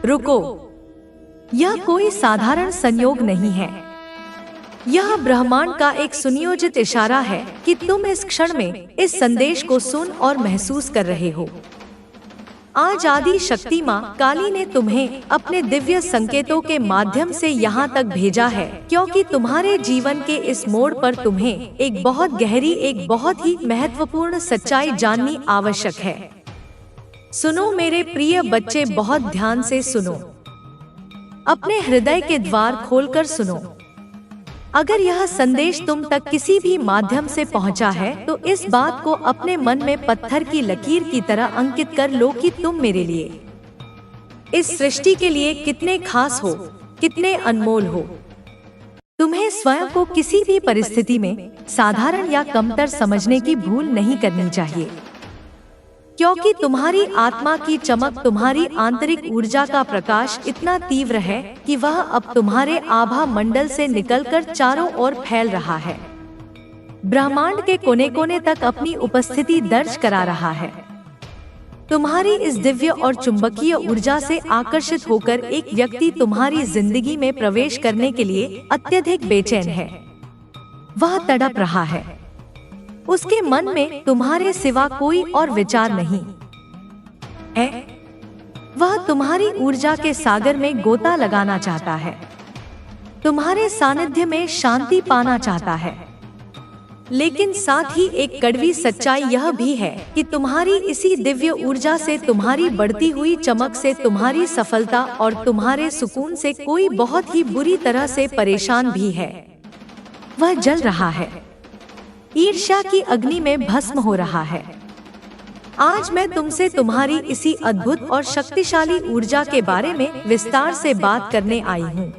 रुको, यह कोई साधारण संयोग नहीं है। यह ब्रह्मांड का एक सुनियोजित इशारा है कि तुम इस क्षण में इस संदेश को सुन और महसूस कर रहे हो। आज आदि शक्ति माँ काली ने तुम्हें अपने दिव्य संकेतों के माध्यम से यहाँ तक भेजा है, क्योंकि तुम्हारे जीवन के इस मोड़ पर तुम्हें एक बहुत गहरी, एक बहुत ही महत्वपूर्ण सच्चाई जाननी आवश्यक है। सुनो मेरे प्रिय बच्चे, बहुत ध्यान से सुनो। अपने हृदय के द्वार खोलकर सुनो। अगर यह संदेश तुम तक किसी भी माध्यम से पहुंचा है, तो इस बात को अपने मन में पत्थर की लकीर की तरह अंकित कर लो कि तुम मेरे लिए, इस सृष्टि के लिए कितने खास हो, कितने अनमोल हो। तुम्हें स्वयं को किसी भी परिस्थिति में साधारण या कमतर समझने की भूल नहीं करनी चाहिए, क्योंकि तुम्हारी आत्मा की चमक, तुम्हारी आंतरिक ऊर्जा का प्रकाश इतना तीव्र है कि वह अब तुम्हारे आभा मंडल से निकलकर चारों ओर फैल रहा है, ब्रह्मांड के कोने कोने तक अपनी उपस्थिति दर्ज करा रहा है। तुम्हारी इस दिव्य और चुंबकीय ऊर्जा से आकर्षित होकर एक व्यक्ति तुम्हारी जिंदगी में प्रवेश करने के लिए अत्यधिक बेचैन है। वह तड़प रहा है। उसके मन में तुम्हारे सिवा कोई और विचार नहीं है। वह तुम्हारी ऊर्जा के सागर में गोता लगाना चाहता है, तुम्हारे सानिध्य में शांति पाना चाहता है। लेकिन साथ ही एक कड़वी सच्चाई यह भी है कि तुम्हारी इसी दिव्य ऊर्जा से, तुम्हारी बढ़ती हुई चमक से, तुम्हारी सफलता और तुम्हारे सुकून से कोई बहुत ही बुरी तरह से परेशान भी है। वह जल रहा है, ईर्ष्या की अग्नि में भस्म हो रहा है। आज मैं तुमसे तुम्हारी इसी अद्भुत और शक्तिशाली ऊर्जा के बारे में विस्तार से बात करने आई हूँ।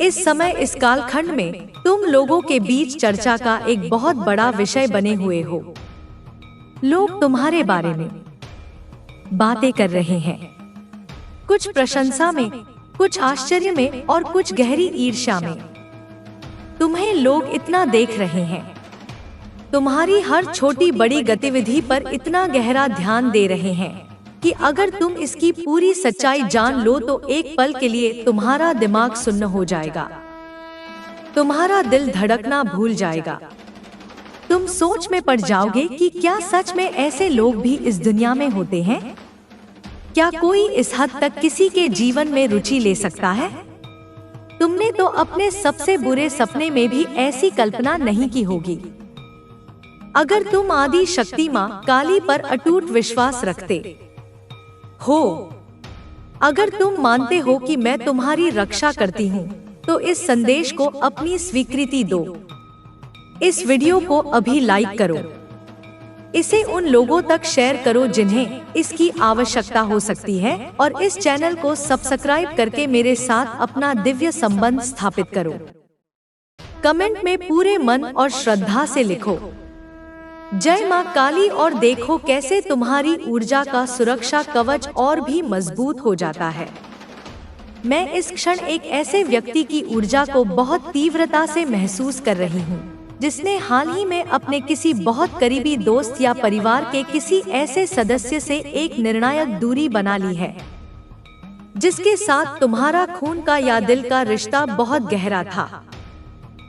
इस समय, इस कालखंड में तुम लोगों के बीच चर्चा का एक बहुत बड़ा विषय बने हुए हो। लोग तुम्हारे बारे में बातें कर रहे हैं, कुछ प्रशंसा में, कुछ आश्चर्य में और कुछ गहरी ईर्ष्या में। तुम्हें लोग इतना देख रहे हैं, तुम्हारी हर छोटी बड़ी गतिविधि पर इतना गहरा ध्यान दे रहे हैं कि अगर तुम इसकी पूरी सच्चाई जान लो तो एक पल के लिए तुम्हारा दिमाग सुन्न हो जाएगा, तुम्हारा दिल धड़कना भूल जाएगा। तुम सोच में पड़ जाओगे कि क्या सच में ऐसे लोग भी इस दुनिया में होते हैं? क्या कोई इस हद तक किसी के जीवन में रुचि ले सकता है? तुमने तो अपने सबसे बुरे सपने में भी ऐसी कल्पना नहीं की होगी। अगर तुम आदि शक्ति माँ काली पर अटूट विश्वास रखते हो, अगर तुम मानते हो कि मैं तुम्हारी रक्षा करती हूँ, तो इस संदेश को अपनी स्वीकृति दो। इस वीडियो को अभी लाइक करो, इसे उन लोगों तक शेयर करो जिन्हें इसकी आवश्यकता हो सकती है, और इस चैनल को सब्सक्राइब करके मेरे साथ अपना दिव्य संबंध स्थापित करो। कमेंट में पूरे मन और श्रद्धा से लिखो, जय माँ काली, और देखो कैसे तुम्हारी ऊर्जा का सुरक्षा कवच और भी मजबूत हो जाता है। मैं इस क्षण एक ऐसे व्यक्ति की ऊर्जा को बहुत तीव्रता से महसूस कर रही हूँ, जिसने हाल ही में अपने किसी बहुत करीबी दोस्त या परिवार के किसी ऐसे सदस्य से एक निर्णायक दूरी बना ली है, जिसके साथ तुम्हारा खून का या दिल का रिश्ता बहुत गहरा था।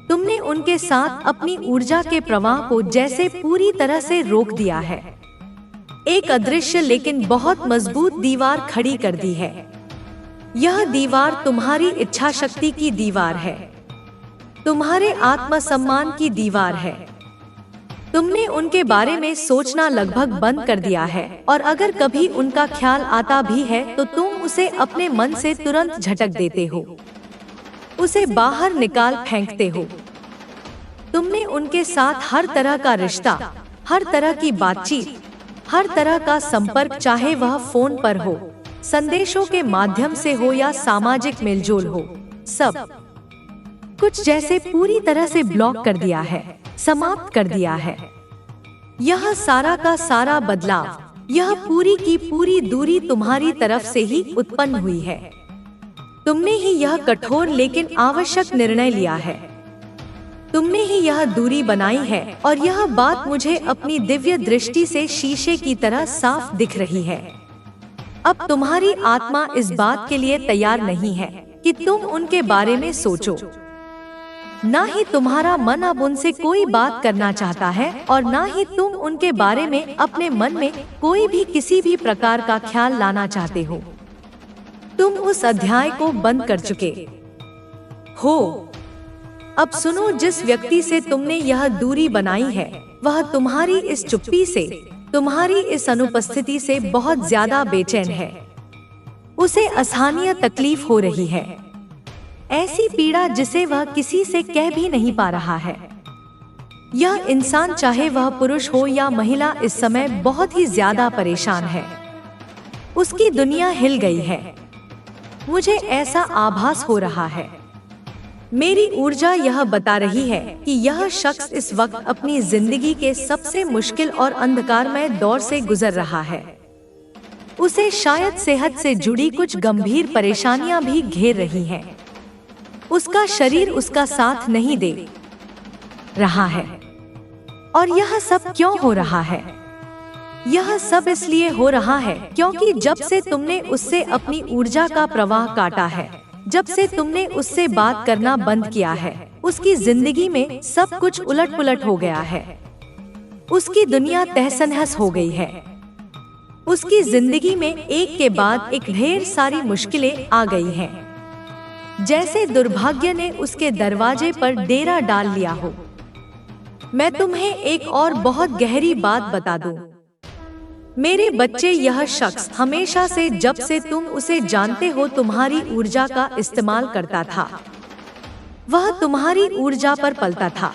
तुमने उनके साथ अपनी ऊर्जा के प्रवाह को जैसे पूरी तरह से रोक दिया है। एक अदृश्य लेकिन बहुत मजबूत दीवार खड़ी कर दी है। यह दीवार तुम्हारी इच्छा शक्ति की दीवार है, तुम्हारे आत्मसम्मान की दीवार है। तुमने उनके बारे में सोचना लगभग बंद कर दिया है, और अगर कभी उनका ख्याल आता भी है तो तुम उसे अपने मन से तुरंत झटक देते हो, उसे बाहर निकाल फेंकते हो। तुमने उनके साथ हर तरह का रिश्ता, हर तरह की बातचीत, हर तरह का संपर्क, चाहे वह फोन पर हो, संदेशों के माध्यम से हो या सामाजिक मेलजोल हो, सब कुछ जैसे पूरी तरह से ब्लॉक कर दिया है, समाप्त कर दिया है। यह सारा का सारा बदलाव, यह पूरी की पूरी दूरी तुम्हारी तरफ से ही उत्पन्न हुई है। तुमने ही यह कठोर लेकिन आवश्यक निर्णय लिया है। तुमने ही यह दूरी बनाई है, और यह बात मुझे अपनी दिव्य दृष्टि से शीशे की तरह साफ दिख रही है। अब तुम्हारी आत्मा इस बात के लिए तैयार नहीं है कि तुम उनके बारे में सोचो। ना ही तुम्हारा मन अब उनसे कोई बात करना चाहता है और ना ही तुम उनके बारे में अपने मन में कोई भी किसी भी प्रकार का ख्याल लाना चाहते हो। तुम उस अध्याय को बंद कर चुके हो। अब सुनो, जिस व्यक्ति से तुमने यह दूरी बनाई है वह तुम्हारी इस चुप्पी से, तुम्हारी इस अनुपस्थिति से बहुत ज्यादा बेचैन है। उसे असहनीय तकलीफ हो रही है, ऐसी पीड़ा जिसे वह किसी से कह भी नहीं पा रहा है। यह इंसान, चाहे वह पुरुष हो या महिला, इस समय बहुत ही ज्यादा परेशान है। उसकी दुनिया हिल गई है। मुझे ऐसा आभास हो रहा है, मेरी ऊर्जा यह बता रही है कि यह शख्स इस वक्त अपनी जिंदगी के सबसे मुश्किल और अंधकारमय दौर से गुजर रहा है। उसे शायद सेहत से जुड़ी कुछ गंभीर परेशानियां भी घेर रही हैं। उसका शरीर उसका साथ नहीं दे रहा है। और यह सब क्यों हो रहा है? यह सब इसलिए हो रहा है क्योंकि जब से तुमने उससे अपनी ऊर्जा का प्रवाह काटा है, जब से तुमने उससे बात करना बंद किया है, उसकी जिंदगी में सब कुछ उलट-पुलट हो गया है। उसकी दुनिया तहस-नहस हो गई है। उसकी जिंदगी में एक के बाद एक ढेर सारी मुश्किलें आ गई हैं। जैसे दुर्भाग्य ने उसके दरवाजे पर डेरा डाल लिया हो। मैं तुम्हें एक और बहुत गहरी बात बता दूं। मेरे बच्चे, यह शख्स हमेशा से, जब से तुम उसे जानते हो, तुम्हारी ऊर्जा का इस्तेमाल करता था। वह तुम्हारी ऊर्जा पर पलता था।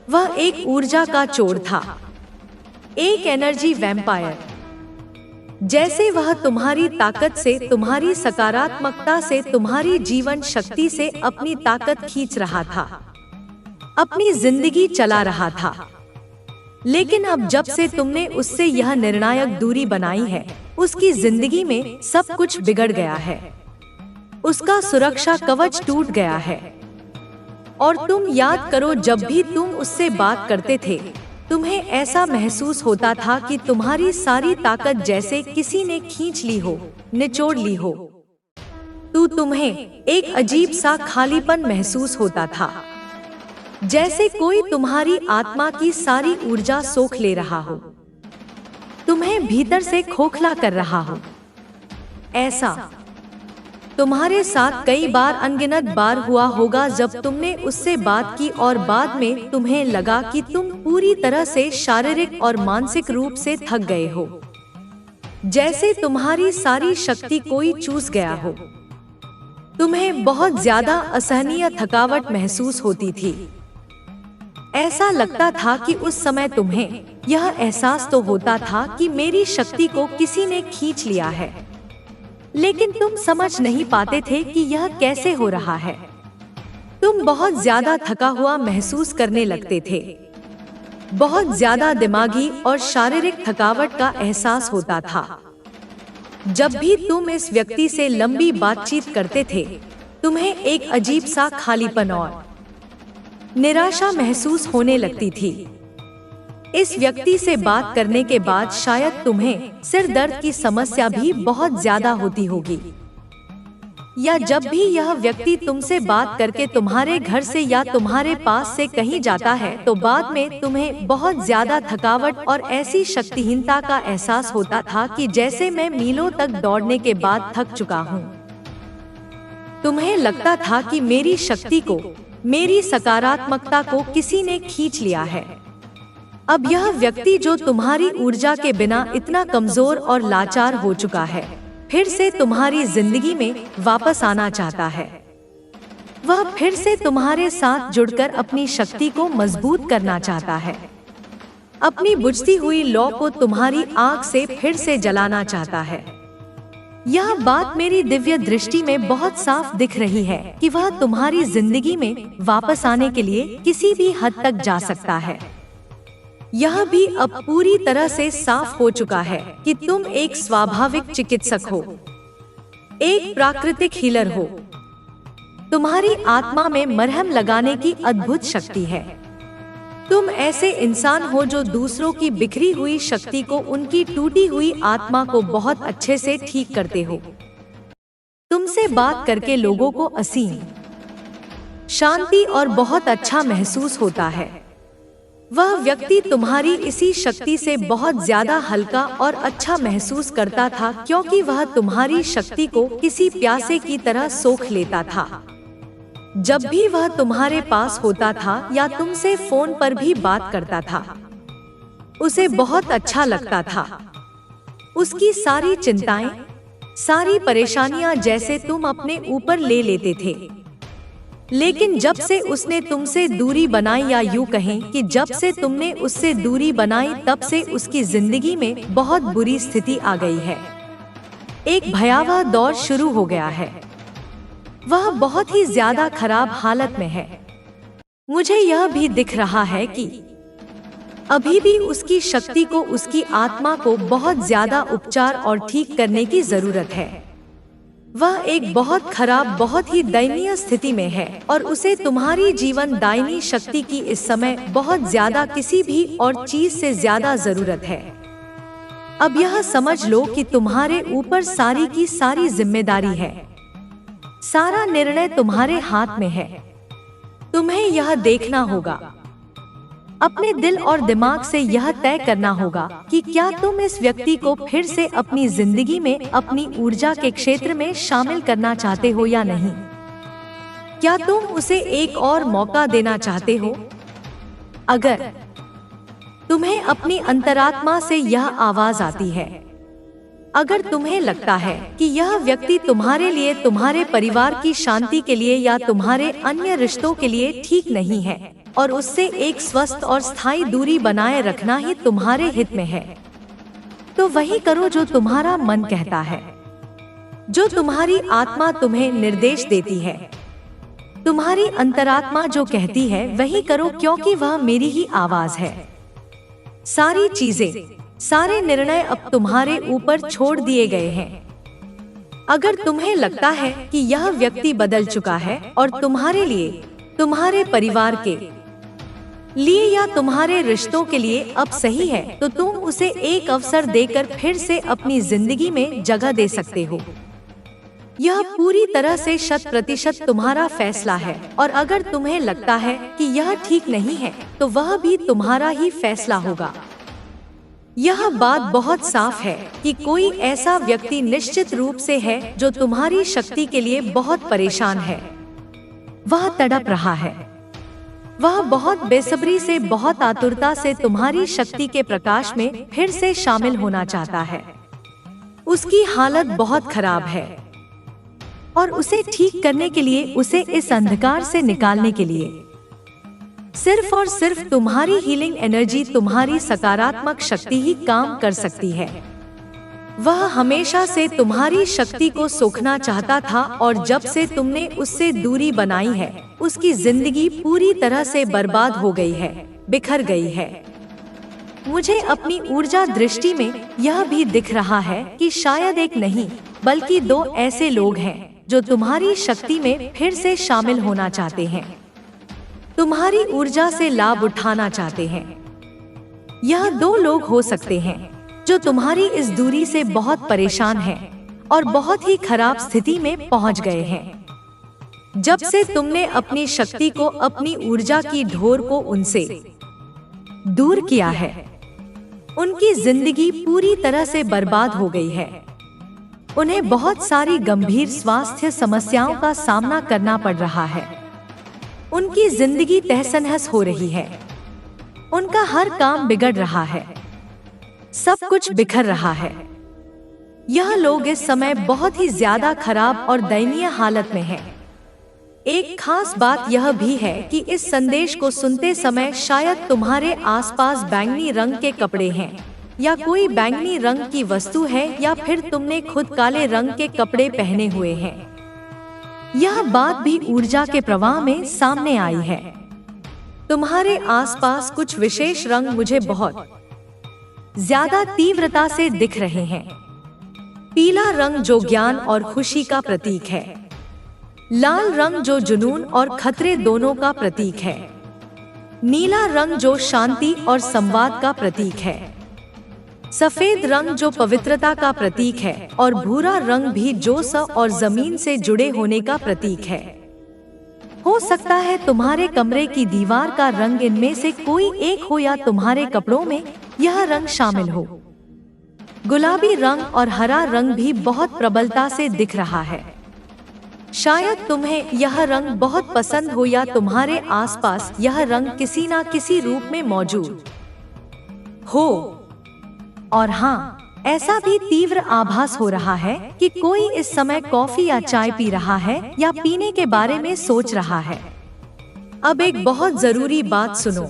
वह एक ऊर्जा का चोर था, एक एनर्जी वैम्पायर। जैसे वह तुम्हारी ताकत से, तुम्हारी सकारात्मकता से, तुम्हारी जीवन शक्ति से अपनी ताकत खींच रहा था, अपनी जिंदगी चला रहा था। लेकिन अब जब से तुमने उससे यह निर्णायक दूरी बनाई है, उसकी जिंदगी में सब कुछ बिगड़ गया है। उसका सुरक्षा कवच टूट गया है। और तुम याद करो, जब भी तुम उससे बात करते थे, तुम्हें ऐसा महसूस होता था कि तुम्हारी सारी ताकत जैसे किसी ने खींच ली हो, निचोड़ ली हो। तुम्हें एक अजीब सा खालीपन महसूस होता था, जैसे कोई तुम्हारी आत्मा की सारी ऊर्जा सोख ले रहा हो, तुम्हें भीतर से खोखला कर रहा हो। ऐसा तुम्हारे साथ कई बार, अनगिनत बार हुआ होगा, जब तुमने उससे बात की और बाद में तुम्हें लगा कि तुम पूरी तरह से शारीरिक और मानसिक रूप से थक गए हो, जैसे तुम्हारी सारी शक्ति कोई चूस गया हो। तुम्हें बहुत ज्यादा असहनीय थकावट महसूस होती थी। ऐसा लगता था कि उस समय तुम्हें यह एहसास तो होता था कि मेरी शक्ति को किसी ने खींच लिया है, लेकिन तुम समझ नहीं पाते थे कि यह कैसे हो रहा है। तुम बहुत ज्यादा थका हुआ महसूस करने लगते थे। बहुत ज्यादा दिमागी और शारीरिक थकावट का एहसास होता था। जब भी तुम इस व्यक्ति से लंबी बातचीत करते थे, तुम्हें एक अजीब सा खालीपन और निराशा महसूस होने लगती थी। इस व्यक्ति से बात करने के बाद शायद तुम्हें सिर दर्द की समस्या भी बहुत ज्यादा होती होगी, या जब भी यह व्यक्ति तुमसे बात करके तुम्हारे घर से या तुम्हारे पास से कहीं जाता है, तो बाद में तुम्हें बहुत ज्यादा थकावट और ऐसी शक्तिहीनता का एहसास होता था कि जैसे मैं मीलों तक दौड़ने के बाद थक चुका हूँ। तुम्हें लगता था कि मेरी शक्ति को, मेरी सकारात्मकता को किसी ने खींच लिया है। अब यह व्यक्ति जो तुम्हारी ऊर्जा के बिना इतना कमजोर और लाचार हो चुका है, फिर से तुम्हारी जिंदगी में वापस आना चाहता है। वह फिर से तुम्हारे साथ जुड़कर अपनी शक्ति को मजबूत करना चाहता है। अपनी बुझती हुई लौ को तुम्हारी आग से फिर से जलाना चाहता है। यह बात मेरी दिव्य दृष्टि में बहुत साफ दिख रही है कि वह तुम्हारी जिंदगी में वापस आने के लिए किसी भी हद तक जा सकता है। यह भी अब पूरी तरह से साफ हो चुका है कि तुम एक स्वाभाविक चिकित्सक हो, एक प्राकृतिक हीलर हो। तुम्हारी आत्मा में मरहम लगाने की अद्भुत शक्ति है। तुम ऐसे इंसान हो जो दूसरों की बिखरी हुई शक्ति को, उनकी टूटी हुई आत्मा को बहुत अच्छे से ठीक करते हो। तुमसे बात करके लोगों को असीम शांति और बहुत अच्छा महसूस होता है। वह व्यक्ति तुम्हारी इसी शक्ति से बहुत ज्यादा हल्का और अच्छा महसूस करता था, क्योंकि वह तुम्हारी शक्ति को किसी प्यासे की तरह सोख लेता था। जब भी वह तुम्हारे पास होता था या तुमसे फोन पर भी बात करता था, उसे बहुत अच्छा लगता था। उसकी सारी चिंताएं, सारी परेशानियां जैसे तुम अपने ऊपर ले लेते थे। लेकिन जब से उसने तुमसे दूरी बनाई, या यूं कहें कि जब से तुमने उससे दूरी बनाई, तब से उसकी जिंदगी में बहुत बुरी स्थिति आ गई है। एक भयावह दौर शुरू हो गया है। वह बहुत ही ज्यादा खराब हालत में है। मुझे यह भी दिख रहा है कि अभी भी उसकी शक्ति को, उसकी आत्मा को बहुत ज्यादा उपचार और ठीक करने की जरूरत है। वह एक बहुत खराब, बहुत ही दयनीय स्थिति में है और उसे तुम्हारी जीवन दायिनी शक्ति की इस समय बहुत ज्यादा, किसी भी और चीज से ज्यादा जरूरत है। अब यह समझ लो कि तुम्हारे ऊपर सारी की सारी जिम्मेदारी है। सारा निर्णय तुम्हारे हाथ में है। तुम्हें यह देखना होगा, अपने दिल और दिमाग से यह तय करना होगा कि क्या तुम इस व्यक्ति को फिर से अपनी जिंदगी में, अपनी ऊर्जा के क्षेत्र में शामिल करना चाहते हो या नहीं। क्या तुम उसे एक और मौका देना चाहते हो? अगर तुम्हें अपनी अंतरात्मा से यह आवाज आती है, अगर तुम्हें लगता है कि यह व्यक्ति तुम्हारे लिए, तुम्हारे परिवार की शांति के लिए या तुम्हारे अन्य रिश्तों के लिए ठीक नहीं है और उससे एक स्वस्थ और स्थायी दूरी बनाए रखना ही तुम्हारे हित में है, तो वही करो जो तुम्हारा मन कहता है, जो तुम्हारी आत्मा तुम्हें निर्देश देती है। तुम्हारी अंतरात्मा जो कहती है वही करो, क्योंकि वह मेरी ही आवाज है। सारी चीजें, सारे निर्णय अब तुम्हारे ऊपर छोड़ दिए गए हैं। अगर तुम्हें लगता है कि यह व्यक्ति बदल चुका है और तुम्हारे लिए, तुम्हारे परिवार के लिए या तुम्हारे रिश्तों के लिए अब सही है, तो तुम उसे एक अवसर देकर फिर से अपनी जिंदगी में जगह दे सकते हो। यह पूरी तरह से 100% तुम्हारा फैसला है, और अगर तुम्हें लगता है कि यह ठीक नहीं है, तो वह भी तुम्हारा ही फैसला होगा। यह बात बहुत साफ है कि कोई ऐसा व्यक्ति निश्चित रूप से है जो तुम्हारी शक्ति के लिए बहुत परेशान है। वह तड़प रहा है। वह बहुत बेसब्री से, बहुत आतुरता से तुम्हारी शक्ति के प्रकाश में फिर से शामिल होना चाहता है। उसकी हालत बहुत खराब है और उसे ठीक करने के लिए, उसे इस अंधकार से निकालने के लिए सिर्फ और सिर्फ तुम्हारी हीलिंग एनर्जी, तुम्हारी सकारात्मक शक्ति ही काम कर सकती है। वह हमेशा से तुम्हारी शक्ति को सोखना चाहता था और जब से तुमने उससे दूरी बनाई है, उसकी जिंदगी पूरी तरह से बर्बाद हो गई है, बिखर गई है। मुझे अपनी ऊर्जा दृष्टि में यह भी दिख रहा है कि शायद एक नहीं बल्कि 2 ऐसे लोग हैं जो तुम्हारी शक्ति में फिर से शामिल होना चाहते हैं, तुम्हारी ऊर्जा से लाभ उठाना चाहते हैं। यह 2 लोग हो सकते हैं जो तुम्हारी इस दूरी से बहुत परेशान हैं और बहुत ही खराब स्थिति में पहुंच गए हैं। जब से तुमने अपनी शक्ति को, अपनी ऊर्जा की ढोर को उनसे दूर किया है, उनकी जिंदगी पूरी तरह से बर्बाद हो गई है। उन्हें बहुत सारी गंभीर स्वास्थ्य समस्याओं का सामना करना पड़ रहा है। उनकी जिंदगी तहस-नहस हो रही है। उनका हर काम बिगड़ रहा है, सब कुछ बिखर रहा है। यह लोग इस समय बहुत ही ज्यादा खराब और दयनीय हालत में हैं। एक खास बात यह भी है कि इस संदेश को सुनते समय शायद तुम्हारे आसपास बैंगनी रंग के कपड़े हैं या कोई बैंगनी रंग की वस्तु है, या फिर तुमने खुद काले रंग के कपड़े पहने हुए हैं। यह बात भी ऊर्जा के प्रवाह में सामने आई है। तुम्हारे आसपास कुछ विशेष रंग मुझे बहुत ज्यादा तीव्रता से दिख रहे हैं। पीला रंग जो ज्ञान और खुशी का प्रतीक है। लाल रंग जो जुनून और खतरे दोनों का प्रतीक है। नीला रंग जो शांति और संवाद का प्रतीक है, सफेद रंग जो पवित्रता का प्रतीक है और भूरा रंग भी जोश और जमीन से जुड़े होने का प्रतीक है। हो सकता है तुम्हारे कमरे की दीवार का रंग इनमें से कोई एक हो या तुम्हारे कपड़ों में यह रंग शामिल हो। गुलाबी रंग और हरा रंग भी बहुत प्रबलता से दिख रहा है। शायद तुम्हें यह रंग बहुत पसंद हो या तुम्हारे आसपास यह रंग किसी न किसी रूप में मौजूद हो। और हाँ, ऐसा भी तीव्र आभास हो रहा है कि कोई इस समय कॉफी या चाय पी रहा है या पीने के बारे में सोच रहा है। अब एक बहुत जरूरी बात सुनो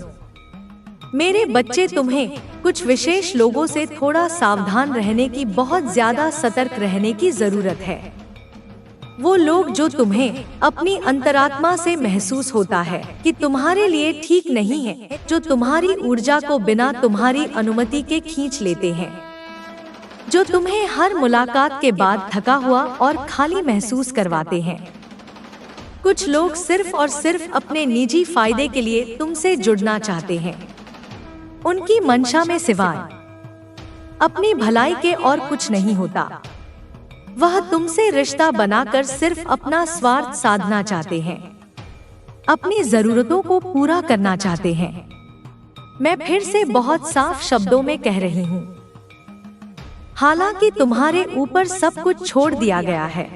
मेरे बच्चे, तुम्हें कुछ विशेष लोगों से थोड़ा सावधान रहने की, बहुत ज्यादा सतर्क रहने की जरूरत है। वो लोग जो तुम्हें अपनी अंतरात्मा से महसूस होता है कि तुम्हारे लिए ठीक नहीं है, जो तुम्हारी ऊर्जा को बिना तुम्हारी अनुमति के खींच लेते हैं, जो तुम्हें हर मुलाकात के बाद थका हुआ और खाली महसूस करवाते हैं। कुछ लोग सिर्फ और सिर्फ अपने निजी फायदे के लिए तुमसे जुड़ना चाहते हैं। उनकी मंशा में सिवाय अपनी भलाई के और कुछ नहीं होता। वह तुमसे रिश्ता बनाकर सिर्फ अपना स्वार्थ साधना चाहते हैं, अपनी जरूरतों को पूरा करना चाहते हैं। मैं फिर से बहुत साफ शब्दों में कह रही हूँ, हालांकि तुम्हारे ऊपर सब कुछ छोड़ दिया गया है,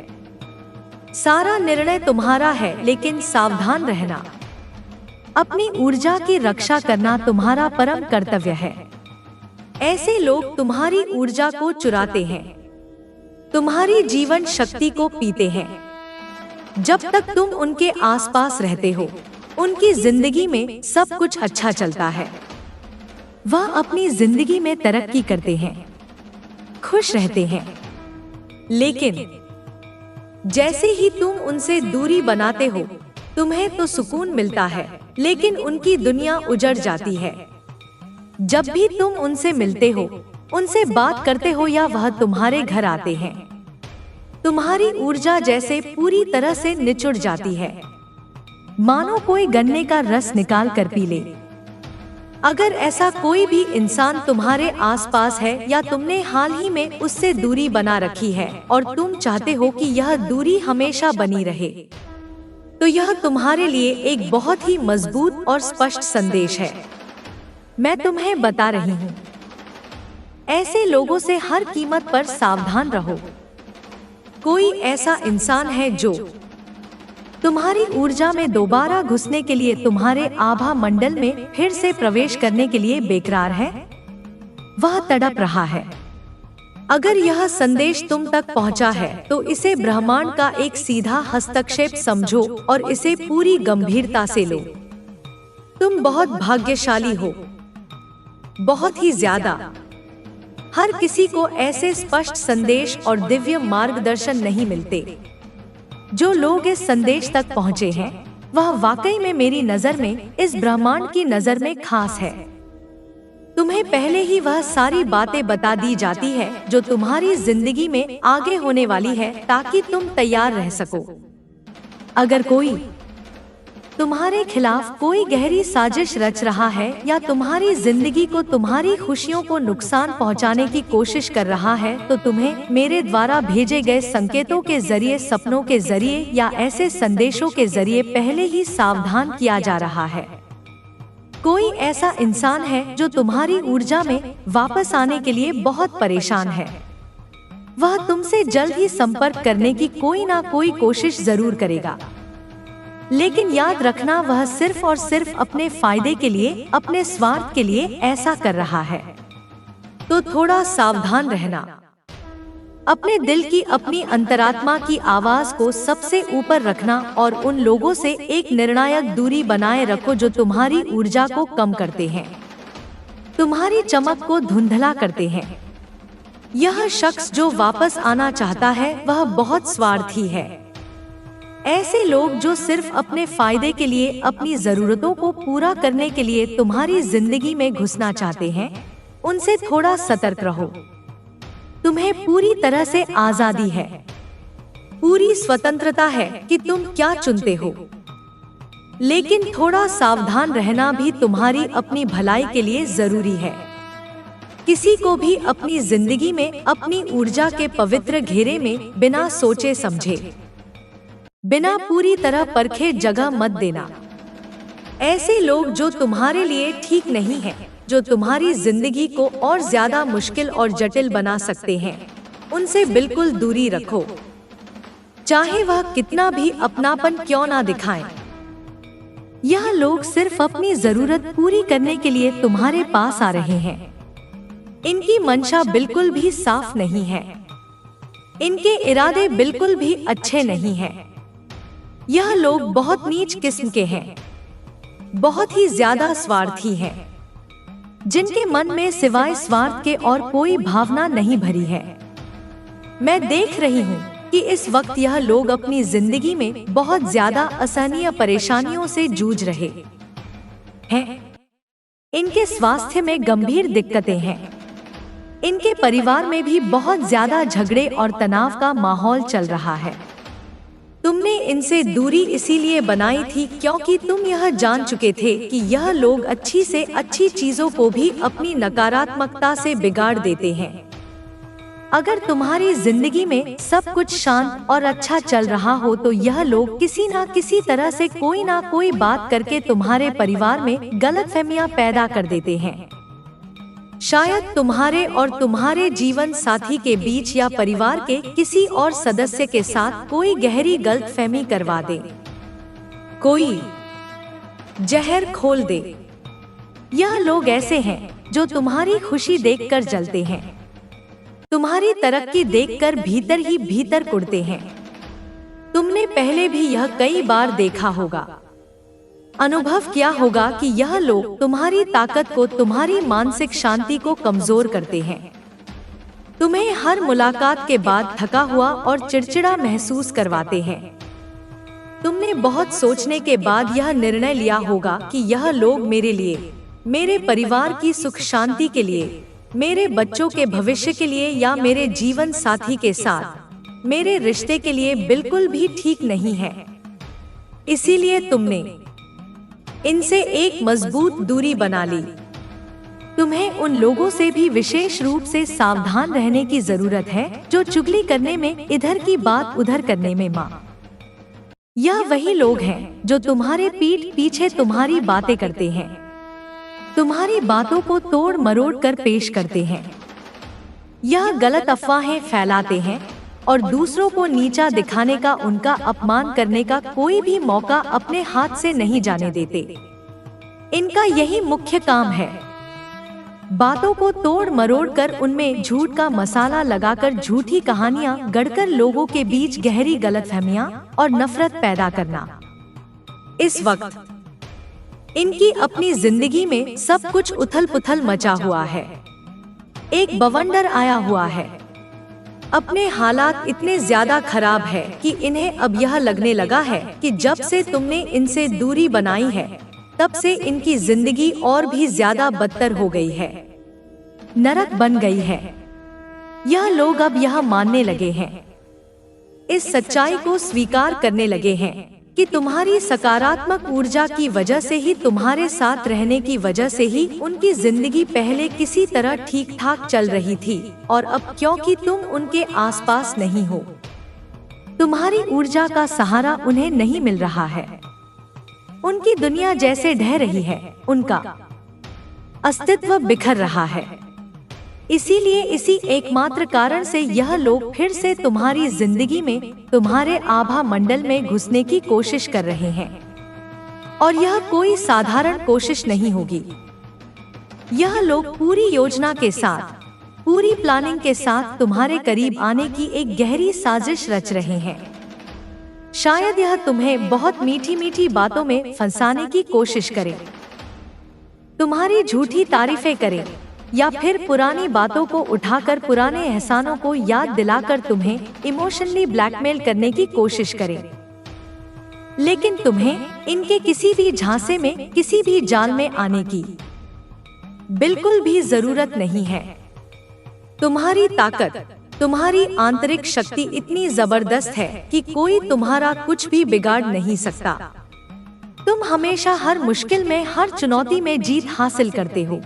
सारा निर्णय तुम्हारा है, लेकिन सावधान रहना। अपनी ऊर्जा की रक्षा करना तुम्हारा परम कर्तव्य है। ऐसे लोग तुम्हारी ऊर्जा को चुराते हैं, तुम्हारी जीवन शक्ति को पीते हैं। जब तक तुम उनके आसपास रहते हो, उनकी जिंदगी में सब कुछ अच्छा चलता है। वह अपनी जिंदगी में तरक्की करते हैं, खुश रहते हैं। लेकिन जैसे ही तुम उनसे दूरी बनाते हो, तुम्हें तो सुकून मिलता है, लेकिन उनकी दुनिया उजड़ जाती है। जब भी तुम उनसे मिलते हो, उनसे बात करते हो या वह तुम्हारे घर आते हैं, तुम्हारी ऊर्जा जैसे पूरी तरह से निचुड़ जाती है, मानो कोई गन्ने का रस निकाल कर पी ले। अगर ऐसा कोई भी इंसान तुम्हारे आसपास है या तुमने हाल ही में उससे दूरी बना रखी है और तुम चाहते हो कि यह दूरी हमेशा बनी रहे, तो यह तुम्हारे लिए एक बहुत ही मजबूत और स्पष्ट संदेश है। मैं तुम्हें बता रही हूँ, ऐसे लोगों से हर कीमत पर सावधान रहो। कोई ऐसा इंसान है जो तुम्हारी ऊर्जा में दोबारा घुसने के लिए, तुम्हारे आभा मंडल में फिर से प्रवेश करने के लिए बेकरार है। वह तड़प रहा है। अगर यह संदेश तुम तक पहुंचा है, तो इसे ब्रह्मांड का एक सीधा हस्तक्षेप समझो और इसे पूरी गंभीरता से लो। तुम बहुत भाग्यशाली हो, बहुत ही ज्यादा। हर किसी को ऐसे स्पष्ट संदेश और दिव्य मार्गदर्शन नहीं मिलते। जो लोग इस संदेश तक पहुँचे हैं, वह वाकई में मेरी नजर में, इस ब्रह्मांड की नजर में खास है। तुम्हें पहले ही वह सारी बातें बता दी जाती है जो तुम्हारी जिंदगी में आगे होने वाली है, ताकि तुम तैयार रह सको। अगर कोई तुम्हारे खिलाफ कोई गहरी साजिश रच रहा है या तुम्हारी जिंदगी को, तुम्हारी खुशियों को नुकसान पहुंचाने की कोशिश कर रहा है, तो तुम्हें मेरे द्वारा भेजे गए संकेतों के जरिए, सपनों के जरिए या ऐसे संदेशों के जरिए पहले ही सावधान किया जा रहा है। कोई ऐसा इंसान है जो तुम्हारी ऊर्जा में वापस आने के लिए बहुत परेशान है। वह तुमसे जल्द ही संपर्क करने की कोई ना कोई कोशिश जरूर करेगा, लेकिन याद रखना, वह सिर्फ और सिर्फ अपने फायदे के लिए, अपने स्वार्थ के लिए ऐसा कर रहा है। तो थोड़ा सावधान रहना। अपने दिल की, अपनी अंतरात्मा की आवाज को सबसे ऊपर रखना और उन लोगों से एक निर्णायक दूरी बनाए रखो जो तुम्हारी ऊर्जा को कम करते हैं, तुम्हारी चमक को धुंधला करते हैं। यह शख्स जो वापस आना चाहता है, वह बहुत स्वार्थी है। ऐसे लोग जो सिर्फ अपने फायदे के लिए, अपनी जरूरतों को पूरा करने के लिए तुम्हारी जिंदगी में घुसना चाहते हैं, उनसे थोड़ा सतर्क रहो। तुम्हें पूरी तरह से आजादी है, पूरी स्वतंत्रता है कि तुम क्या चुनते हो। लेकिन थोड़ा सावधान रहना भी तुम्हारी अपनी भलाई के लिए जरूरी है। किसी को भी अपनी जिंदगी में अपनी ऊर्जा के पवित्र घेरे में बिना सोचे समझे, बिना पूरी तरह परखे जगह मत देना। ऐसे लोग जो तुम्हारे लिए ठीक नहीं हैं, जो तुम्हारी जिंदगी को और ज्यादा मुश्किल और जटिल बना सकते हैं, उनसे बिल्कुल दूरी रखो, चाहे वह कितना भी अपनापन क्यों ना दिखाएं। यह लोग सिर्फ अपनी जरूरत पूरी करने के लिए तुम्हारे पास आ रहे हैं। इनकी मंशा बिल्कुल भी साफ नहीं है, इनके इरादे बिल्कुल भी अच्छे नहीं हैं। यह लोग बहुत नीच किस्म के हैं, बहुत ही ज्यादा स्वार्थी हैं, जिनके मन में सिवाय स्वार्थ के और कोई भावना नहीं भरी है। मैं देख रही हूँ कि इस वक्त यह लोग अपनी जिंदगी में बहुत ज्यादा असहनीय परेशानियों से जूझ रहे हैं। इनके स्वास्थ्य में गंभीर दिक्कतें हैं। इनके परिवार में भी बहुत ज्यादा झगड़े और तनाव का माहौल चल रहा है। तुमने इनसे दूरी इसीलिए बनाई थी क्योंकि तुम यह जान चुके थे कि यह लोग अच्छी से अच्छी चीजों को भी अपनी नकारात्मकता से बिगाड़ देते हैं। अगर तुम्हारी जिंदगी में सब कुछ शांत और अच्छा चल रहा हो तो यह लोग किसी न किसी तरह से कोई ना कोई बात करके तुम्हारे परिवार में गलतफहमियां पैदा कर देते हैं। शायद तुम्हारे और तुम्हारे जीवन साथी के बीच या परिवार के किसी और सदस्य के साथ कोई गहरी गलतफहमी करवा दे, कोई जहर खोल दे। यह लोग ऐसे हैं जो तुम्हारी खुशी देखकर जलते हैं, तुम्हारी तरक्की देखकर भीतर ही भीतर कुढ़ते हैं। तुमने पहले भी यह कई बार देखा होगा, अनुभव किया होगा कि यह लोग तुम्हारी ताकत को, तुम्हारी मानसिक शांति को कमजोर करते हैं। तुम्हें हर मुलाकात के बाद थका हुआ और चिड़चिड़ा महसूस करवाते हैं। तुमने बहुत सोचने के बाद यह निर्णय लिया होगा कि यह लोग मेरे लिए, मेरे परिवार की सुख शांति के लिए, मेरे बच्चों के भविष्य के लिए या मेरे जीवन साथी के साथ मेरे रिश्ते के लिए बिल्कुल भी ठीक नहीं है। इसीलिए तुमने इनसे एक मजबूत दूरी बना ली। तुम्हें उन लोगों से भी विशेष रूप से सावधान रहने की जरूरत है जो चुगली करने में, इधर की बात उधर करने में मां। यह वही लोग हैं जो तुम्हारे पीठ पीछे तुम्हारी बातें करते हैं, तुम्हारी बातों को तोड़ मरोड़ कर पेश करते हैं। यह गलत अफवाहें फैलाते हैं और दूसरों को नीचा दिखाने का, उनका अपमान करने का कोई भी मौका अपने हाथ से नहीं जाने देते। इनका यही मुख्य काम है, बातों को तोड़ मरोड़ कर उनमें झूठ का मसाला लगाकर झूठी कहानियां गढ़कर लोगों के बीच गहरी गलतफहमियां और नफरत पैदा करना। इस वक्त इनकी अपनी जिंदगी में सब कुछ उथल पुथल मचा हुआ है, एक बवंडर आया हुआ है। अपने हालात इतने ज्यादा खराब है कि इन्हें अब यह लगने लगा है कि जब से तुमने इनसे दूरी बनाई है तब से इनकी जिंदगी और भी ज्यादा बदतर हो गई है, नरक बन गई है। यह लोग अब यह मानने लगे हैं, इस सच्चाई को स्वीकार करने लगे हैं कि तुम्हारी सकारात्मक ऊर्जा की वजह से ही, तुम्हारे साथ रहने की वजह से ही उनकी जिंदगी पहले किसी तरह ठीक ठाक चल रही थी और अब क्योंकि तुम उनके आसपास नहीं हो, तुम्हारी ऊर्जा का सहारा उन्हें नहीं मिल रहा है। उनकी दुनिया जैसे ढह रही है, उनका अस्तित्व बिखर रहा है। इसीलिए इसी एकमात्र कारण से यह लोग फिर से तुम्हारी जिंदगी में, तुम्हारे आभा मंडल में घुसने की कोशिश कर रहे हैं। और यह कोई साधारण कोशिश नहीं होगी। यह लोग पूरी योजना के साथ, पूरी प्लानिंग के साथ तुम्हारे करीब आने की एक गहरी साजिश रच रहे हैं। शायद यह तुम्हें बहुत मीठी मीठी बातों में फंसाने की कोशिश करें, तुम्हारी झूठी तारीफें करें या फिर पुरानी बातों को उठाकर पुराने एहसानों को याद दिलाकर तुम्हें इमोशनली ब्लैकमेल करने की कोशिश करें। लेकिन तुम्हें इनके किसी भी झांसे में, किसी भी जाल में आने की बिल्कुल भी जरूरत नहीं है। तुम्हारी ताकत, तुम्हारी आंतरिक शक्ति इतनी जबरदस्त है कि कोई तुम्हारा कुछ भी बिगाड़ नहीं सकता। तुम हमेशा हर मुश्किल में, हर चुनौती में जीत हासिल करते हो।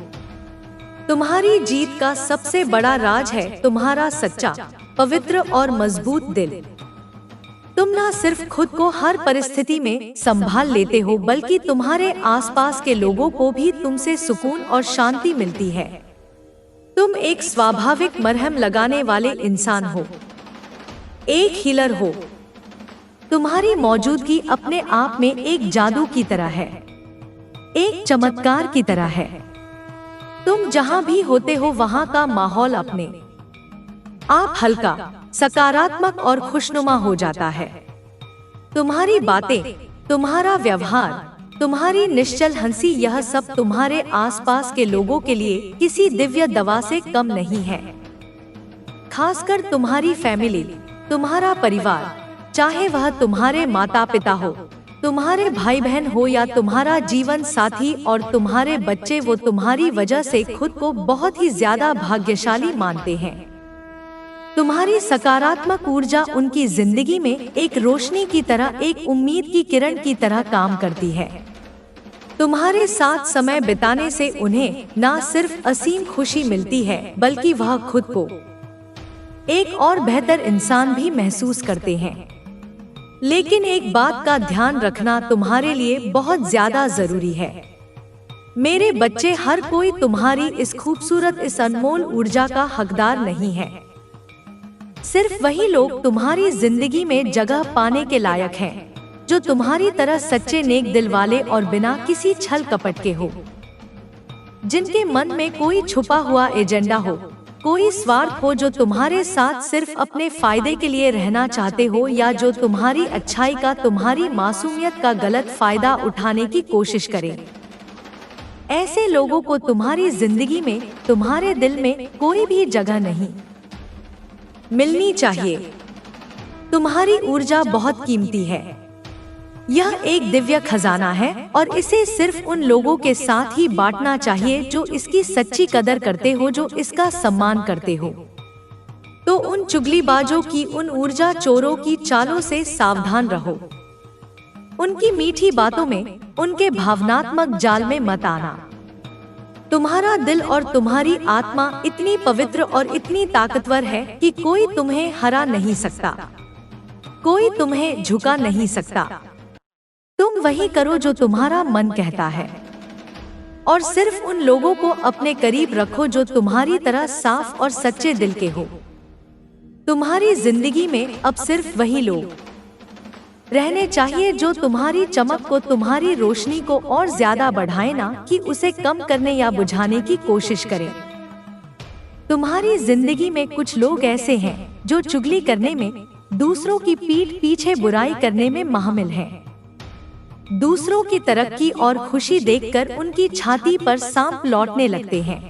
तुम्हारी जीत का सबसे बड़ा राज है तुम्हारा सच्चा, पवित्र और मजबूत दिल। तुम न सिर्फ खुद को हर परिस्थिति में संभाल लेते हो, बल्कि तुम्हारे आसपास के लोगों को भी तुमसे सुकून और शांति मिलती है। तुम एक स्वाभाविक मरहम लगाने वाले इंसान हो, एक हीलर हो। तुम्हारी मौजूदगी अपने आप में एक जादू की तरह है, एक चमत्कार की तरह है। तुम जहां भी होते हो वहां का माहौल अपने आप हल्का, सकारात्मक और खुशनुमा हो जाता है। तुम्हारी बातें, तुम्हारा व्यवहार, तुम्हारी निश्चल हंसी, यह सब तुम्हारे आसपास के लोगों के लिए किसी दिव्य दवा से कम नहीं है। खासकर तुम्हारी फैमिली, तुम्हारा परिवार, चाहे वह तुम्हारे माता पिता हो, तुम्हारे भाई बहन हो या तुम्हारा जीवन साथी और तुम्हारे बच्चे, वो तुम्हारी वजह से खुद को बहुत ही ज्यादा भाग्यशाली मानते हैं। तुम्हारी सकारात्मक ऊर्जा उनकी जिंदगी में एक रोशनी की तरह, एक उम्मीद की किरण की तरह काम करती है। तुम्हारे साथ समय बिताने से उन्हें न सिर्फ असीम खुशी मिलती है, बल्कि वह खुद को एक और बेहतर इंसान भी महसूस करते हैं। लेकिन एक बात का ध्यान रखना तुम्हारे लिए बहुत ज्यादा जरूरी है। मेरे बच्चे, हर कोई तुम्हारी इस खूबसूरत, इस अनमोल ऊर्जा का हकदार नहीं है। सिर्फ वही लोग तुम्हारी जिंदगी में जगह पाने के लायक हैं, जो तुम्हारी तरह सच्चे, नेक दिल वाले और बिना किसी छल कपट के हो। जिनके मन में कोई छुपा हुआ एजेंडा हो, कोई स्वार्थ हो, जो तुम्हारे साथ सिर्फ अपने फायदे के लिए रहना चाहते हो, या जो तुम्हारी अच्छाई का, तुम्हारी मासूमियत का गलत फायदा उठाने की कोशिश करें। ऐसे लोगों को तुम्हारी जिंदगी में, तुम्हारे दिल में कोई भी जगह नहीं मिलनी चाहिए। तुम्हारी ऊर्जा बहुत कीमती है। यह एक दिव्य खजाना है और इसे सिर्फ उन लोगों के साथ ही बांटना चाहिए जो इसकी सच्ची कदर करते हो, जो इसका सम्मान करते हो। तो उन चुगलीबाजों की, उन ऊर्जा चोरों की चालों से सावधान रहो। उनकी मीठी बातों में, उनके भावनात्मक जाल में मत आना। तुम्हारा दिल और तुम्हारी आत्मा इतनी पवित्र और इतनी ताकतवर है कि कोई तुम्हें हरा नहीं सकता, कोई तुम्हें झुका नहीं सकता। तुम वही करो जो तुम्हारा मन कहता है, और सिर्फ उन लोगों को अपने करीब रखो जो तुम्हारी तरह साफ और सच्चे दिल के हो। तुम्हारी जिंदगी में अब सिर्फ वही लोग रहने चाहिए जो तुम्हारी चमक को, तुम्हारी रोशनी को और ज्यादा बढ़ाए, ना कि उसे कम करने या बुझाने की कोशिश करें। तुम्हारी जिंदगी में कुछ लोग ऐसे हैं जो चुगली करने में, दूसरों की पीठ पीछे बुराई करने में माहिर हैं। दूसरों की तरक्की और खुशी देखकर उनकी छाती पर सांप लौटने लगते हैं।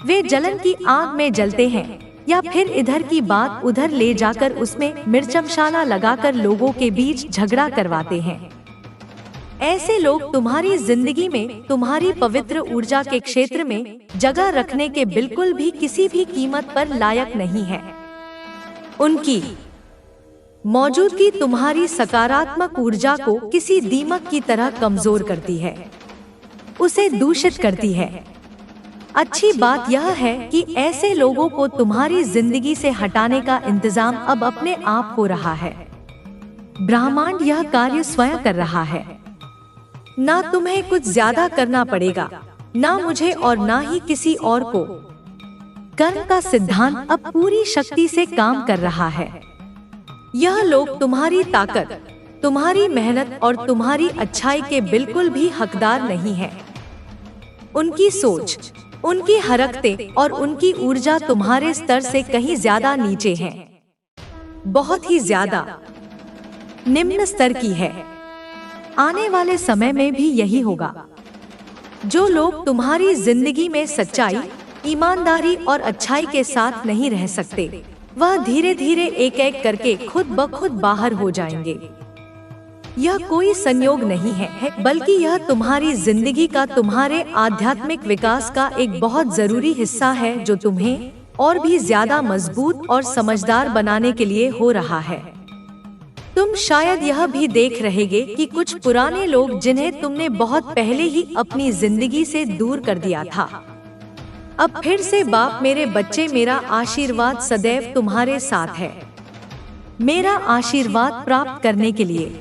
वे जलन की आग में जलते हैं, या फिर इधर की बात उधर ले जाकर उसमें मिर्चमशाला लगाकर लोगों के बीच झगड़ा करवाते हैं। ऐसे लोग तुम्हारी जिंदगी में, तुम्हारी पवित्र ऊर्जा के क्षेत्र में जगह रखने के बिल्कुल भी किसी भी कीमत पर लायक नहीं है। उनकी मौजूदगी तुम्हारी सकारात्मक ऊर्जा को किसी दीमक की तरह कमजोर करती है, उसे दूषित करती है। अच्छी बात यह है कि ऐसे लोगों को तुम्हारी जिंदगी से हटाने का इंतजाम अब अपने आप हो रहा है। ब्रह्मांड यह कार्य स्वयं कर रहा है। ना तुम्हें कुछ ज्यादा करना पड़ेगा, ना मुझे और ना ही किसी और को। कर्म का सिद्धांत अब पूरी शक्ति से काम कर रहा है। यह लोग तुम्हारी ताकत, तुम्हारी मेहनत और तुम्हारी अच्छाई के बिल्कुल भी हकदार नहीं हैं। उनकी सोच, उनकी हरकतें और उनकी ऊर्जा तुम्हारे स्तर से कहीं ज्यादा नीचे हैं, बहुत ही ज्यादा निम्न स्तर की है। आने वाले समय में भी यही होगा। जो लोग तुम्हारी जिंदगी में सच्चाई, ईमानदारी और अच्छाई के साथ नहीं रह सकते, वह धीरे धीरे एक एक करके खुद ब खुद बाहर हो जाएंगे। यह कोई संयोग नहीं है, बल्कि यह तुम्हारी जिंदगी का, तुम्हारे आध्यात्मिक विकास का एक बहुत जरूरी हिस्सा है, जो तुम्हें और भी ज्यादा मजबूत और समझदार बनाने के लिए हो रहा है। तुम शायद यह भी देख रहेगे कि कुछ पुराने लोग जिन्हें तुमने बहुत पहले ही अपनी जिंदगी से दूर कर दिया था, अब फिर से बाप मेरे बच्चे, मेरा आशीर्वाद सदैव तुम्हारे साथ है। मेरा आशीर्वाद प्राप्त करने के लिए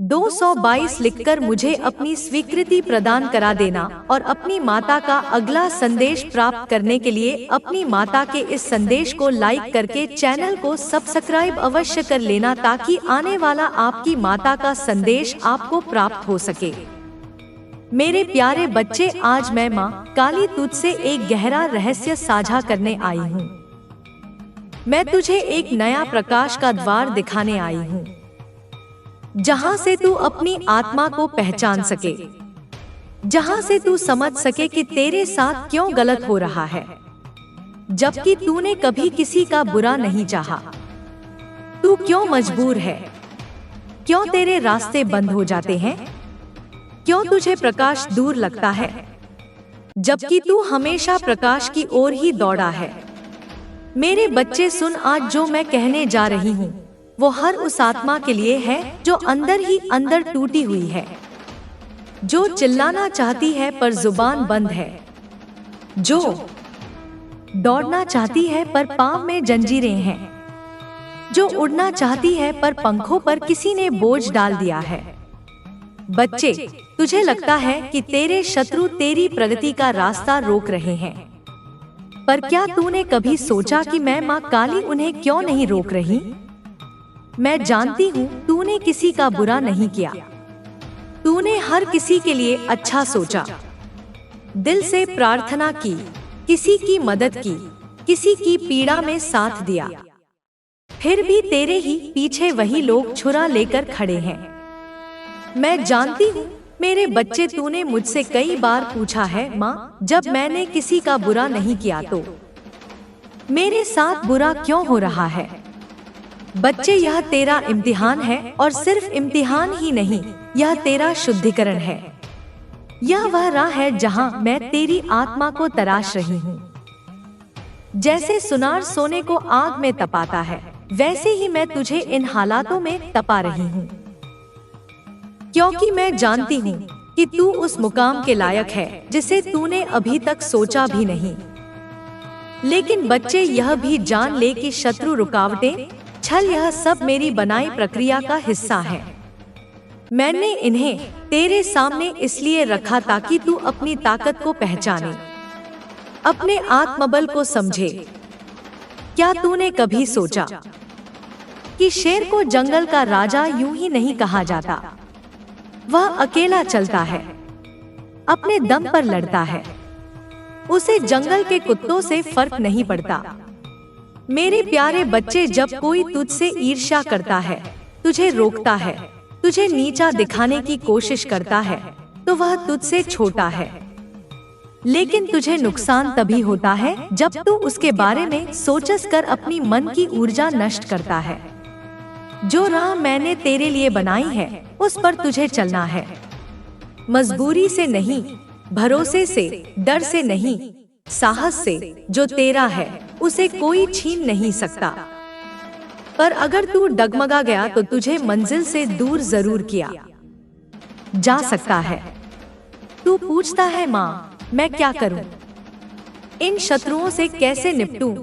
222 लिखकर मुझे अपनी स्वीकृति प्रदान करा देना और अपनी माता का अगला संदेश प्राप्त करने के लिए अपनी माता के इस संदेश को लाइक करके चैनल को सब्सक्राइब अवश्य कर लेना, ताकि आने वाला आपकी माता का संदेश आपको प्राप्त हो सके। मेरे प्यारे बच्चे, आज मैं माँ काली तुझसे एक गहरा रहस्य साझा करने आई हूँ। मैं तुझे एक नया प्रकाश का द्वार दिखाने आई हूँ, जहाँ से तू अपनी आत्मा को पहचान सके, जहाँ से तू समझ सके कि तेरे साथ क्यों गलत हो रहा है, जबकि तूने कभी किसी का बुरा नहीं चाहा। तू क्यों मजबूर है? क्यों तेरे रास्ते बंद हो जाते हैं? क्यों तुझे प्रकाश दूर लगता है, जबकि तू हमेशा प्रकाश की ओर ही दौड़ा है? मेरे बच्चे सुन, आज जो मैं कहने जा रही हूँ वो हर उस आत्मा के लिए है जो अंदर ही अंदर टूटी हुई है, जो चिल्लाना चाहती है पर जुबान बंद है, जो दौड़ना चाहती है पर पांव में जंजीरें हैं, जो उड़ना चाहती है पर पंखों पर किसी ने बोझ डाल दिया है। बच्चे, तुझे लगता है कि तेरे शत्रु तेरी प्रगति का रास्ता रोक रहे हैं, पर क्या तूने कभी सोचा कि मैं माँ काली उन्हें क्यों नहीं रोक रही? मैं जानती हूँ तूने किसी का बुरा नहीं किया, तूने हर किसी के लिए अच्छा सोचा, दिल से प्रार्थना की, किसी की मदद की, किसी की पीड़ा में साथ दिया। फिर भी तेरे ही पीछे वही लोग छुरा लेकर खड़े हैं। मैं जानती हूँ मेरे बच्चे, तूने मुझसे कई बार पूछा है, माँ जब मैंने किसी का बुरा नहीं किया तो मेरे साथ बुरा क्यों हो रहा है? बच्चे, यह तेरा इम्तिहान है, और सिर्फ इम्तिहान ही नहीं, यह तेरा शुद्धिकरण है। यह वह राह है जहाँ मैं तेरी आत्मा को तराश रही हूँ। जैसे सुनार सोने को आग में तपाता है, वैसे ही मैं तुझे इन हालातों में तपा रही हूँ, क्योंकि मैं जानती हूँ कि तू उस मुकाम के लायक है जिसे तूने अभी तक सोचा भी नहीं। लेकिन बच्चे, यह भी जान ले कि शत्रु, रुकावटें, छल, यह सब मेरी बनाई प्रक्रिया का हिस्सा है। मैंने इन्हें तेरे सामने इसलिए रखा ताकि तू अपनी ताकत को पहचाने, अपने आत्मबल को समझे। क्या तूने कभी सोचा कि शेर को जंगल का राजा यूं ही नहीं कहा जाता? वह अकेला चलता है, अपने दम पर लड़ता है, उसे जंगल के कुत्तों से फर्क नहीं पड़ता। मेरे प्यारे बच्चे, जब कोई तुझसे ईर्ष्या करता है, तुझे रोकता है, तुझे नीचा दिखाने की कोशिश करता है, तो वह तुझसे छोटा है। लेकिन तुझे नुकसान तभी होता है जब तू उसके बारे में सोच कर अपनी मन की ऊर्जा नष्ट करता है। जो राह मैंने तेरे लिए बनाई है उस पर तुझे चलना है, मजबूरी से नहीं, भरोसे से, डर से नहीं, साहस से। जो तेरा है उसे कोई छीन नहीं सकता, पर अगर तू डगमगा गया तो तुझे मंजिल से दूर जरूर किया जा सकता है। तू पूछता है, माँ मैं क्या करूं? इन शत्रुओं से कैसे निपटूं?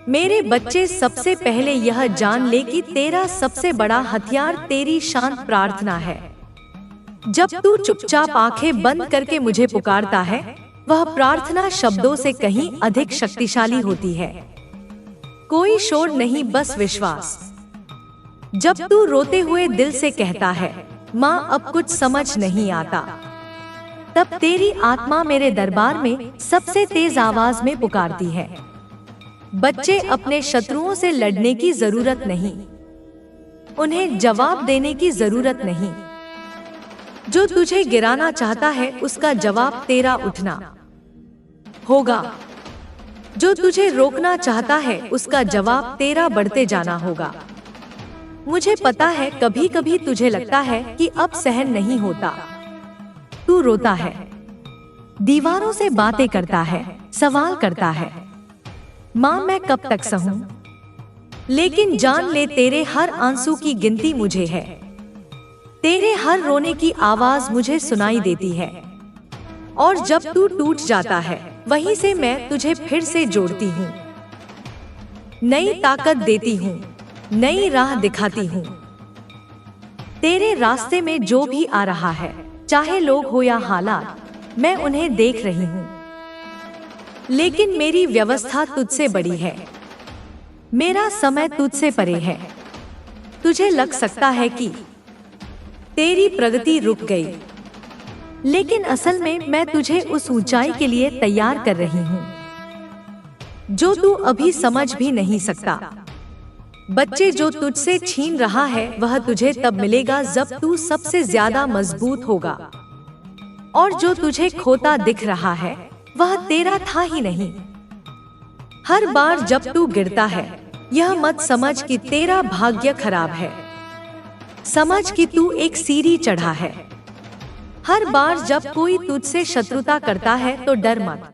मेरे बच्चे, सबसे पहले यह जान ले कि तेरा सबसे बड़ा हथियार तेरी शांत प्रार्थना है। जब तू चुपचाप आंखें बंद करके मुझे पुकारता है, वह प्रार्थना शब्दों से कहीं अधिक शक्तिशाली होती है। कोई शोर नहीं, बस विश्वास। जब तू रोते हुए दिल से कहता है, माँ अब कुछ समझ नहीं आता, तब तेरी आत्मा मेरे दरबार में सबसे तेज आवाज में पुकारती है। बच्चे, अपने शत्रुओं से लड़ने की जरूरत नहीं, उन्हें जवाब देने की जरूरत नहीं। जो तुझे गिराना चाहता है उसका जवाब तेरा उठना होगा। जो तुझे रोकना चाहता है उसका जवाब तेरा बढ़ते जाना होगा। मुझे पता है कभी कभी तुझे लगता है कि अब सहन नहीं होता। तू रोता है, दीवारों से बातें करता है, सवाल करता है, माँ मैं कब तक सहूं? लेकिन जान ले तेरे हर आंसू की गिनती मुझे है। तेरे हर रोने की आवाज मुझे सुनाई देती है। और जब तू टूट जाता है वहीं से मैं तुझे फिर से जोड़ती हूँ, नई ताकत देती हूँ, नई राह दिखाती हूँ। तेरे रास्ते में जो भी आ रहा है, चाहे लोग हो या हालात, मैं उन्हें देख रही हूँ। लेकिन मेरी व्यवस्था तुझसे बड़ी है, मेरा समय तुझसे परे है। तुझे लग सकता है कि तेरी प्रगति रुक गई, लेकिन असल में मैं तुझे उस ऊंचाई के लिए तैयार कर रही हूँ जो तू अभी समझ भी नहीं सकता। बच्चे जो तुझसे छीन रहा है वह तुझे तब मिलेगा जब तू सबसे ज्यादा मजबूत होगा। और जो तुझे खोता दिख रहा है वह तेरा था ही नहीं। हर बार जब तू गिरता है यह मत समझ कि तेरा भाग्य खराब है, समझ कि तू एक सीढ़ी चढ़ा है। हर बार जब कोई तुझसे शत्रुता करता है तो डर मत,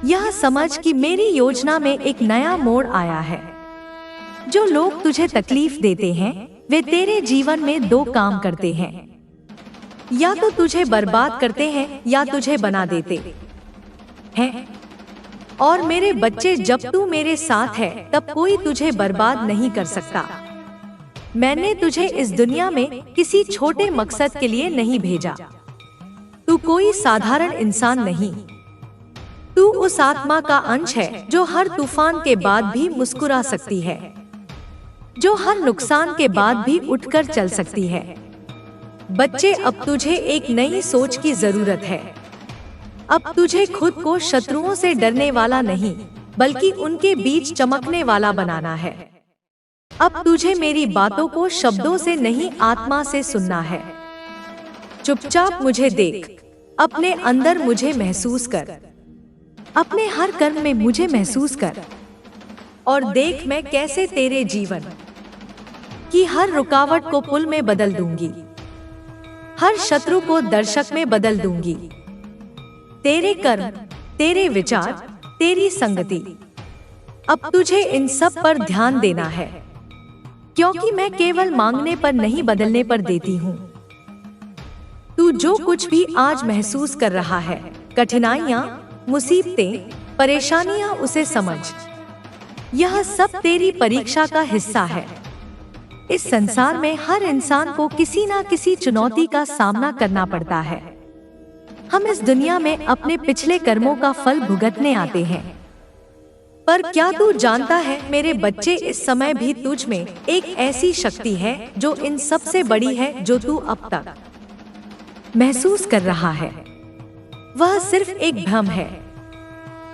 यह समझ कि मेरी योजना में एक नया मोड़ आया है। जो लोग तुझे तकलीफ देते हैं वे तेरे जीवन में दो काम करते हैं, या तो तुझे बर्बाद करते हैं या तुझे बना देते हैं। और मेरे बच्चे, जब तू मेरे साथ है तब कोई तुझे बर्बाद नहीं कर सकता। मैंने तुझे इस दुनिया में किसी छोटे मकसद के लिए नहीं भेजा। तू कोई साधारण इंसान नहीं, तू उस आत्मा का अंश है जो हर तूफान के बाद भी मुस्कुरा सकती है, जो हर नुकसान के बाद भी उठकर चल सकती है। बच्चे, अब तुझे एक नई सोच की जरूरत है। अब तुझे खुद को शत्रुओं से डरने वाला नहीं बल्कि उनके बीच चमकने वाला बनाना है। अब तुझे मेरी बातों को शब्दों से नहीं आत्मा से सुनना है। चुपचाप मुझे देख, अपने अंदर मुझे महसूस कर, अपने हर कर्म में मुझे महसूस कर, और देख मैं कैसे तेरे जीवन की हर रुकावट को पुल में बदल दूंगी, हर शत्रु को दर्शक में बदल दूंगी। तेरे कर्म, तेरे विचार, तेरी संगति, अब तुझे इन सब पर ध्यान देना है, क्योंकि मैं केवल मांगने पर नहीं बदलने पर देती हूँ। तू जो कुछ भी आज महसूस कर रहा है, कठिनाइयाँ, मुसीबतें, परेशानियाँ, उसे समझ, यह सब तेरी परीक्षा का हिस्सा है। इस संसार में हर इंसान को किसी न किसी चुनौती का सामना करना पड़ता है। हम इस दुनिया में अपने पिछले कर्मों का फल भुगतने आते हैं। पर क्या तू जानता है मेरे बच्चे, इस समय भी तुझ में एक ऐसी शक्ति है जो इन सब से बड़ी है। जो तू अब तक महसूस कर रहा है वह सिर्फ एक भ्रम है।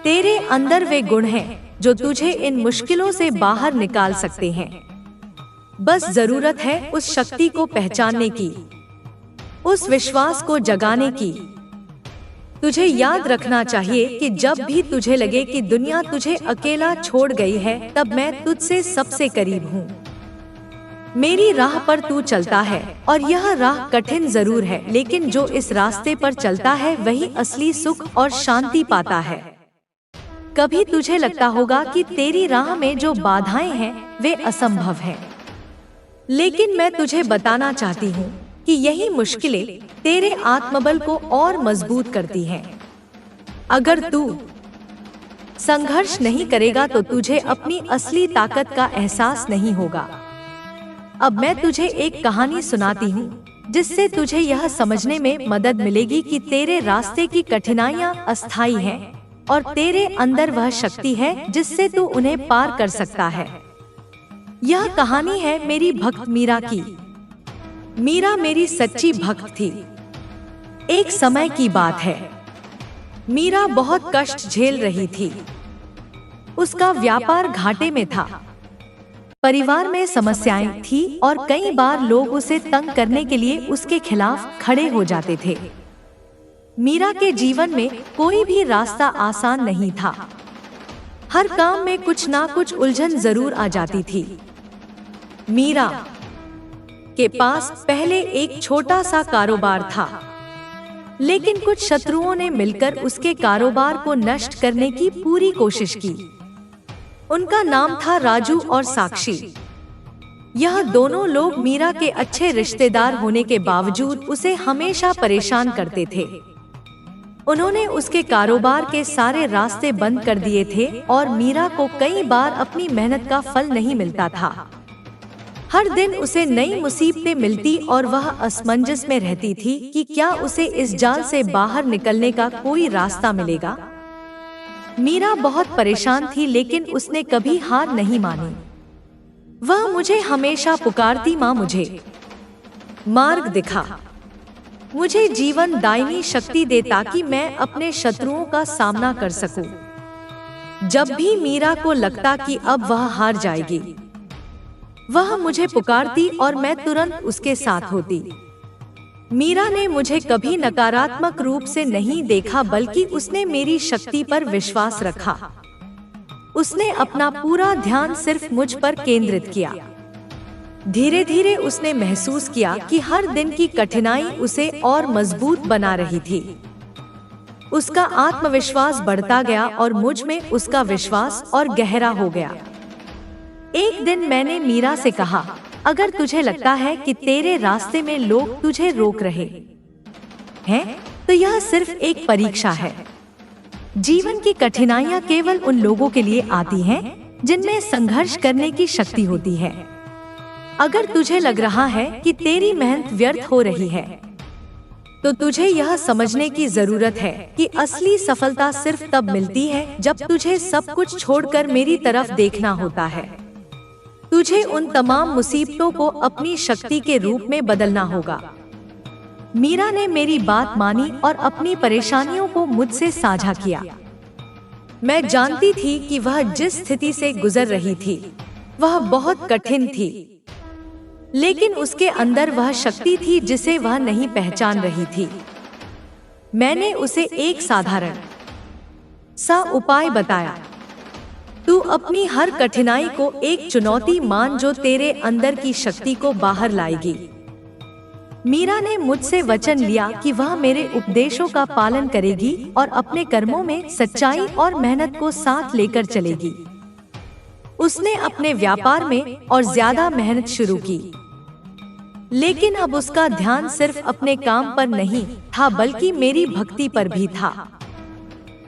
तेरे अंदर वे गुण हैं जो तुझे इन मुश्किलों से बाहर निकाल सकते हैं। बस जरूरत है उस शक्ति को पहचानने की, उस विश्वास को जगाने की। तुझे याद रखना चाहिए कि जब भी तुझे लगे कि दुनिया तुझे अकेला छोड़ गई है, तब मैं तुझसे सबसे करीब हूँ। मेरी राह पर तू चलता है और यह राह कठिन जरूर है, लेकिन जो इस रास्ते पर चलता है वही असली सुख और शांति पाता है। कभी तुझे लगता होगा कि तेरी राह में जो बाधाएं हैं वे असंभव हैं, लेकिन मैं तुझे बताना चाहती हूँ कि यही मुश्किलें तेरे आत्मबल को और मजबूत करती हैं। अगर तू संघर्ष नहीं करेगा तो तुझे अपनी असली ताकत का एहसास नहीं होगा। अब मैं तुझे एक कहानी सुनाती हूँ जिससे तुझे यह समझने में मदद मिलेगी कि तेरे रास्ते की कठिनाइयाँ अस्थायी हैं और तेरे अंदर वह शक्ति है जिससे तू उन्हें पार कर सकता है। यह कहानी है मेरी भक्त मीरा की। मीरा मेरी सच्ची भक्त थी। एक समय की बात है, मीरा बहुत कष्ट झेल रही थी। उसका व्यापार घाटे में था, परिवार में समस्याएं थी और कई बार लोग उसे तंग करने के लिए उसके खिलाफ खड़े हो जाते थे। मीरा के जीवन में कोई भी रास्ता आसान नहीं था। हर काम में कुछ ना कुछ उलझन जरूर आ जाती थी। मीरा के पास पहले एक छोटा सा कारोबार था, लेकिन कुछ शत्रुओं ने मिलकर उसके कारोबार को नष्ट करने की पूरी कोशिश की। उनका नाम था राजू और साक्षी। यह दोनों लोग मीरा के अच्छे रिश्तेदार होने के बावजूद उसे हमेशा परेशान करते थे। उन्होंने उसके कारोबार के सारे रास्ते बंद कर दिए थे और मीरा को कई बार अपनी मेहनत का फल नहीं मिलता था। हर दिन उसे नई मुसीबतें मिलती और वह असमंजस में रहती थी कि क्या उसे इस जाल से बाहर निकलने का कोई रास्ता मिलेगा। मीरा बहुत परेशान थी, लेकिन उसने कभी हार नहीं मानी। वह मुझे हमेशा पुकारती, माँ मुझे मार्ग दिखा, मुझे जीवन दायिनी शक्ति दे ताकि मैं अपने शत्रुओं का सामना कर सकूं। जब भी मीरा को लगता कि अब वह हार जाएगी, वह मुझे पुकारती और मैं तुरंत उसके साथ होती। मीरा ने मुझे कभी नकारात्मक रूप से नहीं देखा, बल्कि उसने मेरी शक्ति पर विश्वास रखा। उसने अपना पूरा ध्यान सिर्फ मुझ पर केंद्रित किया। धीरे धीरे उसने महसूस किया कि हर दिन की कठिनाई उसे और मजबूत बना रही थी। उसका आत्मविश्वास बढ़ता गया और मुझ में उसका विश्वास और गहरा हो गया। एक दिन मैंने मीरा से कहा, अगर तुझे लगता है कि तेरे रास्ते में लोग तुझे रोक रहे हैं, तो यह सिर्फ एक परीक्षा है। जीवन की कठिनाइयां केवल उन लोगों के लिए आती हैं जिनमें संघर्ष करने की शक्ति होती है। अगर तुझे लग रहा है कि तेरी मेहनत व्यर्थ हो रही है, तो तुझे यह समझने की जरूरत है कि असली सफलता सिर्फ तब मिलती है जब तुझे सब कुछ छोड़कर मेरी तरफ देखना होता है। तुझे उन तमाम मुसीबतों को अपनी शक्ति के रूप में बदलना होगा। मीरा ने मेरी बात मानी और अपनी परेशानियों को मुझसे साझा किया। मैं जानती थी कि वह जिस स्थिति से गुजर रही थी वह बहुत कठिन थी, लेकिन उसके अंदर वह शक्ति थी जिसे वह नहीं पहचान रही थी। मैंने उसे एक साधारण सा उपाय बताया, तू अपनी हर कठिनाई को एक चुनौती मान जो तेरे अंदर की शक्ति को बाहर लाएगी। मीरा ने मुझसे वचन लिया कि वह मेरे उपदेशों का पालन करेगी और अपने कर्मों में सच्चाई और मेहनत को साथ लेकर चलेगी। उसने अपने व्यापार में और ज्यादा मेहनत शुरू की, लेकिन अब उसका ध्यान सिर्फ अपने काम पर नहीं था बल्कि मेरी भक्ति पर भी था।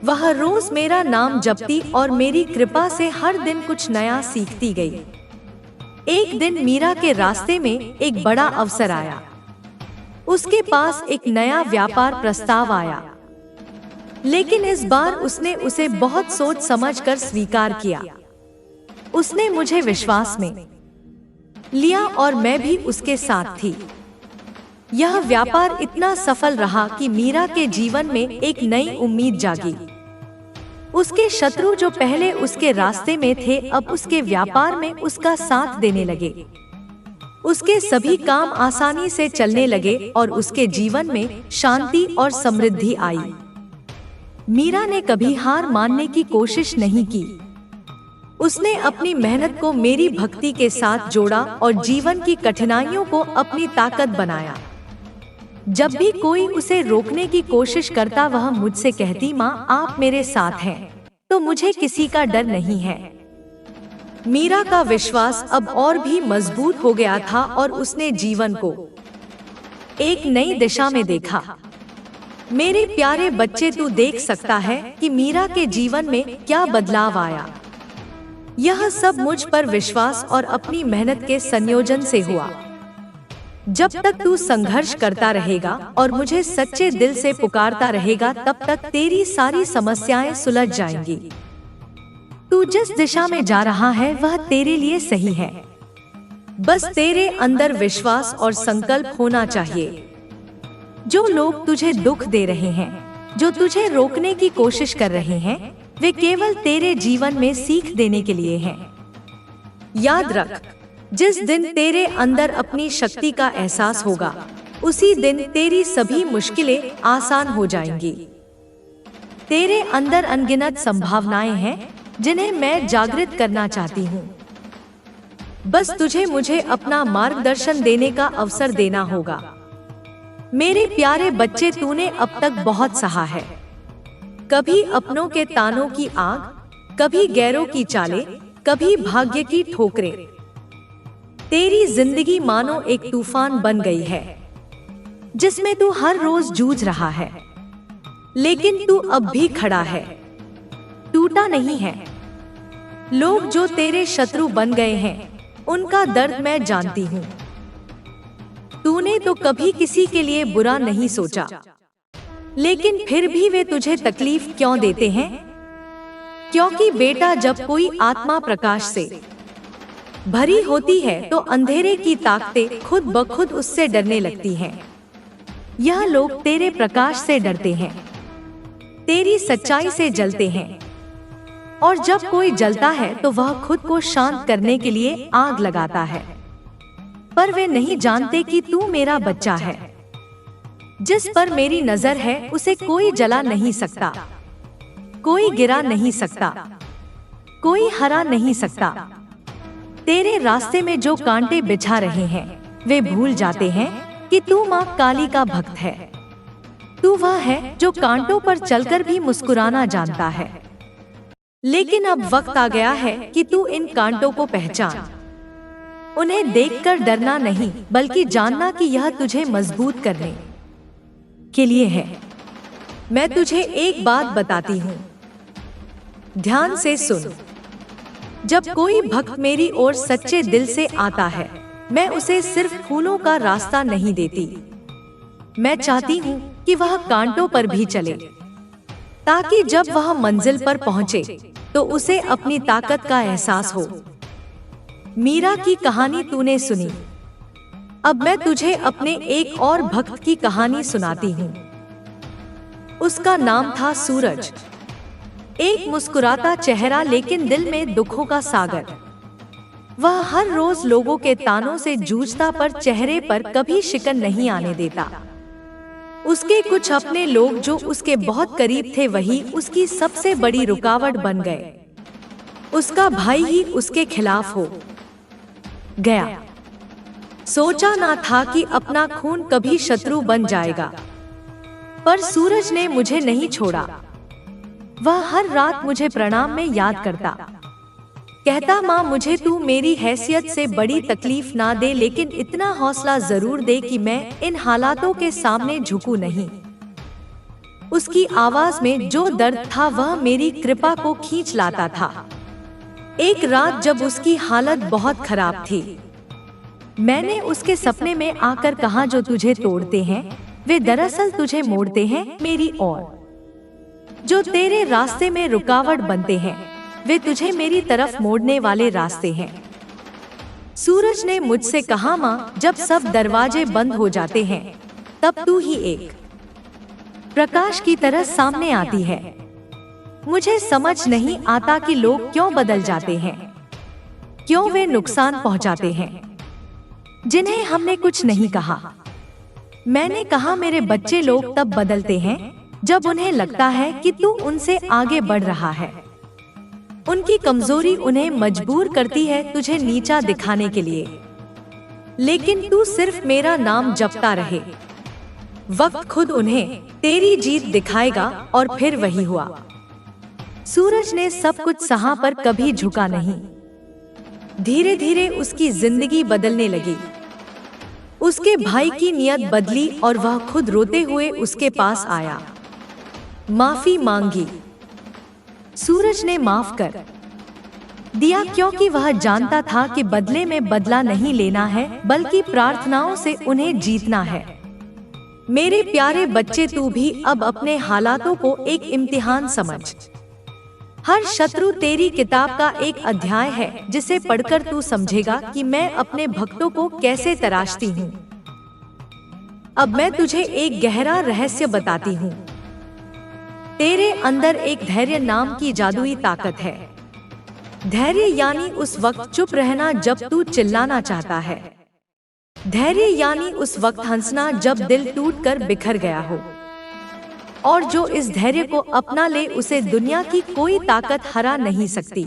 वह रोज मेरा नाम जपती और मेरी कृपा से हर दिन कुछ नया सीखती गई। एक दिन मीरा के रास्ते में एक बड़ा अवसर आया। उसके पास एक नया व्यापार प्रस्ताव आया, लेकिन इस बार उसने उसे बहुत सोच समझकर स्वीकार किया। उसने मुझे विश्वास में लिया और मैं भी उसके साथ थी। यह व्यापार इतना सफल रहा कि मीरा के जीवन में एक नई उम्मीद जागी। उसके शत्रु जो पहले उसके रास्ते में थे अब उसके व्यापार में उसका साथ देने लगे। उसके सभी काम आसानी से चलने लगे और उसके जीवन में शांति और समृद्धि आई। मीरा ने कभी हार मानने की कोशिश नहीं की। उसने अपनी मेहनत को मेरी भक्ति के साथ जोड़ा और जीवन की कठिनाइयों को अपनी ताकत बनाया। जब भी कोई उसे रोकने की कोशिश करता वह मुझसे कहती, माँ आप मेरे साथ हैं, तो मुझे किसी का डर नहीं है। मीरा का विश्वास अब और भी मजबूत हो गया था और उसने जीवन को एक नई दिशा में देखा। मेरे प्यारे बच्चे, तू देख सकता है कि मीरा के जीवन में क्या बदलाव आया। यह सब मुझ पर विश्वास और अपनी मेहनत के संयोजन से हुआ। जब तक तू संघर्ष करता रहेगा और मुझे सच्चे दिल से पुकारता रहेगा, तब तक तेरी सारी समस्याएं सुलझ जाएंगी। तू जिस दिशा में जा रहा है वह तेरे लिए सही है। बस तेरे अंदर विश्वास और संकल्प होना चाहिए। जो लोग तुझे दुख दे रहे हैं, जो तुझे रोकने की कोशिश कर रहे हैं, वे केवल तेरे जीवन में सीख देने के लिए हैं। याद रख, जिस दिन तेरे अंदर अपनी शक्ति का एहसास होगा, उसी दिन तेरी सभी मुश्किलें आसान हो जाएंगी। तेरे अंदर अनगिनत संभावनाएं हैं जिन्हें मैं जागृत करना चाहती हूँ। बस तुझे मुझे अपना मार्गदर्शन देने का अवसर देना होगा। मेरे प्यारे बच्चे, तूने अब तक बहुत सहा है। कभी अपनों के तानों की आग, कभी गैरों की चालें, कभी भाग्य की ठोकरें। तेरी जिंदगी मानो एक तूफान बन गई है, जिसमें तू हर रोज जूझ रहा है, लेकिन तू अब भी खड़ा है, टूटा नहीं है। लोग जो तेरे शत्रु बन गए हैं, उनका दर्द मैं जानती हूँ। तूने तो कभी किसी के लिए बुरा नहीं सोचा, लेकिन फिर भी वे तुझे तकलीफ क्यों देते हैं? क्योंकि बेटा, जब कोई आत्मा प्रकाश से भरी होती है तो अंधेरे की ताकतें खुद ब खुद उससे डरने लगती हैं। यह लोग तेरे प्रकाश से डरते हैं, तेरी सच्चाई से जलते हैं, और जब कोई जलता है तो वह खुद को शांत करने के लिए आग लगाता है। पर वे नहीं जानते कि तू मेरा बच्चा है। जिस पर मेरी नजर है उसे कोई जला नहीं सकता, कोई गिरा नहीं सकता, कोई हरा नहीं सकता। तेरे रास्ते में जो कांटे बिछा रहे हैं, वे भूल जाते हैं कि तू माँ काली का भक्त है। तू वह है जो कांटों पर चलकर भी मुस्कुराना जानता है। लेकिन अब वक्त आ गया है कि तू इन कांटों को पहचान। उन्हें देखकर डरना नहीं, बल्कि जानना कि यह तुझे मजबूत करने के लिए है। मैं तुझे एक बात बताती हूँ, ध्यान से सुन। जब कोई भक्त मेरी ओर सच्चे दिल से आता है, मैं उसे सिर्फ फूलों का रास्ता नहीं देती। मैं चाहती हूँ कि वह कांटों पर भी चले, ताकि जब वह मंजिल पर पहुँचे तो उसे अपनी ताकत का एहसास हो। मीरा की कहानी तूने सुनी, अब मैं तुझे अपने एक और भक्त की कहानी सुनाती हूँ। उसका नाम था सूरज। एक मुस्कुराता चेहरा, लेकिन दिल में दुखों का सागर। वह हर रोज लोगों के तानों से जूझता, पर चेहरे पर कभी शिकन नहीं आने देता। उसके कुछ अपने लोग जो उसके बहुत करीब थे, वही उसकी सबसे बड़ी रुकावट बन गए। उसका भाई ही उसके खिलाफ हो गया। सोचा ना था कि अपना खून कभी शत्रु बन जाएगा, पर सूरज ने मुझे नहीं छोड़ा। वह हर रात मुझे प्रणाम में याद करता, कहता, माँ मुझे तू मेरी हैसियत से बड़ी तकलीफ ना दे, लेकिन इतना हौसला जरूर दे कि मैं इन हालातों के सामने झुकूं नहीं। उसकी आवाज में जो दर्द था वह मेरी कृपा को खींच लाता था। एक रात जब उसकी हालत बहुत खराब थी, मैंने उसके सपने में आकर कहा, जो तुझे तोड़ते हैं वे दरअसल तुझे मोड़ते हैं मेरी ओर। जो तेरे रास्ते में रुकावट बनते हैं, वे तुझे मेरी तरफ मोड़ने वाले रास्ते हैं। सूरज ने मुझसे कहा, माँ जब सब दरवाजे बंद हो जाते हैं, तब तू ही एक प्रकाश की तरह सामने आती है। मुझे समझ नहीं आता कि लोग क्यों बदल जाते हैं, क्यों वे नुकसान पहुंचाते हैं जिन्हें हमने कुछ नहीं कहा। मैंने कहा, मेरे बच्चे लोग तब बदलते हैं जब उन्हें लगता है कि तू उनसे आगे बढ़ रहा है। उनकी कमजोरी उन्हें मजबूर करती है तुझे नीचा दिखाने के लिए, लेकिन तू सिर्फ मेरा नाम जपता रहे। वक्त खुद उन्हें तेरी जीत दिखाएगा। और फिर वही हुआ। सूरज ने सब कुछ सहा, पर कभी झुका नहीं। धीरे धीरे उसकी जिंदगी बदलने लगी। उसके भाई की नियत बदली और वह खुद रोते हुए उसके पास आया, माफी मांगी। सूरज ने माफ कर दिया, क्योंकि वह जानता था कि बदले में बदला नहीं लेना है, बल्कि प्रार्थनाओं से उन्हें जीतना है। मेरे प्यारे बच्चे, तू भी अब अपने हालातों को एक इम्तिहान समझ। हर शत्रु तेरी किताब का एक अध्याय है, जिसे पढ़कर तू समझेगा कि मैं अपने भक्तों को कैसे तराशती हूँ। अब मैं तुझे एक गहरा रहस्य बताती हूँ। तेरे अंदर एक धैर्य नाम की जादुई ताकत है। धैर्य यानी उस वक्त चुप रहना जब तू चिल्लाना चाहता है। धैर्य यानी उस वक्त हंसना जब दिल टूटकर बिखर गया हो। और जो इस धैर्य को अपना ले, उसे दुनिया की कोई ताकत हरा नहीं सकती।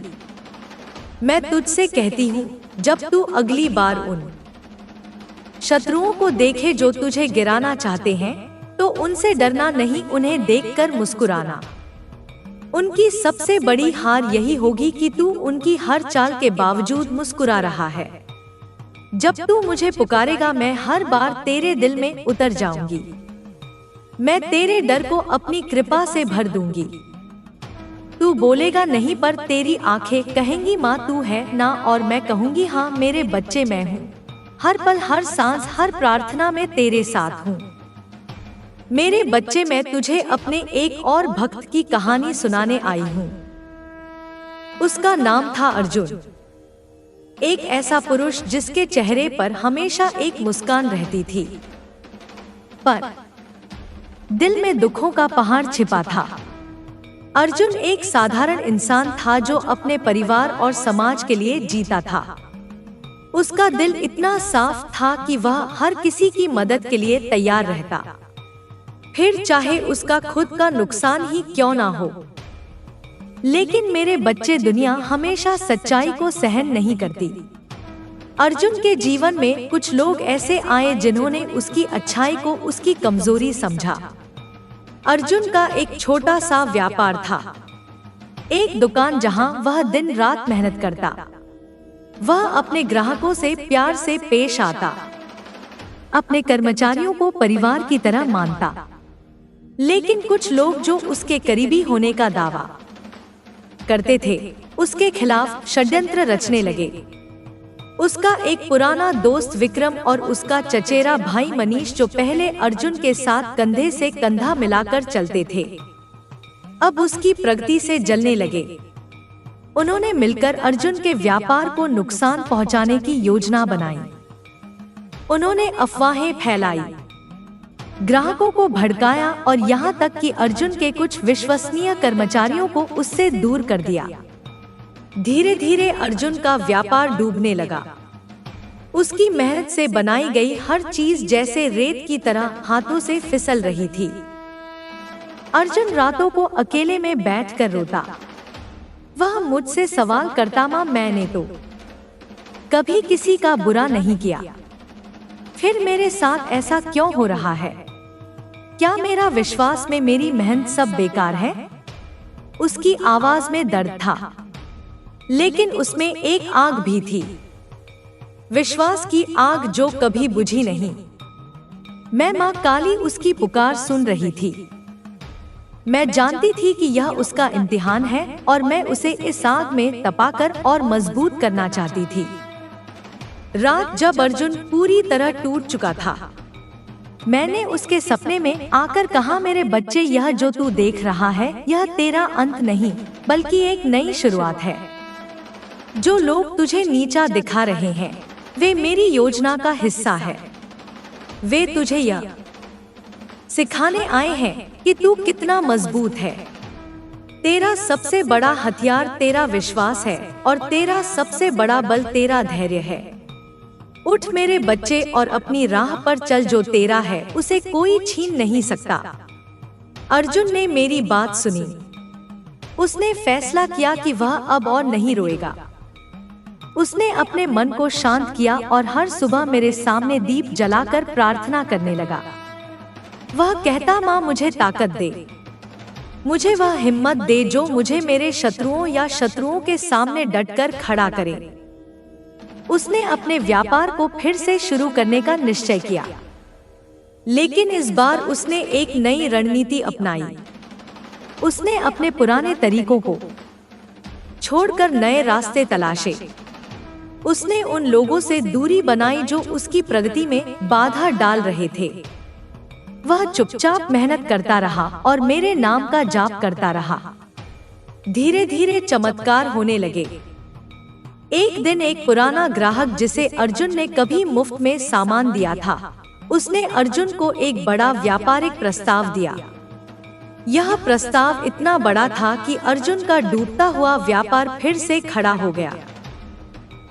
मैं तुझसे कहती हूँ, जब तू अगली बार उन शत्रुओं को देखे जो तुझे गिराना चाहते हैं, तो उनसे डरना नहीं, उन्हें देखकर मुस्कुराना। उनकी सबसे बड़ी हार यही होगी कि तू उनकी हर चाल के बावजूद मुस्कुरा रहा है। जब तू मुझे पुकारेगा मैं हर बार तेरे दिल में उतर जाऊंगी। मैं तेरे डर को अपनी कृपा से भर दूंगी। तू बोलेगा नहीं पर तेरी आंखें कहेंगी माँ तू है ना, और मैं कहूंगी हाँ मेरे बच्चे मैं हूँ। हर पल हर सांस हर प्रार्थना में तेरे साथ हूँ। मेरे बच्चे मैं तुझे अपने एक और भक्त की कहानी सुनाने आई हूँ। उसका नाम था अर्जुन। एक ऐसा पुरुष जिसके चेहरे पर हमेशा एक मुस्कान रहती थी, पर दिल में दुखों का पहाड़ छिपा था। अर्जुन एक साधारण इंसान था जो अपने परिवार और समाज के लिए जीता था। उसका दिल इतना साफ था कि वह हर किसी की मदद के लिए तैयार रहता, फिर चाहे उसका खुद का नुकसान ही क्यों ना हो। लेकिन मेरे बच्चे दुनिया हमेशा सच्चाई को सहन नहीं करती। अर्जुन के जीवन में कुछ लोग ऐसे आए जिन्होंने उसकी अच्छाई को उसकी कमजोरी समझा। अर्जुन का एक छोटा सा व्यापार था, एक दुकान जहां वह दिन रात मेहनत करता। वह अपने ग्राहकों से प्यार से पेश आता, अपने कर्मचारियों को परिवार की तरह मानता। लेकिन कुछ लोग जो उसके करीबी होने का दावा करते थे, उसके खिलाफ षड्यंत्र रचने लगे। उसका एक पुराना दोस्त विक्रम और उसका चचेरा भाई मनीष, जो पहले अर्जुन के साथ कंधे से कंधा मिलाकर चलते थे, अब उसकी प्रगति से जलने लगे। उन्होंने मिलकर अर्जुन के व्यापार को नुकसान पहुंचाने की योजना बनाई। उन्होंने अफवाहें फैलाई, ग्राहकों को भड़काया और यहाँ तक कि अर्जुन के कुछ विश्वसनीय कर्मचारियों को उससे दूर कर दिया। धीरे धीरे अर्जुन का व्यापार डूबने लगा। उसकी मेहनत से बनाई गई हर चीज जैसे रेत की तरह हाथों से फिसल रही थी। अर्जुन रातों को अकेले में बैठकर रोता। वह मुझसे सवाल करता माँ मैंने तो कभी किसी का बुरा नहीं किया, फिर मेरे साथ ऐसा क्यों हो रहा है? क्या मेरा विश्वास में मेरी मेहनत सब बेकार है? उसकी आवाज में दर्द था, लेकिन उसमें एक आग भी थी, विश्वास की आग जो कभी बुझी नहीं। मैं माँ काली उसकी पुकार सुन रही थी। मैं जानती थी कि यह उसका इम्तिहान है और मैं उसे इस आग में तपाकर और मजबूत करना चाहती थी। रात जब अर्जुन पूरी तरह टूट चुका था, मैंने उसके सपने में आकर कहा मेरे बच्चे यह जो तू देख रहा है यह तेरा अंत नहीं बल्कि एक नई शुरुआत है। जो लोग तुझे नीचा दिखा रहे हैं वे मेरी योजना का हिस्सा है। वे तुझे यह सिखाने आए हैं कि तू कितना मजबूत है। तेरा सबसे बड़ा हथियार तेरा विश्वास है और तेरा सबसे बड़ा बल तेरा धैर्य है। उठ मेरे बच्चे और अपनी राह पर चल, जो तेरा है उसे कोई छीन नहीं सकता। अर्जुन ने मेरी बात सुनी। उसने फैसला किया कि वह अब और नहीं रोएगा। उसने अपने मन को शांत किया और हर सुबह मेरे सामने दीप जलाकर प्रार्थना करने लगा। वह कहता माँ मुझे ताकत दे, मुझे वह हिम्मत दे जो मुझे मेरे शत्रुओं या शत्रुओं के सामने डटकर खड़ा करे। उसने अपने व्यापार को फिर से शुरू करने का निश्चय किया, लेकिन इस बार उसने एक नई रणनीति अपनाई। उसने अपने पुराने तरीकों को छोड़कर नए रास्ते तलाशे। उसने उन लोगों से दूरी बनाई जो उसकी प्रगति में बाधा डाल रहे थे। वह चुपचाप मेहनत करता रहा और मेरे नाम का जाप करता रहा। धीरे धीरे चमत्कार होने लगे। एक दिन एक पुराना ग्राहक जिसे अर्जुन ने कभी मुफ्त में सामान दिया था, उसने अर्जुन को एक बड़ा व्यापारिक प्रस्ताव दिया। यह प्रस्ताव इतना बड़ा था कि अर्जुन का डूबता हुआ व्यापार फिर से खड़ा हो गया।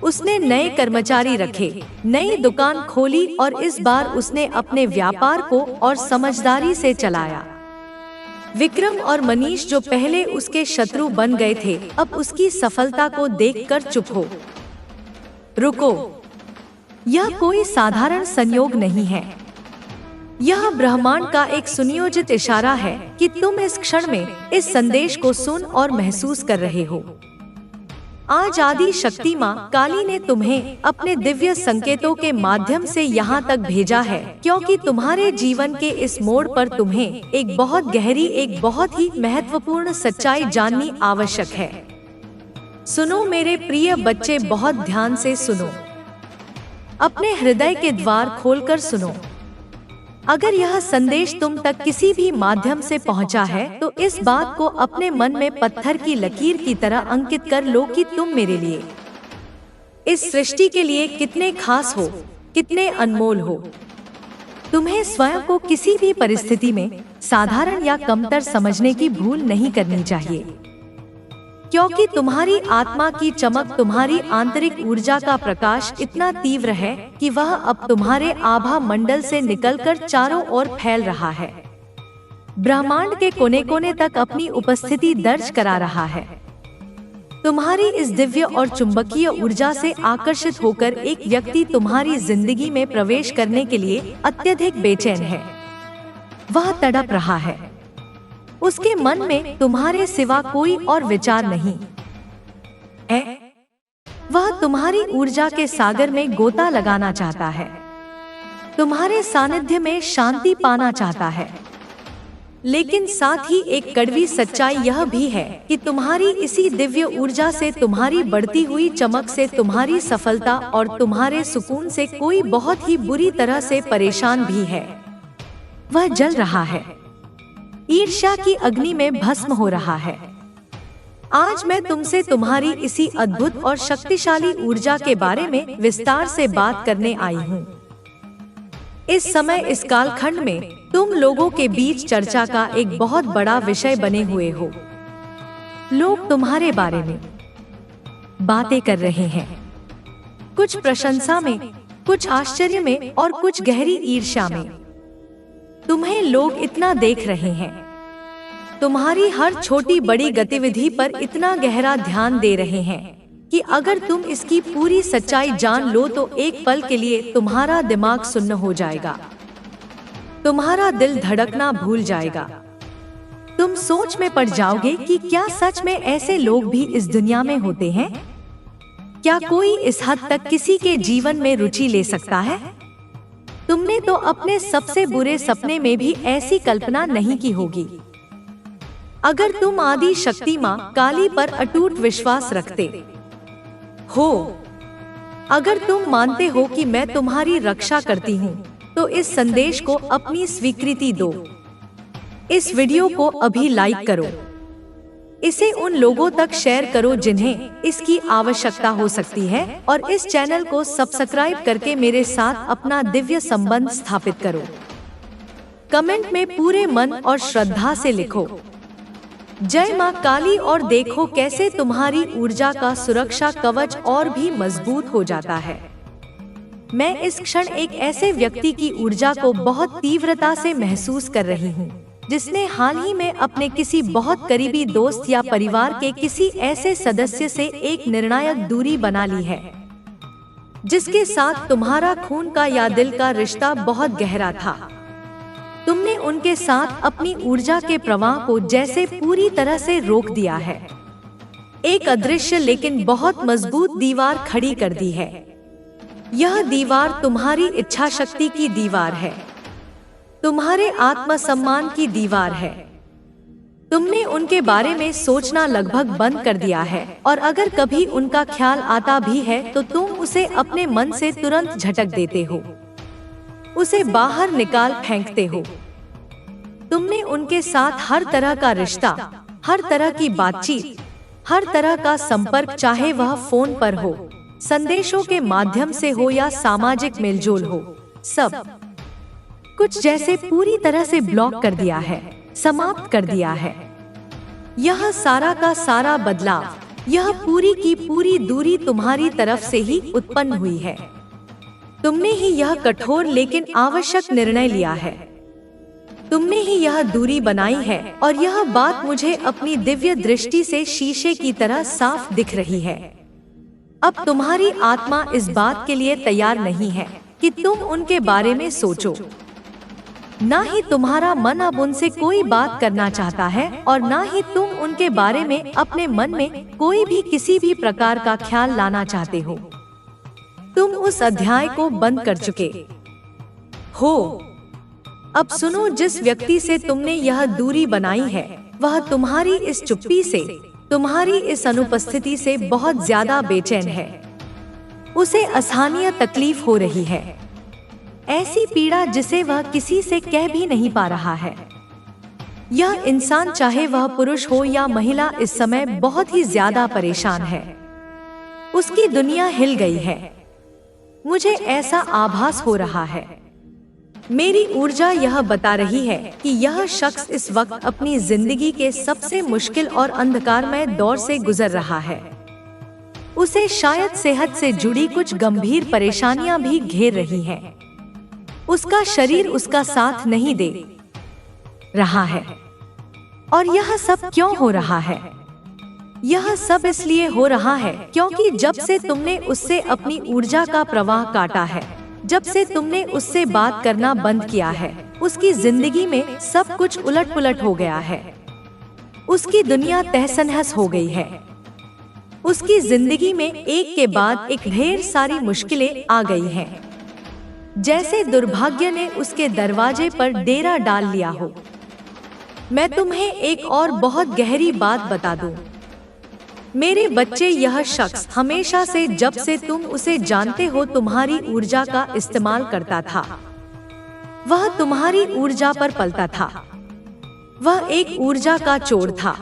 उसने नए कर्मचारी रखे, नई दुकान खोली और इस बार उसने अपने व्यापार को और समझदारी से चलाया। विक्रम और मनीष जो पहले उसके शत्रु बन गए थे, अब उसकी सफलता को देखकर चुप हो। रुको, यह कोई साधारण संयोग नहीं है। यह ब्रह्मांड का एक सुनियोजित इशारा है कि तुम इस क्षण में इस संदेश को सुन और महसूस कर रहे हो। आज आदि शक्ति माँ काली ने तुम्हें अपने दिव्य संकेतों के माध्यम से यहाँ तक भेजा है, क्योंकि तुम्हारे जीवन के इस मोड़ पर तुम्हें एक बहुत गहरी, एक बहुत ही महत्वपूर्ण सच्चाई जाननी आवश्यक है। सुनो मेरे प्रिय बच्चे, बहुत ध्यान से सुनो। अपने हृदय के द्वार खोलकर सुनो। अगर यह संदेश तुम तक किसी भी माध्यम से पहुंचा है, तो इस बात को अपने मन में पत्थर की लकीर की तरह अंकित कर लो कि तुम मेरे लिए, इस सृष्टि के लिए कितने खास हो, कितने अनमोल हो। तुम्हें स्वयं को किसी भी परिस्थिति में साधारण या कमतर समझने की भूल नहीं करनी चाहिए, क्योंकि तुम्हारी आत्मा की चमक, तुम्हारी आंतरिक ऊर्जा का प्रकाश इतना तीव्र है कि वह अब तुम्हारे आभा मंडल से निकलकर चारों ओर फैल रहा है, ब्रह्मांड के कोने कोने तक अपनी उपस्थिति दर्ज करा रहा है। तुम्हारी इस दिव्य और चुंबकीय ऊर्जा से आकर्षित होकर एक व्यक्ति तुम्हारी जिंदगी में प्रवेश करने के लिए अत्यधिक बेचैन है। वह तड़प रहा है। उसके मन में तुम्हारे सिवा कोई और विचार नहीं है। वह तुम्हारी ऊर्जा के सागर में गोता लगाना चाहता है, तुम्हारे सानिध्य में शांति पाना चाहता है। लेकिन साथ ही एक कड़वी सच्चाई यह भी है कि तुम्हारी इसी दिव्य ऊर्जा से, तुम्हारी बढ़ती हुई चमक से, तुम्हारी सफलता और तुम्हारे सुकून से कोई बहुत ही बुरी तरह से परेशान भी है। वह जल रहा है, ईर्ष्या की अग्नि में भस्म हो रहा है। आज मैं तुमसे तुम्हारी इसी अद्भुत और शक्तिशाली ऊर्जा के बारे में विस्तार से बात करने आई हूँ। इस समय, इस कालखंड में तुम लोगों के बीच चर्चा का एक बहुत बड़ा विषय बने हुए हो। लोग तुम्हारे बारे में बातें कर रहे हैं, कुछ प्रशंसा में, कुछ आश्चर्य में और कुछ गहरी ईर्ष्या में। तुम्हें लोग इतना देख रहे हैं, तुम्हारी हर छोटी बड़ी गतिविधि पर इतना गहरा ध्यान दे रहे हैं कि अगर तुम इसकी पूरी सच्चाई जान लो तो एक पल के लिए तुम्हारा दिमाग सुन्न हो जाएगा, तुम्हारा दिल धड़कना भूल जाएगा। तुम सोच में पड़ जाओगे कि क्या सच में ऐसे लोग भी इस दुनिया में होते हैं? क्या कोई इस हद तक किसी के जीवन में रुचि ले सकता है? तुमने तो अपने सबसे बुरे सपने में भी ऐसी कल्पना नहीं की होगी। अगर तुम आदि शक्ति माँ काली पर अटूट विश्वास रखते हो, अगर तुम मानते हो कि मैं तुम्हारी रक्षा करती हूँ, तो इस संदेश को अपनी स्वीकृति दो। इस वीडियो को अभी लाइक करो, इसे उन लोगों तक शेयर करो जिन्हें इसकी आवश्यकता हो सकती है, और इस चैनल को सब्सक्राइब करके मेरे साथ अपना दिव्य संबंध स्थापित करो। कमेंट में पूरे मन और श्रद्धा से लिखो, जय माँ काली, और देखो कैसे तुम्हारी ऊर्जा का सुरक्षा कवच और भी मजबूत हो जाता है। मैं इस क्षण एक ऐसे व्यक्ति की ऊर्जा को बहुत तीव्रता से महसूस कर रही हूँ, जिसने हाल ही में अपने किसी बहुत करीबी दोस्त या परिवार के किसी ऐसे सदस्य से एक निर्णायक दूरी बना ली है, जिसके साथ तुम्हारा खून का या दिल का रिश्ता बहुत गहरा था। तुमने उनके साथ अपनी ऊर्जा के प्रवाह को जैसे पूरी तरह से रोक दिया है। एक अदृश्य लेकिन बहुत मजबूत दीवार खड़ी कर दी है। यह दीवार तुम्हारी इच्छा शक्ति की दीवार है, तुम्हारे आत्मसम्मान की दीवार है। तुमने उनके बारे में सोचना लगभग बंद कर दिया है, और अगर कभी उनका ख्याल आता भी है तो तुम उसे अपने मन से तुरंत झटक देते हो, उसे बाहर निकाल फेंकते हो। तुमने उनके साथ हर तरह का रिश्ता, हर तरह की बातचीत, हर तरह का संपर्क, चाहे वह फोन पर हो, संदेशों के माध्यम से हो या सामाजिक मेलजोल हो, सब कुछ जैसे पूरी तरह से ब्लॉक कर दिया है, समाप्त कर दिया है। यह सारा का सारा बदलाव, यह पूरी की पूरी दूरी तुम्हारी तरफ से ही उत्पन्न हुई है। तुमने ही यह कठोर लेकिन आवश्यक निर्णय लिया है। तुमने ही यह दूरी बनाई है, और यह बात मुझे अपनी दिव्य दृष्टि से शीशे की तरह साफ दिख रही है। अब तुम्हारी आत्मा इस बात के लिए तैयार नहीं है कि तुम उनके बारे में सोचो। ना ही तुम्हारा मन अब उनसे कोई बात करना चाहता है और ना ही तुम उनके बारे में अपने मन में कोई भी किसी भी प्रकार का ख्याल लाना चाहते हो। तुम उस अध्याय को बंद कर चुके हो। अब सुनो, जिस व्यक्ति से तुमने यह दूरी बनाई है वह तुम्हारी इस चुप्पी से, तुम्हारी इस अनुपस्थिति से बहुत ज्यादा बेचैन है। उसे असहनीय तकलीफ हो रही है, ऐसी पीड़ा जिसे वह किसी से कह भी नहीं पा रहा है। यह इंसान, चाहे वह पुरुष हो या महिला, इस समय बहुत ही ज्यादा परेशान है। उसकी दुनिया हिल गई है। मुझे ऐसा आभास हो रहा है, मेरी ऊर्जा यह बता रही है कि यह शख्स इस वक्त अपनी जिंदगी के सबसे मुश्किल और अंधकारमय दौर से गुजर रहा है। उसे शायद सेहत से जुड़ी कुछ गंभीर परेशानियां भी घेर रही हैं। उसका शरीर उसका साथ नहीं दे रहा है। और यह सब क्यों हो रहा है? यह सब इसलिए हो रहा है क्योंकि जब से तुमने उससे अपनी ऊर्जा का प्रवाह काटा है, जब से तुमने उससे बात करना बंद किया है, उसकी जिंदगी में सब कुछ उलट-पुलट हो गया है। उसकी दुनिया तहस-नहस हो गई है। उसकी जिंदगी में एक के बाद एक ढेर सारी मुश्किलें आ गई हैं। जैसे दुर्भाग्य ने उसके दरवाजे पर डेरा डाल लिया हो। मैं तुम्हें एक और बहुत गहरी बात बता दूं। मेरे बच्चे, यह शख्स हमेशा से, जब से तुम उसे जानते हो, तुम्हारी ऊर्जा का इस्तेमाल करता था। वह तुम्हारी ऊर्जा पर पलता था। वह एक ऊर्जा का चोर था,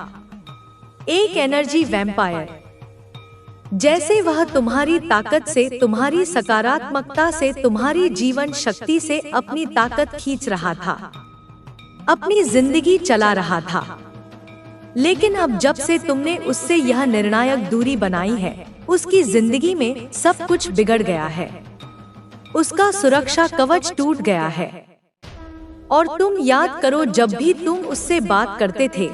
एक एनर्जी वैम्पायर। जैसे वह तुम्हारी ताकत से, तुम्हारी सकारात्मकता से, तुम्हारी जीवन शक्ति से अपनी ताकत खींच रहा था, अपनी जिंदगी चला रहा था। लेकिन अब जब से तुमने उससे यह निर्णायक दूरी बनाई है, उसकी जिंदगी में सब कुछ बिगड़ गया है। उसका सुरक्षा कवच टूट गया है। और तुम याद करो, जब भी तुम उससे बात करते थे,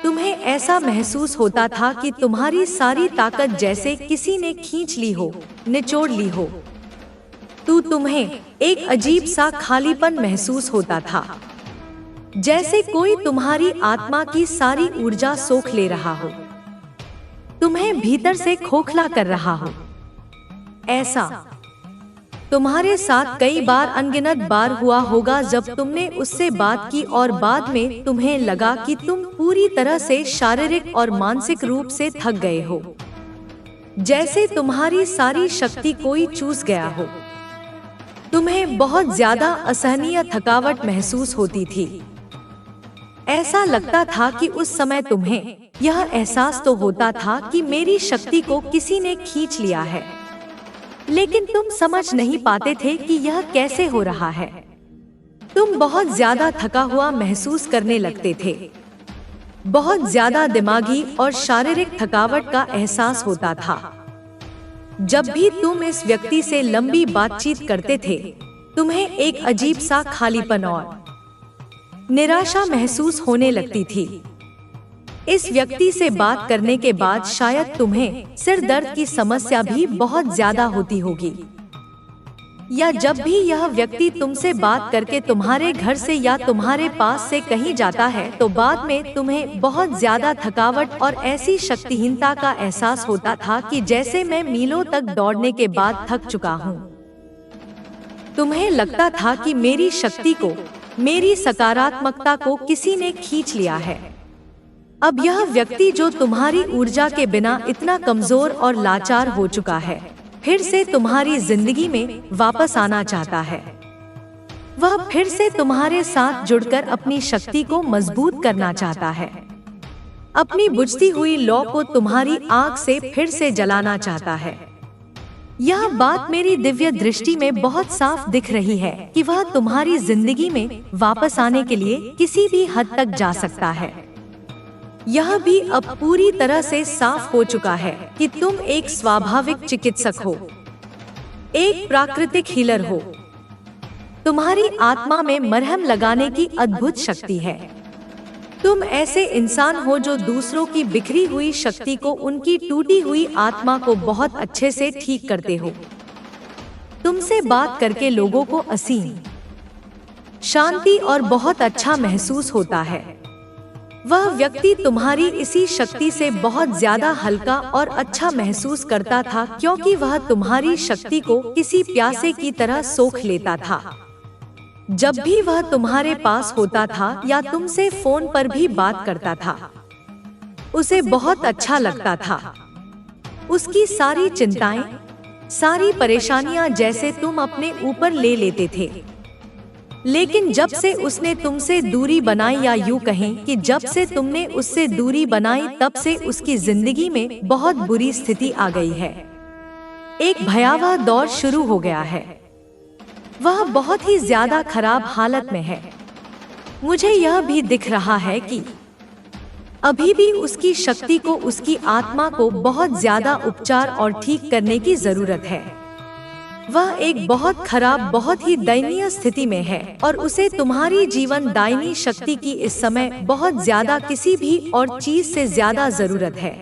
तुम्हें ऐसा महसूस होता था कि तुम्हारी सारी ताकत जैसे किसी ने खींच ली हो, निचोड़ ली हो। तुम्हें एक अजीब सा खालीपन महसूस होता था, जैसे कोई तुम्हारी आत्मा की सारी ऊर्जा सोख ले रहा हो, तुम्हें भीतर से खोखला कर रहा हो। ऐसा तुम्हारे साथ कई बार, अनगिनत बार हुआ होगा, जब तुमने उससे बात की और बाद में तुम्हें लगा कि तुम पूरी तरह से शारीरिक और मानसिक रूप से थक गए हो, जैसे तुम्हारी सारी शक्ति कोई चूस गया हो। तुम्हें बहुत ज्यादा असहनीय थकावट महसूस होती थी। ऐसा लगता था कि उस समय तुम्हें यह एहसास तो होता था कि मेरी शक्ति को किसी ने खींच लिया है, लेकिन तुम समझ नहीं पाते थे कि यह कैसे हो रहा है। तुम बहुत ज्यादा थका हुआ महसूस करने लगते थे। बहुत ज्यादा दिमागी और शारीरिक थकावट का एहसास होता था। जब भी तुम इस व्यक्ति से लंबी बातचीत करते थे, तुम्हें एक अजीब सा खालीपन और निराशा महसूस होने लगती थी। इस व्यक्ति से बात करने के बाद शायद तुम्हें सिर दर्द की समस्या भी बहुत ज्यादा होती होगी, या जब भी यह व्यक्ति तुमसे बात करके तुम्हारे घर से या तुम्हारे पास से कहीं जाता है, तो बाद में तुम्हें बहुत ज्यादा थकावट और ऐसी शक्तिहीनता का एहसास होता था कि जैसे मैं मीलों तक दौड़ने के बाद थक चुका हूँ। तुम्हें लगता था कि मेरी शक्ति को, मेरी सकारात्मकता को किसी ने खींच लिया है। अब यह व्यक्ति जो तुम्हारी ऊर्जा के बिना इतना कमजोर और लाचार हो चुका है, फिर से तुम्हारी जिंदगी में वापस आना चाहता है। वह फिर से तुम्हारे साथ जुड़कर अपनी शक्ति को मजबूत करना चाहता है। अपनी बुझती हुई लौ को तुम्हारी आग से फिर से जलाना चाहता है। यह बात मेरी दिव्य दृष्टि में बहुत साफ दिख रही है कि वह तुम्हारी जिंदगी में वापस आने के लिए किसी भी हद तक जा सकता है। यह भी अब पूरी तरह से साफ हो चुका है कि तुम एक स्वाभाविक चिकित्सक हो, एक प्राकृतिक हीलर हो। तुम्हारी आत्मा में मरहम लगाने की अद्भुत शक्ति है। तुम ऐसे इंसान हो जो दूसरों की बिखरी हुई शक्ति को, उनकी टूटी हुई आत्मा को बहुत अच्छे से ठीक करते हो। तुमसे बात करके लोगों को असीम शांति और बहुत अच्छा महसूस होता है। वह व्यक्ति तुम्हारी इसी शक्ति से बहुत ज्यादा हल्का और अच्छा महसूस करता था, क्योंकि वह तुम्हारी शक्ति को किसी प्यासे की तरह सोख लेता था। जब भी वह तुम्हारे पास होता था या तुमसे फोन पर भी बात करता था, उसे बहुत अच्छा लगता था। उसकी सारी चिंताएं, सारी परेशानियां जैसे तुम अपने ऊपर ले लेते थे। लेकिन जब से उसने तुमसे दूरी बनाई, या यूं कहें कि जब से तुमने उससे दूरी बनाई, तब से उसकी जिंदगी में बहुत बुरी स्थिति आ गई है। एक भयावह दौर शुरू हो गया है। वह बहुत ही ज्यादा खराब हालत में है। मुझे यह भी दिख रहा है कि अभी भी उसकी शक्ति को, उसकी आत्मा को बहुत ज्यादा उपचार और ठीक करने की जरूरत है। वह एक बहुत खराब, बहुत ही दयनीय स्थिति में है और उसे तुम्हारी जीवन दायिनी शक्ति की इस समय बहुत ज्यादा, किसी भी और चीज से ज्यादा जरूरत है।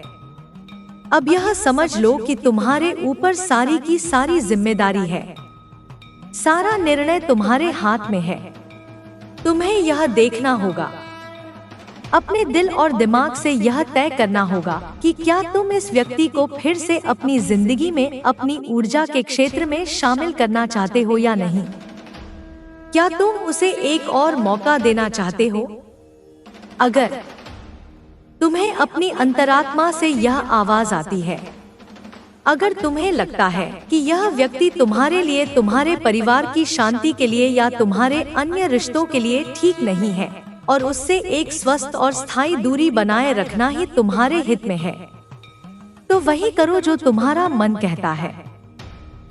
अब यह समझ लो कि तुम्हारे ऊपर सारी की सारी जिम्मेदारी है। सारा निर्णय तुम्हारे हाथ में है। तुम्हें यह देखना होगा, अपने दिल और दिमाग से यह तय करना होगा कि क्या तुम इस व्यक्ति को फिर से अपनी जिंदगी में, अपनी ऊर्जा के क्षेत्र में शामिल करना चाहते हो या नहीं। क्या तुम उसे एक और मौका देना चाहते हो? अगर तुम्हें अपनी अंतरात्मा से यह आवाज आती है, अगर तुम्हें लगता है कि यह व्यक्ति तुम्हारे लिए, तुम्हारे परिवार की शांति के लिए या तुम्हारे अन्य रिश्तों के लिए ठीक नहीं है और उससे एक स्वस्थ और स्थायी दूरी बनाए रखना ही तुम्हारे हित में है, तो वही करो जो तुम्हारा मन कहता है,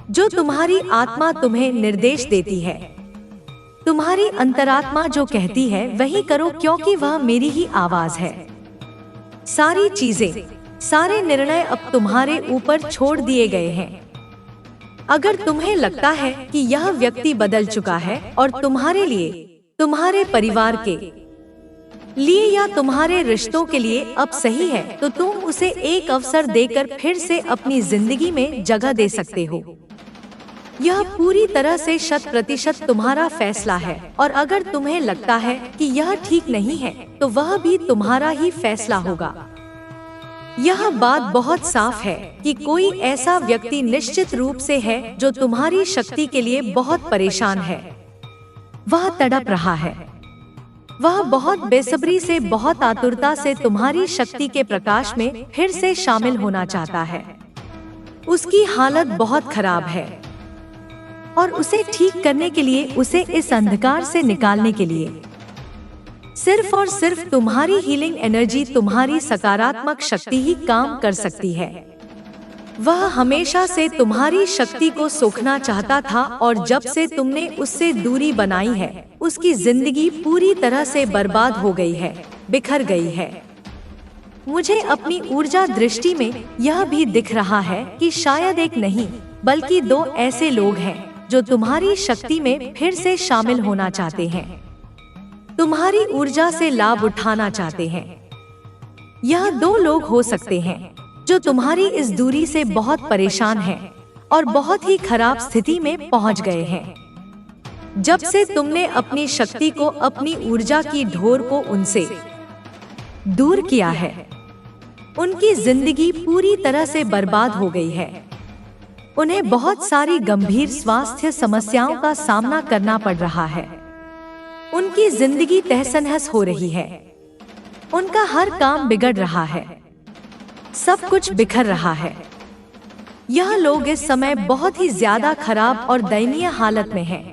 जो तुम्हारी आत्मा तुम्हें निर्देश देती है। तुम्हारी अंतरात्मा जो कहती है वही करो, क्योंकि वह मेरी ही आवाज है। सारी चीजें, सारे निर्णय अब तुम्हारे ऊपर छोड़ दिए गए हैं। अगर तुम्हें लगता है कि यह व्यक्ति बदल चुका है और तुम्हारे लिए, तुम्हारे परिवार के लिए या तुम्हारे रिश्तों के लिए अब सही है, तो तुम उसे एक अवसर देकर फिर से अपनी जिंदगी में जगह दे सकते हो। यह पूरी तरह से 100% तुम्हारा फैसला है, और अगर तुम्हें लगता है कि यह ठीक नहीं है, तो वह भी तुम्हारा ही फैसला होगा। यह बात बहुत साफ है कि कोई ऐसा व्यक्ति निश्चित रूप से है जो तुम्हारी शक्ति के लिए बहुत परेशान है। वह तड़प रहा है। वह बहुत बेसब्री से, बहुत आतुरता से तुम्हारी शक्ति के प्रकाश में फिर से शामिल होना चाहता है। उसकी हालत बहुत खराब है और उसे ठीक करने के लिए, उसे इस अंधकार से निकालने के लिए सिर्फ और सिर्फ तुम्हारी हीलिंग एनर्जी, तुम्हारी सकारात्मक शक्ति ही काम कर सकती है। वह हमेशा से तुम्हारी शक्ति को सोखना चाहता था और जब से तुमने उससे दूरी बनाई है, उसकी जिंदगी पूरी तरह से बर्बाद हो गई है, बिखर गई है। मुझे अपनी ऊर्जा दृष्टि में यह भी दिख रहा है कि शायद एक नहीं बल्कि 2 ऐसे लोग हैं जो तुम्हारी शक्ति में फिर से शामिल होना चाहते हैं, तुम्हारी ऊर्जा से लाभ उठाना चाहते हैं। यह 2 लोग हो सकते हैं जो तुम्हारी इस दूरी से बहुत परेशान हैं और बहुत ही खराब स्थिति में पहुंच गए हैं। जब से तुमने अपनी शक्ति को, अपनी ऊर्जा की ढोर को उनसे दूर किया है, उनकी जिंदगी पूरी तरह से बर्बाद हो गई है। उन्हें बहुत सारी गंभीर स्वास्थ्य समस्याओं का सामना करना पड़ रहा है। उनकी जिंदगी तहस-नहस हो रही है। उनका हर काम बिगड़ रहा है, सब कुछ बिखर रहा है। यह लोग इस समय बहुत ही ज्यादा खराब और दयनीय हालत में हैं।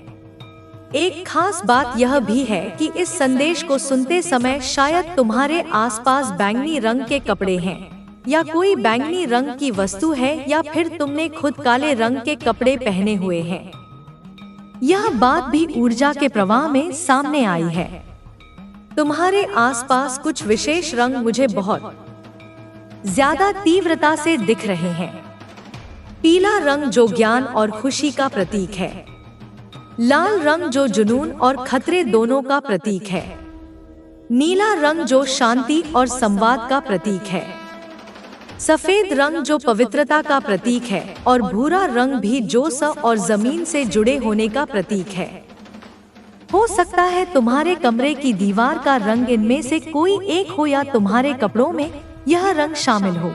एक खास बात यह भी है कि इस संदेश को सुनते समय शायद तुम्हारे आसपास बैंगनी रंग के कपड़े हैं या कोई बैंगनी रंग की वस्तु है, या फिर तुमने खुद काले रंग के कपड़े पहने हुए हैं। यह बात भी ऊर्जा के प्रवाह में सामने आई है। तुम्हारे आसपास कुछ विशेष रंग मुझे बहुत ज्यादा तीव्रता से दिख रहे हैं। पीला रंग जो ज्ञान और खुशी का प्रतीक है, लाल रंग जो जुनून और खतरे दोनों का प्रतीक है, नीला रंग जो शांति और संवाद का प्रतीक है, सफेद रंग जो पवित्रता का प्रतीक है, और भूरा रंग भी जोश और जमीन से जुड़े होने का प्रतीक है। हो सकता है तुम्हारे कमरे की दीवार का रंग इनमें से कोई एक हो या तुम्हारे कपड़ों में यह रंग शामिल हो।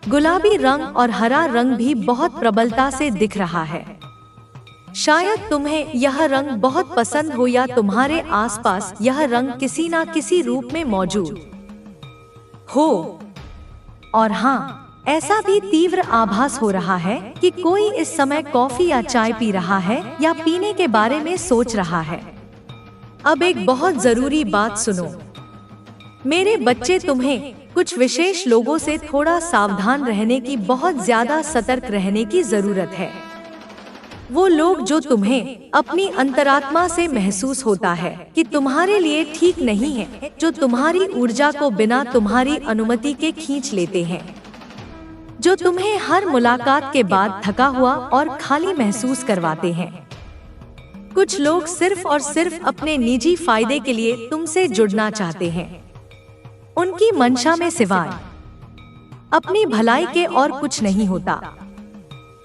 गुलाबी रंग और हरा रंग भी बहुत प्रबलता से दिख रहा है। शायद तुम्हें यह रंग बहुत पसंद हो या तुम्हारे आसपास यह रंग किसी न किसी रूप में मौजूद हो। और हाँ, ऐसा भी तीव्र आभास हो रहा है कि कोई इस समय कॉफी या चाय पी रहा है या पीने के बारे में सोच रहा है। अब एक बहुत जरूरी बात सुनो मेरे बच्चे, तुम्हें कुछ विशेष लोगों से थोड़ा सावधान रहने की, बहुत ज्यादा सतर्क रहने की जरूरत है। वो लोग जो तुम्हें अपनी अंतरात्मा से महसूस होता है कि तुम्हारे लिए ठीक नहीं है, जो तुम्हारी ऊर्जा को बिना तुम्हारी अनुमति के खींच लेते हैं, जो तुम्हें हर मुलाकात के बाद थका हुआ और खाली महसूस करवाते हैं। कुछ लोग सिर्फ और सिर्फ अपने निजी फायदे के लिए तुमसे जुड़ना चाहते हैं। उनकी मंशा में सिवाय अपनी भलाई के और कुछ नहीं होता।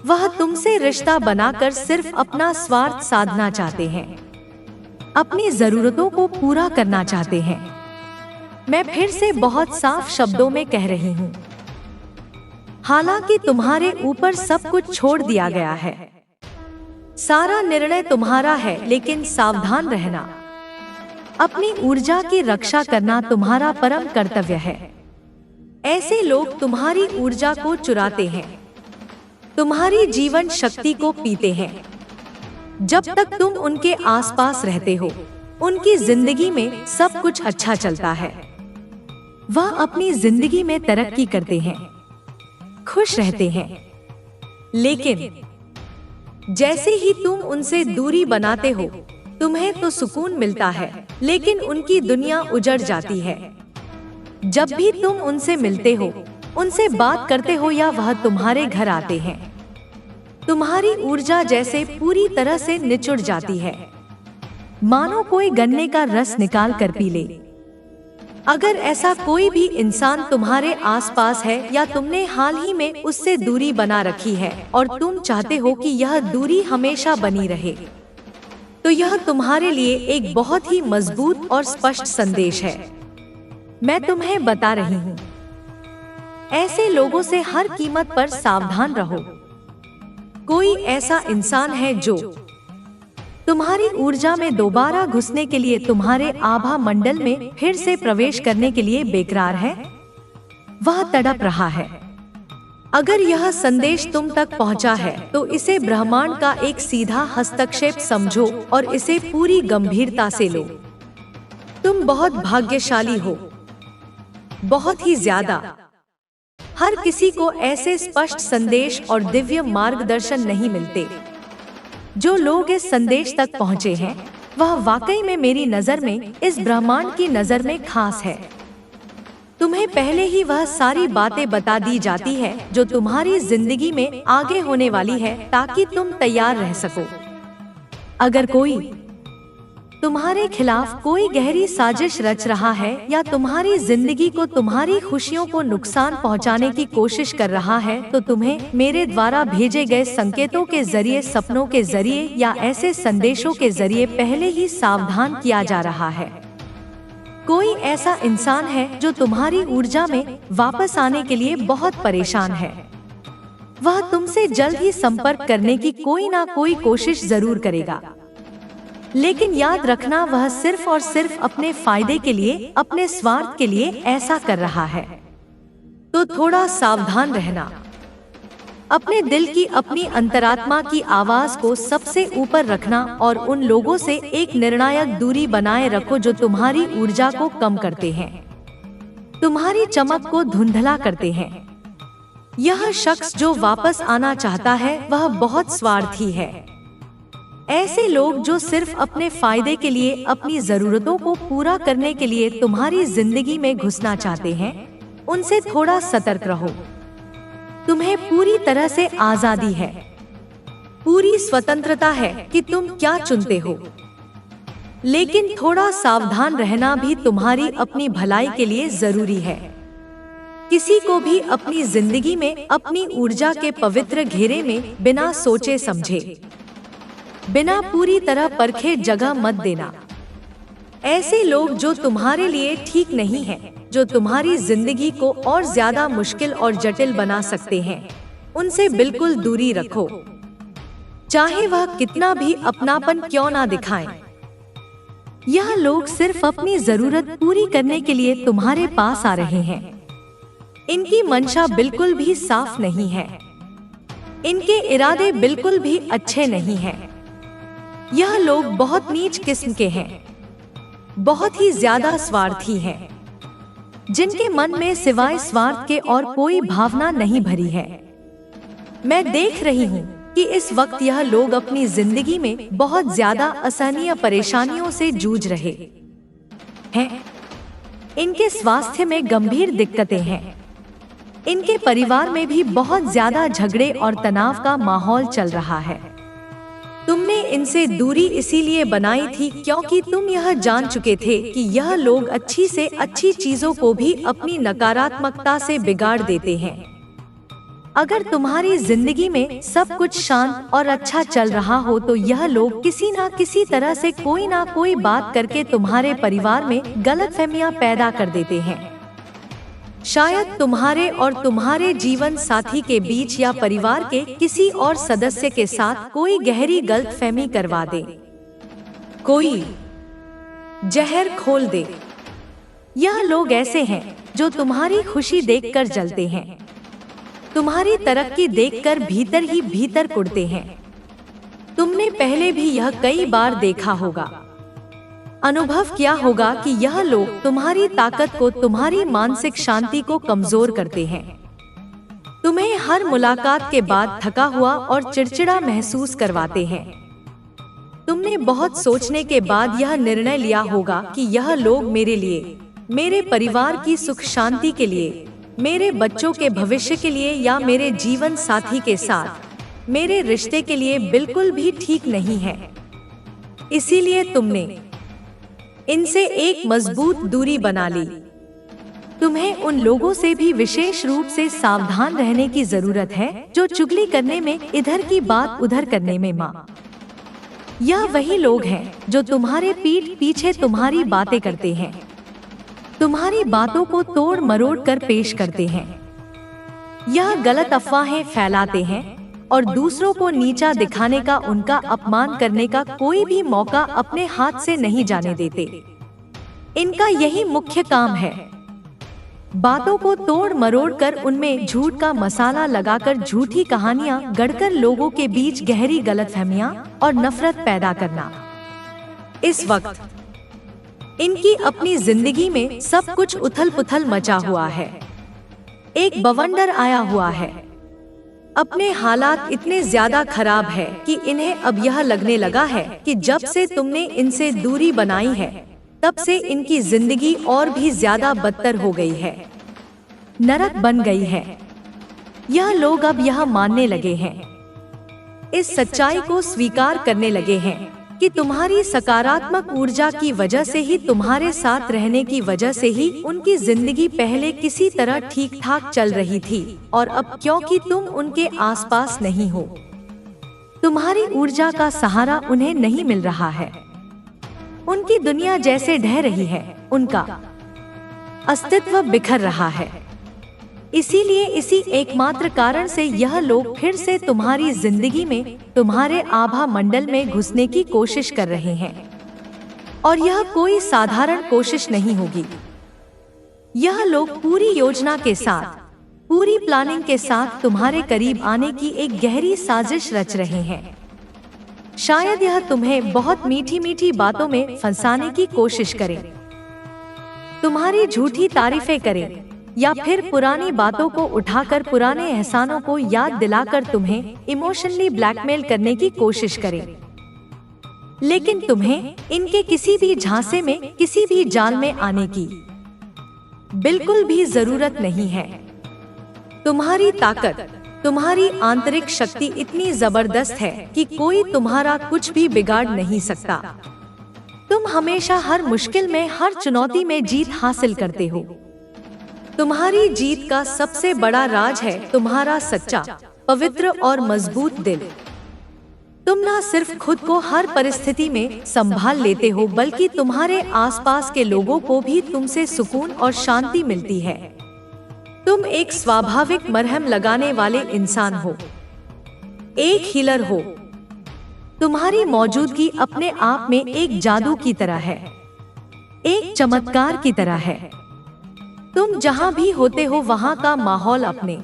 वह तुमसे रिश्ता बनाकर सिर्फ अपना स्वार्थ साधना चाहते हैं, अपनी जरूरतों को पूरा करना चाहते हैं। मैं फिर से बहुत साफ शब्दों में कह रही हूँ, हालांकि तुम्हारे ऊपर सब कुछ छोड़ दिया गया है। सारा निर्णय तुम्हारा है, लेकिन सावधान रहना। अपनी ऊर्जा की रक्षा करना तुम्हारा परम कर्तव्य है। ऐसे लोग तुम्हारी ऊर्जा को चुराते हैं, तुम्हारी जीवन शक्ति को पीते हैं। जब तक तुम उनके आसपास रहते हो, उनकी जिंदगी में सब कुछ अच्छा चलता है। वह अपनी जिंदगी में तरक्की करते हैं, खुश रहते हैं। लेकिन जैसे ही तुम उनसे दूरी बनाते हो, तुम्हें तो सुकून मिलता है, लेकिन उनकी दुनिया उजड़ जाती है। जब भी तुम उनसे मिलते हो, उनसे बात करते हो या वह तुम्हारे घर आते हैं, तुम्हारी ऊर्जा जैसे पूरी तरह से निचुड़ जाती है, मानो कोई गन्ने का रस निकाल कर पी ले। अगर ऐसा कोई भी इंसान तुम्हारे आसपास है या तुमने हाल ही में उससे दूरी बना रखी है और तुम चाहते हो कि यह दूरी हमेशा बनी रहे, तो यह तुम्हारे लिए एक बहुत ही मजबूत और स्पष्ट संदेश है। मैं तुम्हें बता रही हूँ, ऐसे लोगों से हर कीमत पर सावधान रहो। कोई ऐसा इंसान है जो तुम्हारी ऊर्जा में दोबारा घुसने के लिए, तुम्हारे आभा मंडल में फिर से प्रवेश करने के लिए बेकरार है। वह तड़प रहा है। अगर यह संदेश तुम तक पहुंचा है, तो इसे ब्रह्मांड का एक सीधा हस्तक्षेप समझो और इसे पूरी गंभीरता से लो। तुम बहुत भाग्यशाली हो, बहुत ही ज्यादा। हर किसी को ऐसे स्पष्ट संदेश और दिव्य मार्गदर्शन नहीं मिलते। जो लोग इस संदेश तक पहुँचे हैं, वह वाकई में मेरी नजर में, इस ब्रह्मांड की नजर में खास है। तुम्हें पहले ही वह सारी बातें बता दी जाती है जो तुम्हारी जिंदगी में आगे होने वाली है, ताकि तुम तैयार रह सको। अगर कोई तुम्हारे खिलाफ कोई गहरी साजिश रच रहा है या तुम्हारी जिंदगी को, तुम्हारी खुशियों को नुकसान पहुंचाने की कोशिश कर रहा है, तो तुम्हें मेरे द्वारा भेजे गए संकेतों के जरिए, सपनों के जरिए या ऐसे संदेशों के जरिए पहले ही सावधान किया जा रहा है। कोई ऐसा इंसान है जो तुम्हारी ऊर्जा में वापस आने के लिए बहुत परेशान है। वह तुमसे जल्द ही संपर्क करने की कोई ना कोई कोशिश जरूर करेगा, लेकिन याद रखना, वह सिर्फ और सिर्फ अपने फायदे के लिए, अपने स्वार्थ के लिए ऐसा कर रहा है। तो थोड़ा सावधान रहना। अपने दिल की, अपनी अंतरात्मा की आवाज को सबसे ऊपर रखना और उन लोगों से एक निर्णायक दूरी बनाए रखो जो तुम्हारी ऊर्जा को कम करते हैं, तुम्हारी चमक को धुंधला करते हैं। यह शख्स जो वापस आना चाहता है, वह बहुत स्वार्थी है। ऐसे लोग जो सिर्फ अपने फायदे के लिए, अपनी जरूरतों को पूरा करने के लिए तुम्हारी जिंदगी में घुसना चाहते हैं, उनसे थोड़ा सतर्क रहो। तुम्हें पूरी तरह से आजादी है, पूरी स्वतंत्रता है कि तुम क्या चुनते हो, लेकिन थोड़ा सावधान रहना भी तुम्हारी अपनी भलाई के लिए जरूरी है। किसी को भी अपनी जिंदगी में अपनी ऊर्जा के पवित्र घेरे में बिना सोचे समझे बिना पूरी तरह परखे जगह मत देना। ऐसे लोग जो तुम्हारे लिए ठीक नहीं हैं, जो तुम्हारी जिंदगी को और ज्यादा मुश्किल और जटिल बना सकते हैं, उनसे बिल्कुल दूरी रखो, चाहे वह कितना भी अपनापन क्यों ना दिखाएं। यह लोग सिर्फ अपनी जरूरत पूरी करने के लिए तुम्हारे पास आ रहे हैं। इनकी मंशा बिल्कुल भी साफ नहीं है, इनके इरादे बिल्कुल भी अच्छे नहीं हैं। यह लोग बहुत नीच किस्म के हैं, बहुत ही ज्यादा स्वार्थी हैं, जिनके मन में सिवाय स्वार्थ के और कोई भावना नहीं भरी है। मैं देख रही हूँ कि इस वक्त यह लोग अपनी जिंदगी में बहुत ज्यादा असहनीय परेशानियों से जूझ रहे हैं। इनके स्वास्थ्य में गंभीर दिक्कतें हैं। इनके परिवार में भी बहुत ज्यादा झगड़े और तनाव का माहौल चल रहा है। तुमने इनसे दूरी इसीलिए बनाई थी क्योंकि तुम यह जान चुके थे कि यह लोग अच्छी से अच्छी चीजों को भी अपनी नकारात्मकता से बिगाड़ देते हैं। अगर तुम्हारी जिंदगी में सब कुछ शांत और अच्छा चल रहा हो तो यह लोग किसी ना किसी तरह से कोई ना कोई बात करके तुम्हारे परिवार में गलतफहमियां पैदा कर देते हैं। शायद तुम्हारे और तुम्हारे जीवन साथी के बीच या परिवार के किसी और सदस्य के साथ कोई गहरी गलतफहमी करवा दे, कोई जहर खोल दे। यह लोग ऐसे हैं जो तुम्हारी खुशी देखकर जलते हैं, तुम्हारी तरक्की देखकर भीतर ही भीतर कुढ़ते हैं। तुमने पहले भी यह कई बार देखा होगा, अनुभव किया होगा कि यह लोग तुम्हारी ताकत को, तुम्हारी मानसिक शांति को कमजोर करते हैं। तुम्हें हर मुलाकात के बाद थका हुआ और चिड़चिड़ा महसूस करवाते हैं। तुमने बहुत सोचने के बाद यह निर्णय लिया होगा कि यह लोग मेरे लिए, मेरे परिवार की सुख शांति के लिए, मेरे बच्चों के भविष्य के लिए या मेरे जीवन साथी के साथ मेरे रिश्ते के लिए बिल्कुल भी ठीक नहीं है। इसीलिए तुमने इनसे एक मजबूत दूरी बना ली। तुम्हें उन लोगों से भी विशेष रूप से सावधान रहने की जरूरत है जो चुगली करने में, इधर की बात उधर करने में माँ। यह वही लोग हैं जो तुम्हारे पीठ पीछे तुम्हारी बातें करते हैं, तुम्हारी बातों को तोड़ मरोड़ कर पेश करते हैं। यह गलत अफवाहें फैलाते हैं और दूसरों को नीचा दिखाने का, उनका अपमान करने का कोई भी मौका अपने हाथ से नहीं जाने देते। इनका यही मुख्य काम है, बातों को तोड़ मरोड़ कर उनमें झूठ का मसाला लगाकर झूठी कहानियां गढ़कर लोगों के बीच गहरी गलतफहमियां और नफरत पैदा करना। इस वक्त इनकी अपनी जिंदगी में सब कुछ उथल पुथल मचा हुआ है, एक बवंडर आया हुआ है। अपने हालात इतने ज्यादा खराब है कि इन्हें अब यह लगने लगा है कि जब से तुमने इनसे दूरी बनाई है तब से इनकी जिंदगी और भी ज्यादा बदतर हो गई है, नरक बन गई है। यह लोग अब यह मानने लगे हैं, इस सच्चाई को स्वीकार करने लगे हैं कि तुम्हारी सकारात्मक ऊर्जा की वजह से ही, तुम्हारे साथ रहने की वजह से ही उनकी जिंदगी पहले किसी तरह ठीक ठाक चल रही थी और अब क्योंकि तुम उनके आसपास नहीं हो, तुम्हारी ऊर्जा का सहारा उन्हें नहीं मिल रहा है। उनकी दुनिया जैसे ढह रही है, उनका अस्तित्व बिखर रहा है। इसीलिए इसी एकमात्र कारण से यह लोग फिर से तुम्हारी जिंदगी में, तुम्हारे आभा मंडल में घुसने की कोशिश कर रहे हैं। और यह कोई साधारण कोशिश नहीं होगी। यह लोग पूरी योजना के साथ, पूरी प्लानिंग के साथ तुम्हारे करीब आने की एक गहरी साजिश रच रहे हैं। शायद यह तुम्हें बहुत मीठी मीठी बातों में फंसाने की कोशिश करें, तुम्हारी झूठी तारीफें करें या फिर पुरानी बातों को उठाकर, पुराने एहसानों को याद दिलाकर तुम्हें इमोशनली ब्लैकमेल करने की कोशिश करें। लेकिन तुम्हें इनके किसी भी झांसे में, किसी भी जाल में आने की बिल्कुल भी जरूरत नहीं है। तुम्हारी ताकत, तुम्हारी आंतरिक शक्ति इतनी जबरदस्त है कि कोई तुम्हारा कुछ भी बिगाड़ नहीं सकता। तुम हमेशा हर मुश्किल में, हर चुनौती में जीत हासिल करते हो। तुम्हारी जीत का सबसे बड़ा राज है तुम्हारा सच्चा, पवित्र और मजबूत दिल। तुम न सिर्फ खुद को हर परिस्थिति में संभाल लेते हो, बल्कि तुम्हारे आसपास के लोगों को भी तुमसे सुकून और शांति मिलती है। तुम एक स्वाभाविक मरहम लगाने वाले इंसान हो, एक हीलर हो। तुम्हारी मौजूदगी अपने आप में एक जादू की तरह है, एक चमत्कार की तरह है। तुम जहां भी होते हो वहां का माहौल अपने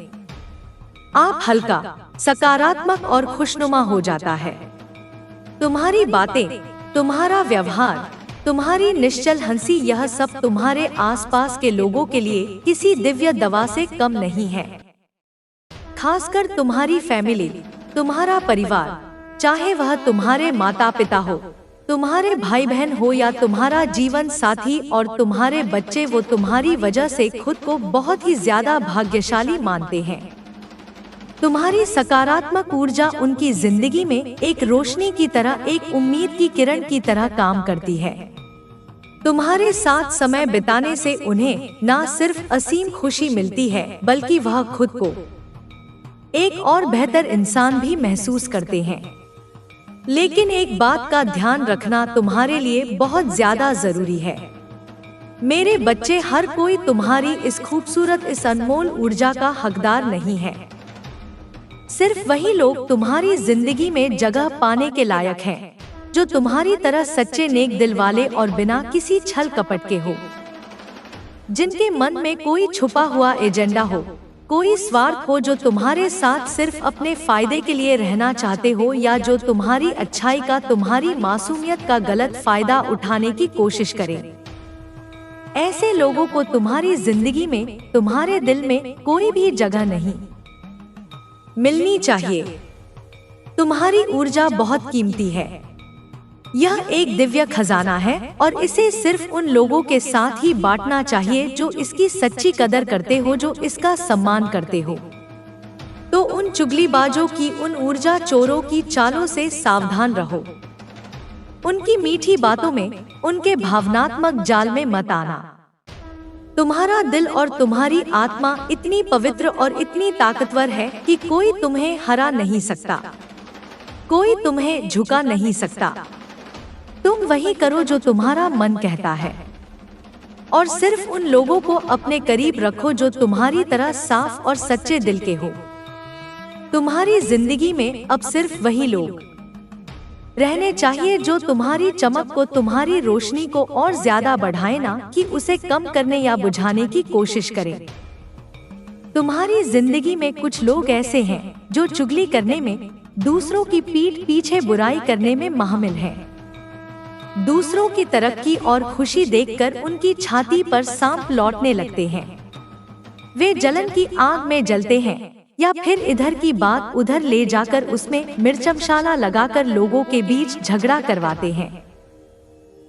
आप हल्का, सकारात्मक और खुशनुमा हो जाता है। तुम्हारी बातें, तुम्हारा व्यवहार, तुम्हारी निश्चल हंसी, यह सब तुम्हारे आसपास के लोगों के लिए किसी दिव्य दवा से कम नहीं है। खासकर तुम्हारी फैमिली, तुम्हारा परिवार, चाहे वह तुम्हारे माता पिता हो, तुम्हारे भाई बहन हो या तुम्हारा जीवन साथी और तुम्हारे बच्चे, वो तुम्हारी वजह से खुद को बहुत ही ज्यादा भाग्यशाली मानते हैं। तुम्हारी सकारात्मक ऊर्जा उनकी जिंदगी में एक रोशनी की तरह, एक उम्मीद की किरण की तरह काम करती है। तुम्हारे साथ समय बिताने से उन्हें न सिर्फ असीम खुशी मिलती है, बल्कि वह खुद को एक और बेहतर इंसान भी महसूस करते हैं। लेकिन एक बात का ध्यान रखना तुम्हारे लिए बहुत ज्यादा जरूरी है। मेरे बच्चे, हर कोई तुम्हारी इस खूबसूरत, इस अनमोल ऊर्जा का हकदार नहीं है। सिर्फ वही लोग तुम्हारी जिंदगी में जगह पाने के लायक हैं, जो तुम्हारी तरह सच्चे नेक दिल वाले और बिना किसी छल कपट के हो, जिनके मन में कोई छुपा हुआ एजेंडा हो, कोई स्वार्थ हो, जो तुम्हारे साथ सिर्फ अपने फायदे के लिए रहना चाहते हो, या जो तुम्हारी अच्छाई का, तुम्हारी मासूमियत का गलत फायदा उठाने की कोशिश करें। ऐसे लोगों को तुम्हारी जिंदगी में, तुम्हारे दिल में कोई भी जगह नहीं मिलनी चाहिए। तुम्हारी ऊर्जा बहुत कीमती है, यह एक दिव्य खजाना है और इसे सिर्फ उन लोगों के साथ ही बांटना चाहिए जो इसकी सच्ची कदर करते हो, जो इसका सम्मान करते हो। तो उन चुगलीबाजों की, उन ऊर्जा चोरों की चालों से सावधान रहो। उनकी मीठी बातों में, उनके भावनात्मक जाल में मत आना। तुम्हारा दिल और तुम्हारी आत्मा इतनी पवित्र और इतनी ताकतवर है कि कोई तुम्हें हरा नहीं सकता, कोई तुम्हें झुका नहीं सकता। तुम वही करो जो तुम्हारा मन कहता है, और सिर्फ उन लोगों को अपने करीब रखो जो तुम्हारी तरह साफ और सच्चे दिल के हो। तुम्हारी जिंदगी में अब सिर्फ वही लोग रहने चाहिए जो तुम्हारी चमक को, तुम्हारी रोशनी को और ज्यादा बढ़ाए, ना कि उसे कम करने या बुझाने की कोशिश करें। तुम्हारी जिंदगी में कुछ लोग ऐसे हैं जो चुगली करने में, दूसरों की पीठ पीछे बुराई करने में माहिर हैं। दूसरों की तरक्की और खुशी देखकर उनकी छाती पर सांप लौटने लगते हैं। वे जलन की आग में जलते हैं, या फिर इधर की बात उधर ले जाकर उसमें मिर्चमशाला लगाकर लोगों के बीच झगड़ा करवाते हैं।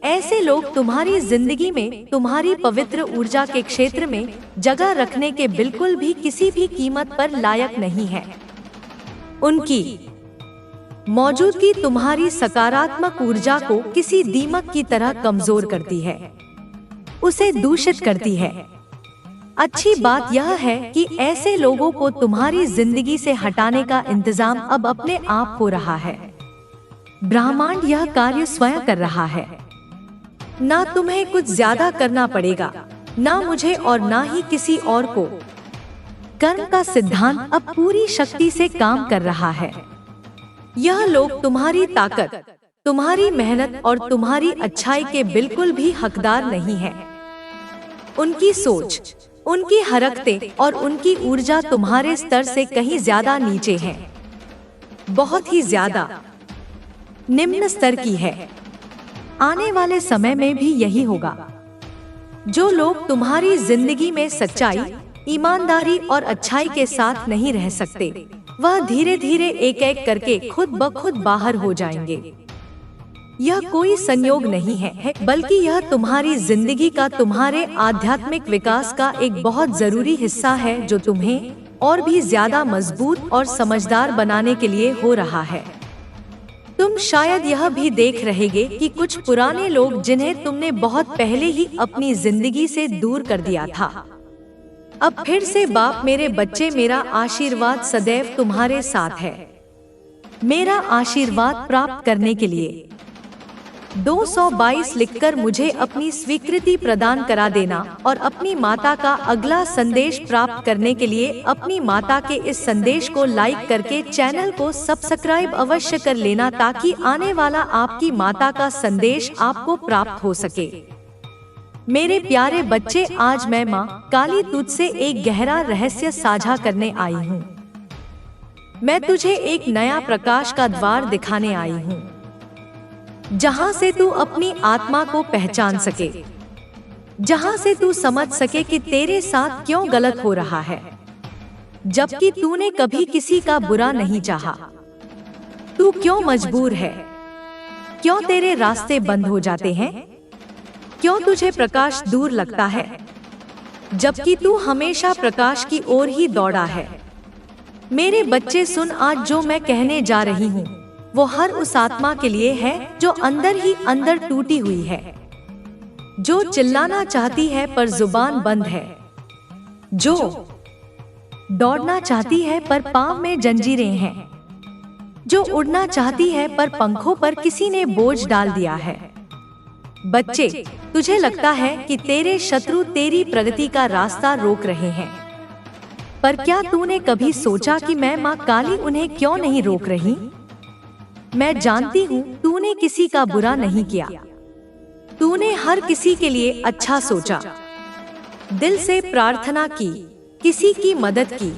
ऐसे लोग तुम्हारी जिंदगी में, तुम्हारी पवित्र ऊर्जा के क्षेत्र में जगह रखने के बिल्कुल भी किसी भी कीमत पर लायक नहीं है। उनकी मौजूदगी तुम्हारी सकारात्मक ऊर्जा को किसी दीमक की तरह कमजोर करती है, उसे दूषित करती है। अच्छी बात यह है कि ऐसे लोगों को तुम्हारी जिंदगी से हटाने का इंतजाम अब अपने आप हो रहा है। ब्रह्मांड यह कार्य स्वयं कर रहा है। ना तुम्हें कुछ ज्यादा करना पड़ेगा, ना मुझे और ना ही किसी और को। कर्म का सिद्धांत अब पूरी शक्ति से काम कर रहा है। यह लोग तुम्हारी ताकत, तुम्हारी मेहनत और तुम्हारी अच्छाई के बिल्कुल भी हकदार नहीं है। उनकी सोच, उनकी हरकतें और उनकी ऊर्जा तुम्हारे स्तर से कहीं ज्यादा नीचे है, बहुत ही ज्यादा निम्न स्तर की है। आने वाले समय में भी यही होगा। जो लोग तुम्हारी जिंदगी में सच्चाई, ईमानदारी और अच्छाई के साथ नहीं रह सकते, वह धीरे धीरे एक एक करके खुद ब खुद बाहर हो जाएंगे। यह कोई संयोग नहीं है, बल्कि यह तुम्हारी जिंदगी का, तुम्हारे आध्यात्मिक विकास का एक बहुत जरूरी हिस्सा है, जो तुम्हें और भी ज्यादा मजबूत और समझदार बनाने के लिए हो रहा है। तुम शायद यह भी देख रहेगे कि कुछ पुराने लोग, जिन्हें तुमने बहुत पहले ही अपनी जिंदगी से दूर कर दिया था, अब फिर से, बाप मेरे बच्चे, मेरा आशीर्वाद सदैव तुम्हारे साथ है। मेरा आशीर्वाद प्राप्त करने के लिए 222 लिखकर मुझे अपनी स्वीकृति प्रदान करा देना और अपनी माता का अगला संदेश प्राप्त करने के लिए अपनी माता के इस संदेश को लाइक करके चैनल को सब्सक्राइब अवश्य कर लेना, ताकि आने वाला आपकी माता का संदेश आपको प्राप्त हो सके। मेरे प्यारे बच्चे, आज मैं माँ काली तुझसे एक गहरा रहस्य साझा करने आई हूँ। मैं तुझे एक नया प्रकाश का द्वार दिखाने आई हूँ, जहाँ से तू अपनी आत्मा को पहचान सके, जहाँ से तू समझ सके कि तेरे साथ क्यों गलत हो रहा है, जबकि तूने कभी किसी का बुरा नहीं चाहा। तू क्यों मजबूर है? क्यों तेरे रास्ते बंद हो जाते हैं? क्यों तुझे प्रकाश दूर लगता है, जबकि तू हमेशा प्रकाश की ओर ही दौड़ा है? मेरे बच्चे सुन, आज जो मैं कहने जा रही हूँ वो हर उस आत्मा के लिए है जो अंदर ही अंदर टूटी हुई है, जो चिल्लाना चाहती है पर जुबान बंद है, जो दौड़ना चाहती है पर पांव में जंजीरें हैं, जो उड़ना चाहती है पर पंखों पर किसी ने बोझ डाल दिया है। बच्चे, तुझे लगता है कि तेरे शत्रु तेरी प्रगति का रास्ता रोक रहे हैं, पर क्या तूने कभी सोचा कि मैं माँ काली उन्हें क्यों नहीं रोक रही? मैं जानती हूँ तूने किसी का बुरा नहीं किया, तूने हर किसी के लिए अच्छा सोचा, दिल से प्रार्थना की, किसी की मदद की,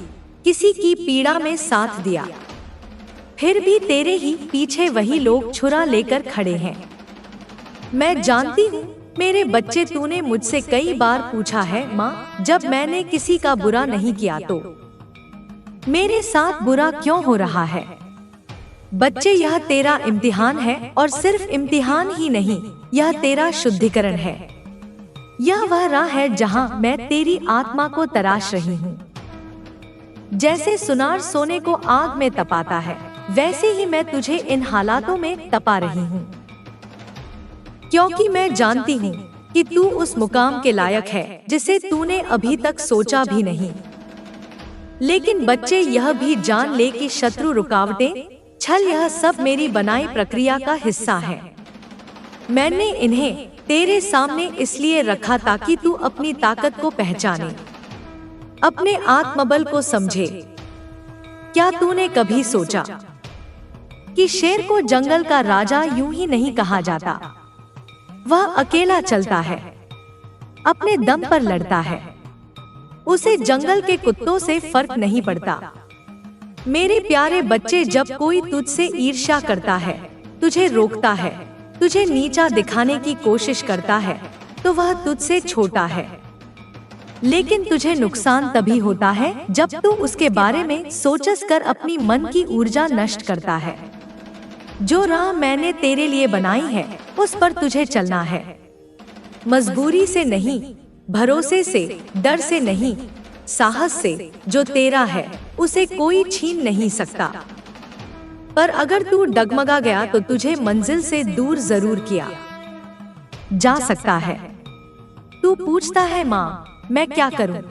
किसी की पीड़ा में साथ दिया। फिर भी तेरे ही पीछे वही लोग छुरा लेकर खड़े हैं। मैं जानती हूँ मेरे बच्चे, तूने मुझसे कई बार पूछा है, माँ जब मैंने किसी का बुरा नहीं किया तो मेरे साथ बुरा क्यों हो रहा है? बच्चे, यह तेरा इम्तिहान है, और सिर्फ इम्तिहान ही नहीं, यह तेरा शुद्धिकरण है। यह वह राह है जहाँ मैं तेरी आत्मा को तराश रही हूँ। जैसे सुनार सोने को आग में तपाता है, वैसे ही मैं तुझे इन हालातों में तपा रही हूँ, क्योंकि मैं जानती हूँ कि तू उस मुकाम के लायक है जिसे तूने अभी तक सोचा भी नहीं। लेकिन बच्चे, यह भी जान ले कि शत्रु, रुकावटें, छल, यह सब मेरी बनाई प्रक्रिया का हिस्सा है। मैंने इन्हें तेरे सामने इसलिए रखा ताकि तू अपनी ताकत को पहचाने, अपने आत्मबल को समझे। क्या तूने कभी सोचा कि शेर को जंगल का राजा यूं ही नहीं कहा जाता? वह अकेला चलता है, अपने दम पर लड़ता है, उसे जंगल के कुत्तों से फर्क नहीं पड़ता। मेरे प्यारे बच्चे, जब कोई तुझसे ईर्ष्या करता है, तुझे रोकता है, तुझे नीचा दिखाने की कोशिश करता है, तो वह तुझसे छोटा है। लेकिन तुझे नुकसान तभी होता है जब तू उसके बारे में सोच कर अपनी मन की ऊर्जा नष्ट करता है। जो राह मैंने तेरे लिए बनाई है उस पर तुझे चलना है, मजबूरी से नहीं, भरोसे से, डर से नहीं, साहस से। जो तेरा है उसे कोई छीन नहीं सकता। पर अगर तू डगमगा गया तो तुझे मंजिल से दूर जरूर किया जा सकता है। तू पूछता है, माँ मैं क्या करूं?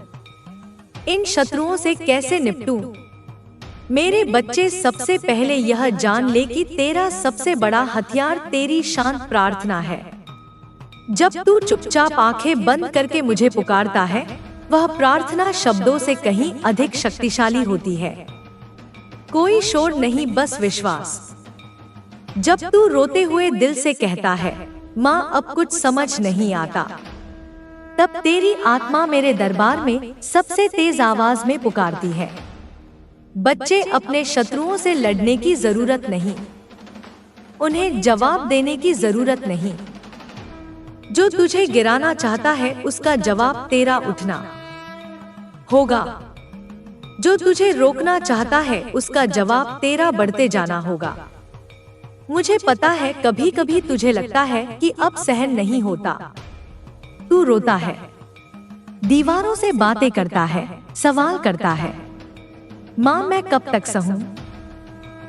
इन शत्रुओं से कैसे निपटूं? मेरे बच्चे, सबसे पहले यह जान ले कि तेरा सबसे बड़ा हथियार तेरी शांत प्रार्थना है। जब तू चुपचाप आंखें बंद करके मुझे पुकारता है, वह प्रार्थना शब्दों से कहीं अधिक शक्तिशाली होती है। कोई शोर नहीं, बस विश्वास। जब तू रोते हुए दिल से कहता है, माँ अब कुछ समझ नहीं आता, तब तेरी आत्मा मेरे दरबार में सबसे तेज आवाज में पुकारती है। बच्चे, अपने शत्रुओं से लड़ने की जरूरत नहीं, उन्हें जवाब देने की जरूरत नहीं। जो तुझे गिराना चाहता है उसका जवाब तेरा उठना होगा। जो तुझे रोकना चाहता है उसका जवाब तेरा बढ़ते जाना होगा। मुझे पता है कभी कभी तुझे लगता है कि अब सहन नहीं होता। तू रोता है, दीवारों से बातें करता है, सवाल करता है, माँ मैं कब तक सहूं?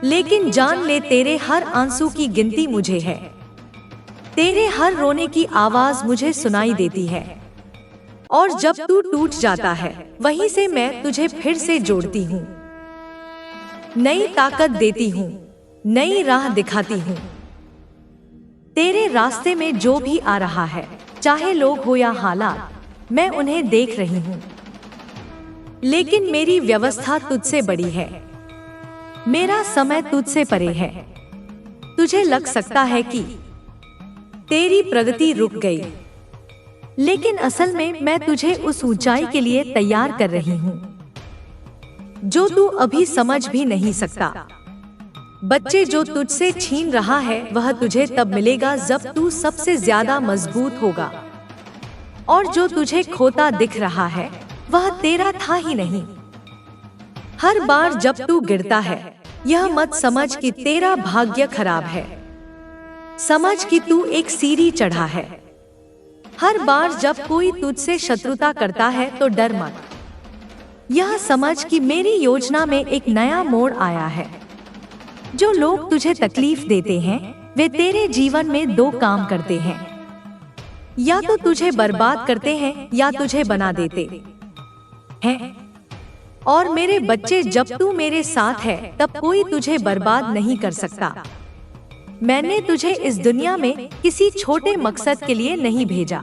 लेकिन जान ले, तेरे हर आंसू की गिनती मुझे है। तेरे हर रोने की आवाज मुझे सुनाई देती है। और जब तू टूट जाता है, वहीं से मैं तुझे फिर से जोड़ती हूँ, नई ताकत देती हूँ, नई राह दिखाती हूँ। तेरे रास्ते में जो भी आ रहा है, चाहे लोग हो या हालात, मैं उन्हें देख रही हूँ। लेकिन मेरी व्यवस्था तुझसे बड़ी है, मेरा समय तुझसे परे है। तुझे लग सकता है कि तेरी प्रगति रुक गई, लेकिन असल में मैं तुझे उस ऊंचाई के लिए तैयार कर रही हूँ जो तू अभी समझ भी नहीं सकता। बच्चे, जो तुझसे छीन रहा है वह तुझे तब मिलेगा जब तू सबसे ज्यादा मजबूत होगा, और जो तुझे खोता दिख रहा है वह तेरा था ही नहीं। हर बार जब तू गिरता है, यह मत समझ कि तेरा भाग्य खराब है, समझ कि तू एक सीढ़ी चढ़ा है। हर बार जब कोई तुझसे शत्रुता करता है तो डर मत, यह समझ कि मेरी योजना में एक नया मोड़ आया है। जो लोग तुझे तकलीफ देते हैं वे तेरे जीवन में दो काम करते हैं, या तो तुझे बर्बाद करते हैं या तुझे बना देते हैं। और मेरे बच्चे, जब तू मेरे साथ है तब कोई तुझे बर्बाद नहीं कर सकता। मैंने तुझे इस दुनिया में किसी छोटे मकसद के लिए नहीं भेजा।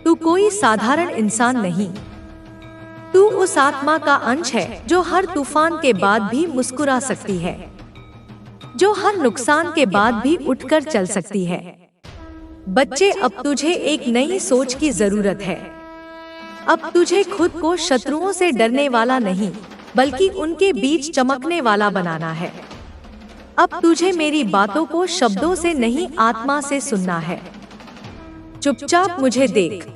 तू कोई साधारण इंसान नहीं, तू उस आत्मा का अंश है जो हर तूफान के बाद भी मुस्कुरा सकती है, जो हर नुकसान के बाद भी उठकर चल सकती है। बच्चे, अब तुझे एक नई सोच की जरूरत है। अब तुझे खुद को शत्रुओं से डरने वाला नहीं, बल्कि उनके बीच चमकने वाला बनाना है। अब तुझे मेरी बातों को शब्दों से नहीं, आत्मा से सुनना है। चुपचाप मुझे देख,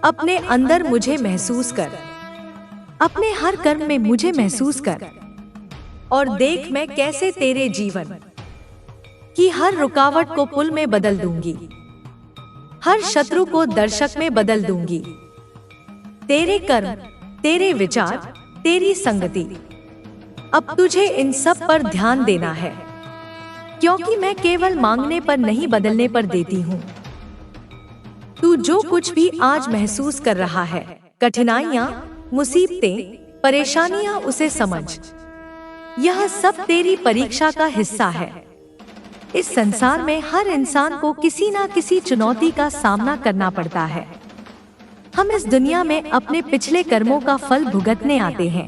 अपने अंदर मुझे महसूस कर, अपने हर कर्म में मुझे महसूस कर, और देख मैं कैसे तेरे जीवन की हर रुकावट को पुल में बदल दूंगी, हर शत्रु को दर्शक में बदल दूंगी। तेरे कर्म, तेरे विचार, तेरी संगति, अब तुझे इन सब पर ध्यान देना है, क्योंकि मैं केवल मांगने पर नहीं, बदलने पर देती हूँ। तू जो कुछ भी आज महसूस कर रहा है, कठिनाइयाँ, मुसीबतें, परेशानियाँ, उसे समझ, यह सब तेरी परीक्षा का हिस्सा है। इस संसार में हर इंसान को किसी ना किसी चुनौती का सामना करना पड़ता है। हम इस दुनिया में अपने पिछले कर्मों का फल भुगतने आते हैं।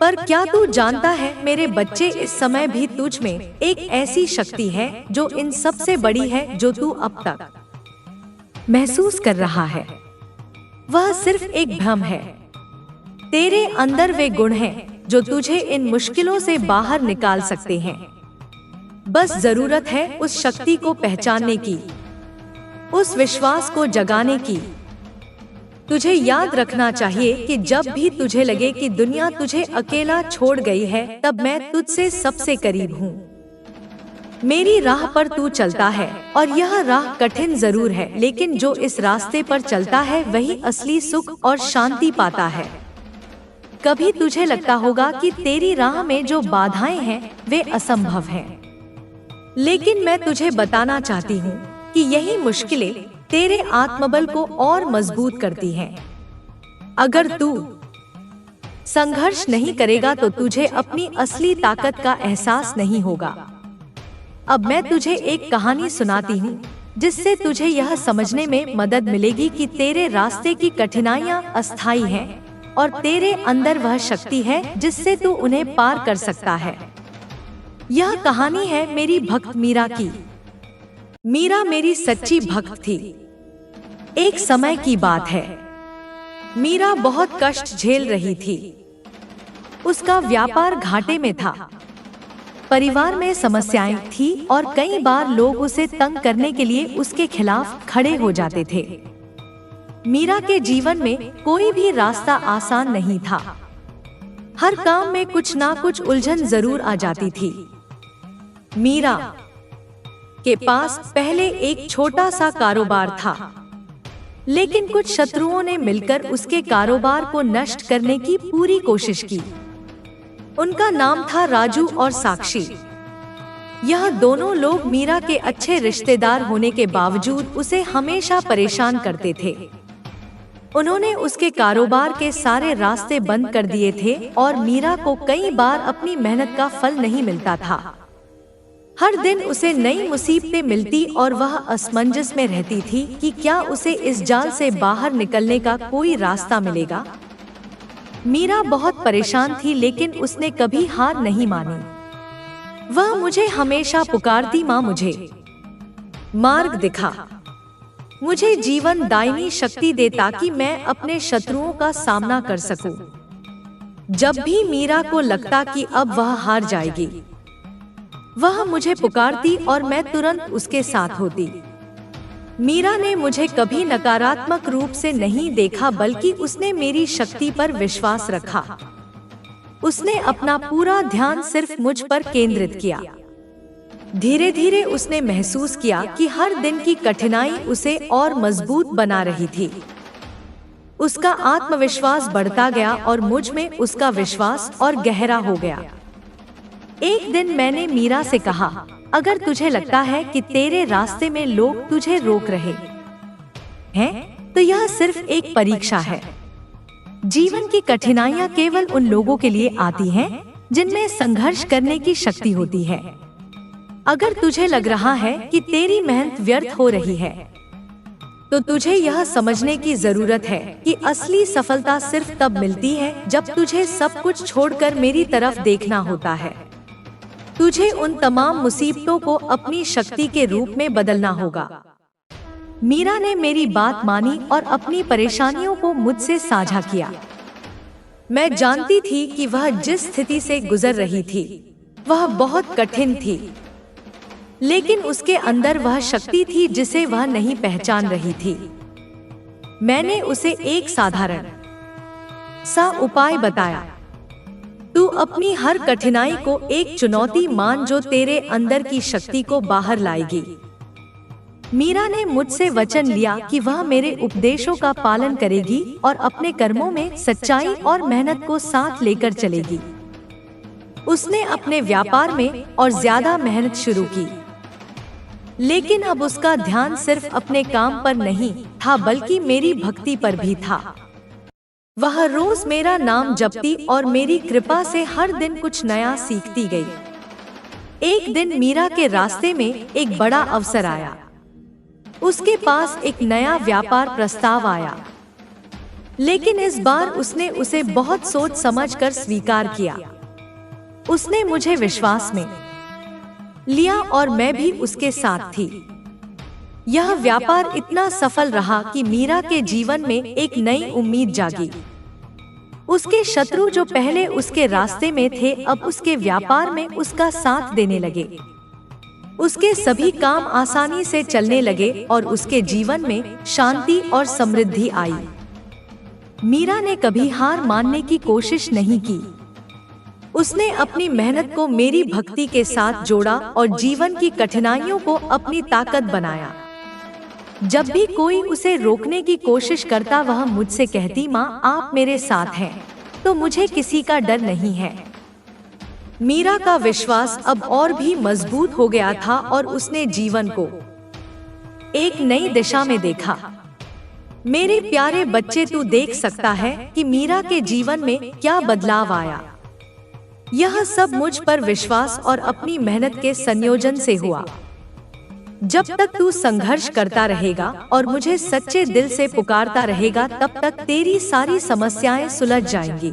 पर क्या तू जानता है मेरे बच्चे, इस समय भी तुझ में एक ऐसी शक्ति है जो इन सब से बड़ी है। जो तू अब तक महसूस कर रहा है वह सिर्फ एक भ्रम है। तेरे अंदर वे गुण हैं जो तुझे इन मुश्किलों से बाहर निकाल सकते हैं। बस जरूरत है उस शक्ति को पहचानने की, उस विश्वास को जगाने की। तुझे याद रखना चाहिए कि जब भी तुझे लगे कि दुनिया तुझे अकेला छोड़ गई है, तब मैं तुझसे सबसे करीब हूँ। मेरी राह पर तू चलता है, और यह राह कठिन जरूर है, लेकिन जो इस रास्ते पर चलता है वही असली सुख और शांति पाता है। कभी तुझे लगता होगा कि तेरी राह में जो बाधाएं हैं वे असंभव हैं, लेकिन मैं तुझे बताना चाहती हूँ कि यही मुश्किलें तेरे आत्मबल को और मजबूत करती हैं। अगर तू संघर्ष नहीं करेगा तो तुझे अपनी असली ताकत का एहसास नहीं होगा। अब मैं तुझे एक कहानी सुनाती हूँ जिससे तुझे यह समझने में मदद मिलेगी कि तेरे रास्ते की कठिनाइयाँ अस्थायी हैं, और तेरे अंदर वह शक्ति है जिससे तू उन्हें पार कर सकता है। यह कहानी है मेरी भक्त मीरा की। मीरा मेरी सच्ची भक्त थी। एक समय की बात है, मीरा बहुत कष्ट झेल रही थी। उसका व्यापार घाटे में था, परिवार में समस्याएं थी, और कई बार लोग उसे तंग करने के लिए उसके खिलाफ खड़े हो जाते थे। मीरा के जीवन में कोई भी रास्ता आसान नहीं था। हर काम में कुछ ना कुछ उलझन जरूर आ जाती थी। मीरा के पास पहले एक छोटा सा कारोबार था, लेकिन कुछ शत्रुओं ने मिलकर उसके कारोबार को नष्ट करने की पूरी कोशिश की। उनका नाम था राजू और साक्षी। यह दोनों लोग मीरा के अच्छे रिश्तेदार होने के बावजूद उसे हमेशा परेशान करते थे। उन्होंने उसके कारोबार के सारे रास्ते बंद कर दिए थे, और मीरा को कई बार अपनी मेहनत का फल नहीं मिलता था। हर दिन उसे नई मुसीबतें मिलती और वह असमंजस में रहती थी कि क्या उसे इस जाल से बाहर निकलने का कोई रास्ता मिलेगा। मीरा बहुत परेशान थी, लेकिन उसने कभी हार नहीं मानी। वह मुझे हमेशा पुकारती, माँ मुझे मार्ग दिखा, मुझे जीवन दायिनी शक्ति दे ताकि मैं अपने शत्रुओं का सामना कर सकूं। जब भी मीरा को लगता कि अब वह हार जाएगी, वह मुझे पुकारती और मैं तुरंत उसके साथ होती। मीरा ने मुझे कभी नकारात्मक रूप से नहीं देखा, बल्कि उसने मेरी शक्ति पर विश्वास रखा। उसने अपना पूरा ध्यान सिर्फ मुझ पर केंद्रित किया। धीरे धीरे उसने महसूस किया कि हर दिन की कठिनाई उसे और मजबूत बना रही थी। उसका आत्मविश्वास बढ़ता गया और मुझ में उसका विश्वास और गहरा हो गया। एक दिन मैंने मीरा से कहा, अगर तुझे लगता है कि तेरे रास्ते में लोग तुझे रोक रहे हैं, तो यह सिर्फ एक परीक्षा है। जीवन की कठिनाइयां केवल उन लोगों के लिए आती हैं जिनमें संघर्ष करने की शक्ति होती है। अगर तुझे लग रहा है कि तेरी मेहनत व्यर्थ हो रही है, तो तुझे यह समझने की जरूरत है कि असली सफलता सिर्फ तब मिलती है जब तुझे सब कुछ छोड़कर मेरी तरफ देखना होता है। तुझे उन तमाम मुसीबतों को अपनी शक्ति के रूप में बदलना होगा। मीरा ने मेरी बात मानी और अपनी परेशानियों को मुझसे साझा किया। मैं जानती थी कि वह जिस स्थिति से गुजर रही थी वह बहुत कठिन थी, लेकिन उसके अंदर वह शक्ति थी जिसे वह नहीं पहचान रही थी। मैंने उसे एक साधारण सा उपाय बताया, तू अपनी हर कठिनाई को एक चुनौती मान जो तेरे अंदर की शक्ति को बाहर लाएगी। मीरा ने मुझसे वचन लिया कि वह मेरे उपदेशों का पालन करेगी और अपने कर्मों में सच्चाई और मेहनत को साथ लेकर चलेगी। उसने अपने व्यापार में और ज्यादा मेहनत शुरू की, लेकिन अब उसका ध्यान सिर्फ अपने काम पर नहीं था बल्कि मेरी भक्ति पर भी था। वह रोज मेरा नाम जपती और मेरी कृपा से हर दिन कुछ नया सीखती गई। एक दिन मीरा के रास्ते में एक बड़ा अवसर आया। उसके पास एक नया व्यापार प्रस्ताव आया, लेकिन इस बार उसने उसे बहुत सोच समझकर स्वीकार किया। उसने मुझे विश्वास में लिया और मैं भी उसके साथ थी। यह व्यापार इतना सफल रहा कि मीरा के जीवन में एक नई उम्मीद जागी। उसके शत्रु जो पहले उसके रास्ते में थे अब उसके व्यापार में उसका साथ देने लगे। उसके सभी काम आसानी से चलने लगे और उसके जीवन में शांति और समृद्धि आई। मीरा ने कभी हार मानने की कोशिश नहीं की। उसने अपनी मेहनत को मेरी भक्ति के साथ जोड़ा और जीवन की कठिनाइयों को अपनी ताकत बनाया। जब भी कोई उसे रोकने की कोशिश करता वह मुझसे कहती, माँ आप मेरे साथ हैं, तो मुझे किसी का डर नहीं है। मीरा का विश्वास अब और भी मजबूत हो गया था और उसने जीवन को एक नई दिशा में देखा। मेरे प्यारे बच्चे, तू देख सकता है कि मीरा के जीवन में क्या बदलाव आया। यह सब मुझ पर विश्वास और अपनी मेहनत के संयोजन से हुआ। जब तक तू संघर्ष करता रहेगा और मुझे सच्चे दिल से पुकारता रहेगा, तब तक तेरी सारी समस्याएं सुलझ जाएंगी।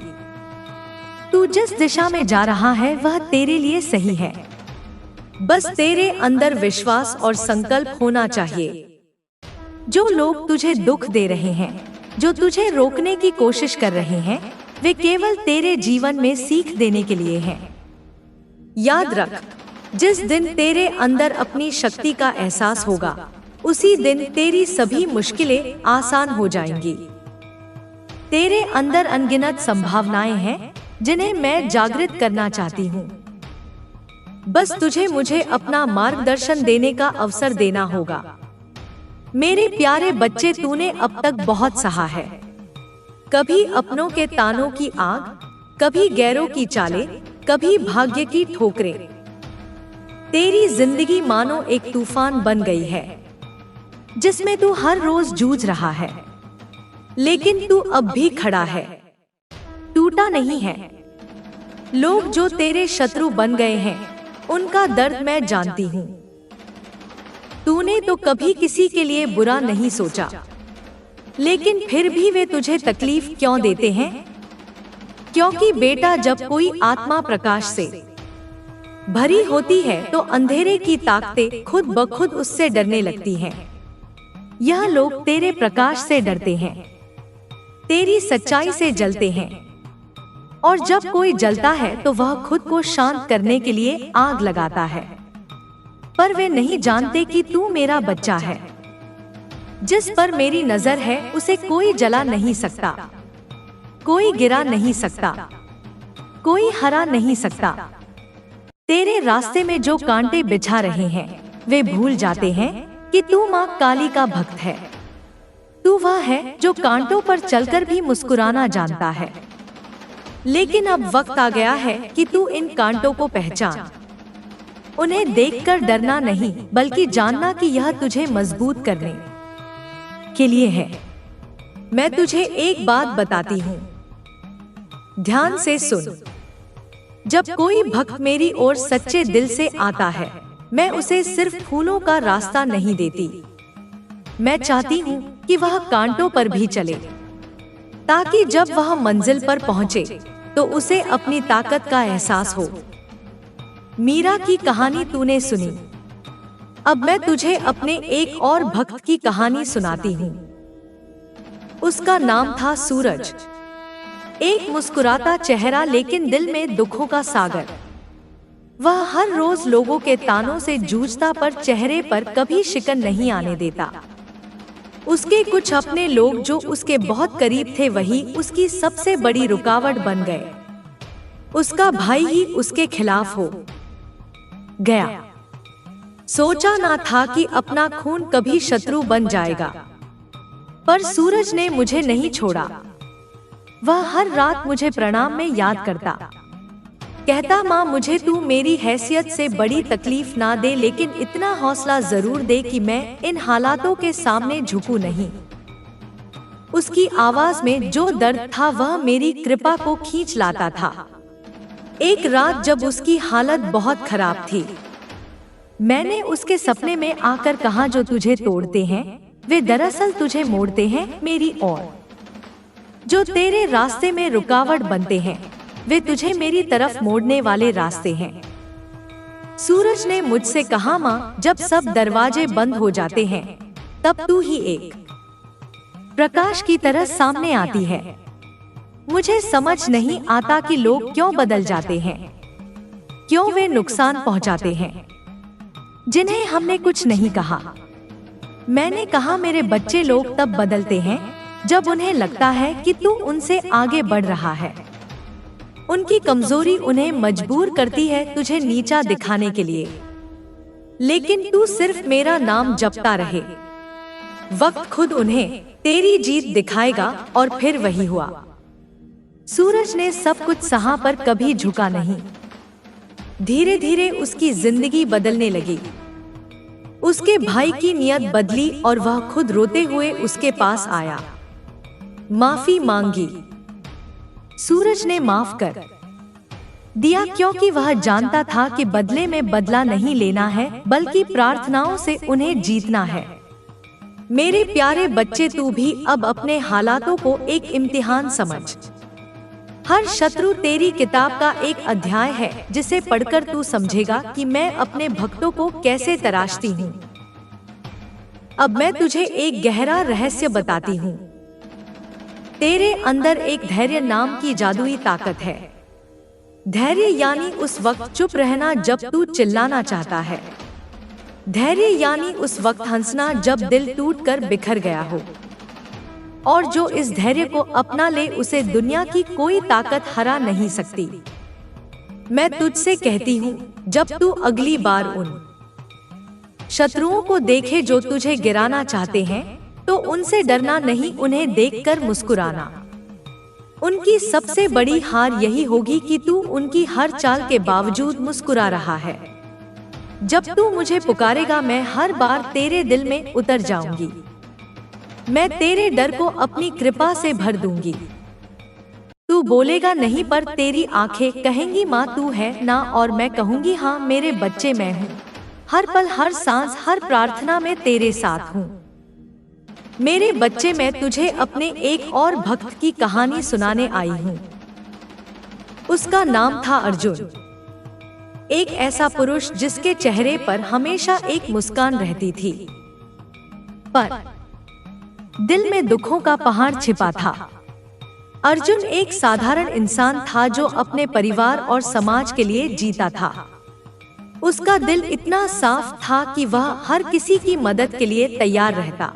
तू जिस दिशा में जा रहा है वह तेरे लिए सही है। बस तेरे अंदर विश्वास और संकल्प होना चाहिए। जो लोग तुझे दुख दे रहे हैं, जो तुझे रोकने की कोशिश कर रहे हैं, वे केवल तेरे जीवन में सीख देने के लिए हैं। याद रख, जिस दिन तेरे अंदर अपनी शक्ति का एहसास होगा, उसी दिन तेरी सभी मुश्किलें आसान हो जाएंगी। तेरे अंदर अनगिनत संभावनाएं हैं जिन्हें मैं जागृत करना चाहती हूँ। बस तुझे मुझे अपना मार्गदर्शन देने का अवसर देना होगा। मेरे प्यारे बच्चे, तूने अब तक बहुत सहा है। कभी अपनों के तानों की आग, कभी गैरों की चालें, कभी भाग्य की ठोकरें। तेरी जिंदगी मानो एक तूफान बन गई है जिसमें तू हर रोज जूझ रहा है, लेकिन तू अब भी खड़ा है, टूटा नहीं है। लोग जो तेरे शत्रु बन गए हैं उनका दर्द मैं जानती हूँ। तूने तो कभी किसी के लिए बुरा नहीं सोचा, लेकिन फिर भी वे तुझे तकलीफ क्यों देते हैं? क्योंकि बेटा, जब कोई आत्मा प्रकाश से भरी होती है तो अंधेरे की ताकतें खुद ब खुद उससे डरने लगती हैं। यह लोग तेरे प्रकाश से डरते हैं, तेरी सच्चाई से जलते हैं, और जब कोई जलता है तो वह खुद को शांत करने के लिए आग लगाता है। पर वे नहीं जानते कि तू मेरा बच्चा है। जिस पर मेरी नजर है उसे कोई जला नहीं सकता, कोई गिरा नहीं सकता, कोई हरा नहीं सकता। तेरे रास्ते में जो कांटे बिछा रहे हैं वे भूल जाते हैं कि तू माँ काली का भक्त है। तू वह है जो कांटों पर चलकर भी मुस्कुराना जानता है। लेकिन अब वक्त आ गया है कि तू इन कांटों को पहचान। उन्हें देखकर डरना नहीं, बल्कि जानना कि यह तुझे मजबूत करने के लिए है। मैं तुझे एक बात बताती हूँ, ध्यान से सुन। जब कोई भक्त मेरी ओर सच्चे दिल से आता है, मैं उसे सिर्फ फूलों का रास्ता नहीं देती। मैं चाहती हूँ कि वह कांटों पर भी चले, ताकि जब वह मंजिल पर पहुँचे तो उसे अपनी ताकत का एहसास हो। मीरा की कहानी तूने सुनी, अब मैं तुझे अपने एक और भक्त की कहानी सुनाती हूँ। उसका नाम था सूरज। एक मुस्कुराता चेहरा, लेकिन दिल में दुखों का सागर। वह हर रोज लोगों के तानों से जूझता, पर चेहरे पर कभी शिकन नहीं आने देता। उसके कुछ अपने लोग जो उसके बहुत करीब थे, वही उसकी सबसे बड़ी रुकावट बन गए। उसका भाई ही उसके खिलाफ हो गया। सोचा ना था कि अपना खून कभी शत्रु बन जाएगा, पर सूरज ने मुझे नहीं छोड़ा। वह हर रात मुझे प्रणाम में याद करता, कहता, माँ मुझे तू मेरी हैसियत से बड़ी तकलीफ ना दे, लेकिन इतना हौसला जरूर दे कि मैं इन हालातों के सामने झुकूं नहीं। उसकी आवाज में जो दर्द था वह मेरी कृपा को खींच लाता था। एक रात जब उसकी हालत बहुत खराब थी, मैंने उसके सपने में आकर कहा, जो तुझे तोड़ते हैं वे दरअसल तुझे मोड़ते हैं मेरी ओर। जो तेरे रास्ते में रुकावट बनते हैं वे तुझे मेरी तरफ मोड़ने वाले रास्ते हैं। सूरज ने मुझसे कहा, माँ जब सब दरवाजे बंद हो जाते हैं तब तू ही एक प्रकाश की तरह सामने आती है। मुझे समझ नहीं आता कि लोग क्यों बदल जाते हैं, क्यों वे नुकसान पहुंचाते हैं जिन्हें हमने कुछ नहीं कहा। मैंने कहा, मेरे बच्चे लोग तब बदलते हैं जब उन्हें लगता है कि तू उनसे आगे बढ़ रहा है। उनकी कमजोरी उन्हें मजबूर करती है तुझे नीचा दिखाने के लिए, लेकिन तू सिर्फ मेरा नाम जपता रहे। वक्त खुद उन्हें तेरी जीत दिखाएगा। और फिर वही हुआ। सूरज ने सब कुछ सहा, पर कभी झुका नहीं। धीरे धीरे उसकी जिंदगी बदलने लगी। उसके भाई की नियत बदली और वह खुद रोते हुए उसके पास आया, माफी मांगी। सूरज ने माफ कर दिया, क्योंकि वह जानता था कि बदले में बदला नहीं लेना है, बल्कि प्रार्थनाओं से उन्हें जीतना है। मेरे प्यारे बच्चे, तू भी अब अपने हालातों को एक इम्तिहान समझ। हर शत्रु तेरी किताब का एक अध्याय है, जिसे पढ़कर तू समझेगा कि मैं अपने भक्तों को कैसे तराशती हूँ। अब मैं तुझे एक गहरा रहस्य बताती हूँ। तेरे अंदर एक धैर्य नाम की जादुई ताकत है। धैर्य यानी उस वक्त चुप रहना जब तू चिल्लाना चाहता है। धैर्य यानी उस वक्त हंसना जब दिल टूटकर बिखर गया हो। और जो इस धैर्य को अपना ले उसे दुनिया की कोई ताकत हरा नहीं सकती। मैं तुझसे कहती हूँ, जब तू अगली बार उन शत्रुओं को देखे जो तुझे गिराना चाहते हैं, तो उनसे डरना नहीं, उन्हें देखकर मुस्कुराना। उनकी सबसे बड़ी हार यही होगी कि तू उनकी हर चाल के बावजूद मुस्कुरा रहा है। जब तू मुझे पुकारेगा, मैं हर बार तेरे दिल में उतर जाऊंगी। मैं तेरे डर को अपनी कृपा से भर दूंगी। तू बोलेगा नहीं पर तेरी आंखें कहेंगी माँ तू है ना, और मैं कहूँगी हाँ मेरे बच्चे मैं हूँ। हर पल हर सांस हर प्रार्थना में तेरे साथ हूँ। मेरे बच्चे मैं तुझे अपने एक और भक्त की कहानी सुनाने आई हूँ। उसका नाम था अर्जुन। एक ऐसा पुरुष जिसके चेहरे पर हमेशा एक मुस्कान रहती थी, पर दिल में दुखों का पहाड़ छिपा था। अर्जुन एक साधारण इंसान था जो अपने परिवार और समाज के लिए जीता था। उसका दिल इतना साफ था कि वह हर किसी की मदद के लिए तैयार रहता,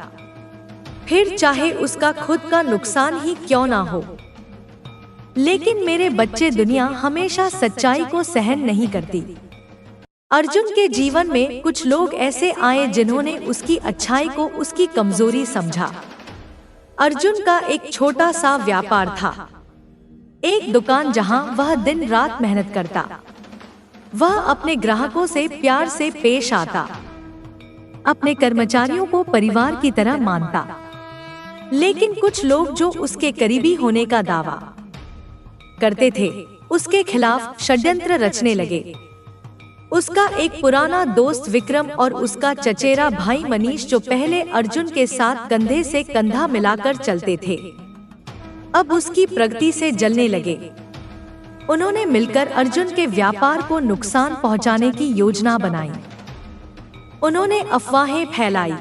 फिर चाहे उसका खुद का नुकसान ही क्यों ना हो। लेकिन मेरे बच्चे, दुनिया हमेशा सच्चाई को सहन नहीं करती। अर्जुन के जीवन में कुछ लोग ऐसे आए जिन्होंने उसकी अच्छाई को उसकी कमजोरी समझा। अर्जुन का एक छोटा सा व्यापार था, एक दुकान जहां वह दिन रात मेहनत करता। वह अपने ग्राहकों से प्यार से पेश आता, अपने कर्मचारियों को परिवार की तरह मानता। लेकिन कुछ लोग जो उसके करीबी होने का दावा करते थे, उसके खिलाफ षड्यंत्र रचने लगे। उसका एक पुराना दोस्त विक्रम और उसका चचेरा भाई मनीष, जो पहले अर्जुन के साथ कंधे से कंधा मिलाकर चलते थे, अब उसकी प्रगति से जलने लगे। उन्होंने मिलकर अर्जुन के व्यापार को नुकसान पहुंचाने की योजना बनाई। उन्होंने अफवाहें फैलाई,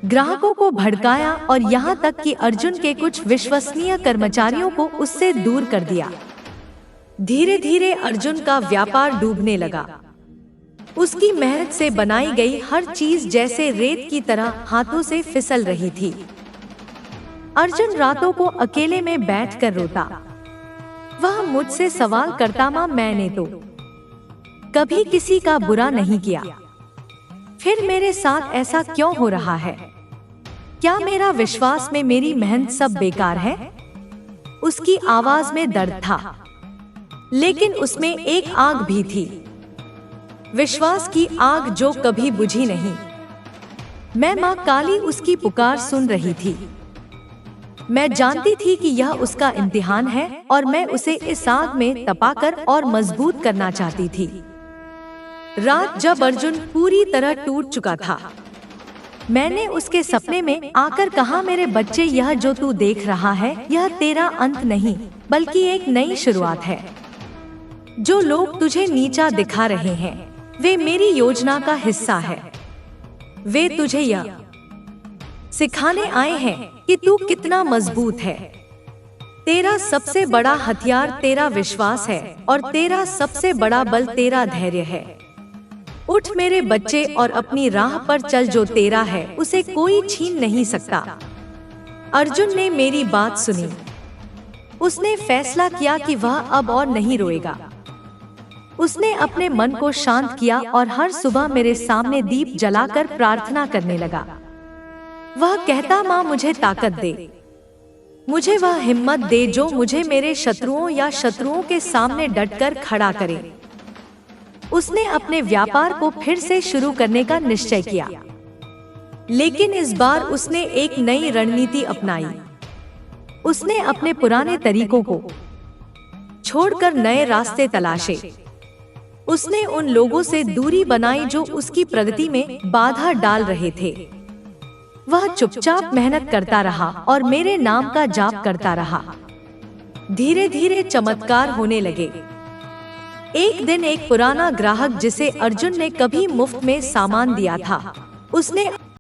ग्राहकों को भड़काया और यहाँ तक कि अर्जुन के कुछ विश्वसनीय कर्मचारियों को उससे दूर कर दिया। धीरे धीरे अर्जुन का व्यापार डूबने लगा। उसकी मेहनत से बनाई गई हर चीज जैसे रेत की तरह हाथों से फिसल रही थी। अर्जुन रातों को अकेले में बैठकर रोता। वह मुझसे सवाल करता, माँ मैंने तो कभी किसी का बुरा नहीं किया, फिर मेरे साथ ऐसा क्यों हो रहा है? क्या मेरा विश्वास में मेरी मेहनत सब बेकार है? उसकी आवाज में दर्द था, लेकिन उसमें एक आग भी थी, विश्वास की आग जो कभी बुझी नहीं। मैं माँ काली उसकी पुकार सुन रही थी। मैं जानती थी कि यह उसका इम्तिहान है और मैं उसे इस आग में तपाकर और मजबूत करना चाहती थी। रात जब अर्जुन पूरी तरह टूट चुका था, मैंने उसके सपने में आकर कहा, मेरे बच्चे यह जो तू देख रहा है यह तेरा अंत नहीं बल्कि एक नई शुरुआत है। जो लोग तुझे नीचा दिखा रहे हैं वे मेरी योजना का हिस्सा है। वे तुझे यह सिखाने आए हैं कि तू कितना मजबूत है। तेरा सबसे बड़ा हथियार तेरा विश्वास है और तेरा सबसे बड़ा बल तेरा धैर्य है। उठ मेरे बच्चे और अपनी राह पर चल, जो तेरा है उसे कोई छीन नहीं सकता। अर्जुन ने मेरी बात सुनी। उसने फैसला किया कि वह अब और नहीं रोएगा। उसने अपने मन को शांत किया और हर सुबह मेरे सामने दीप जलाकर प्रार्थना करने लगा। वह कहता, माँ मुझे ताकत दे, मुझे वह हिम्मत दे जो मुझे मेरे शत्रुओं या शत्रुओं के सामने डटकर खड़ा करे। उसने अपने व्यापार को फिर से शुरू करने का निश्चय किया, लेकिन इस बार उसने एक नई रणनीति अपनाई। उसने अपने पुराने तरीकों को छोड़कर नए रास्ते तलाशे। उसने उन लोगों से दूरी बनाई जो उसकी प्रगति में बाधा डाल रहे थे। वह चुपचाप मेहनत करता रहा और मेरे नाम का जाप करता रहा। धीरे धीरे चमत्कार होने लगे। एक दिन एक पुराना ग्राहक जिसे अर्जुन ने कभी मुफ्त में सामान दिया था, उसने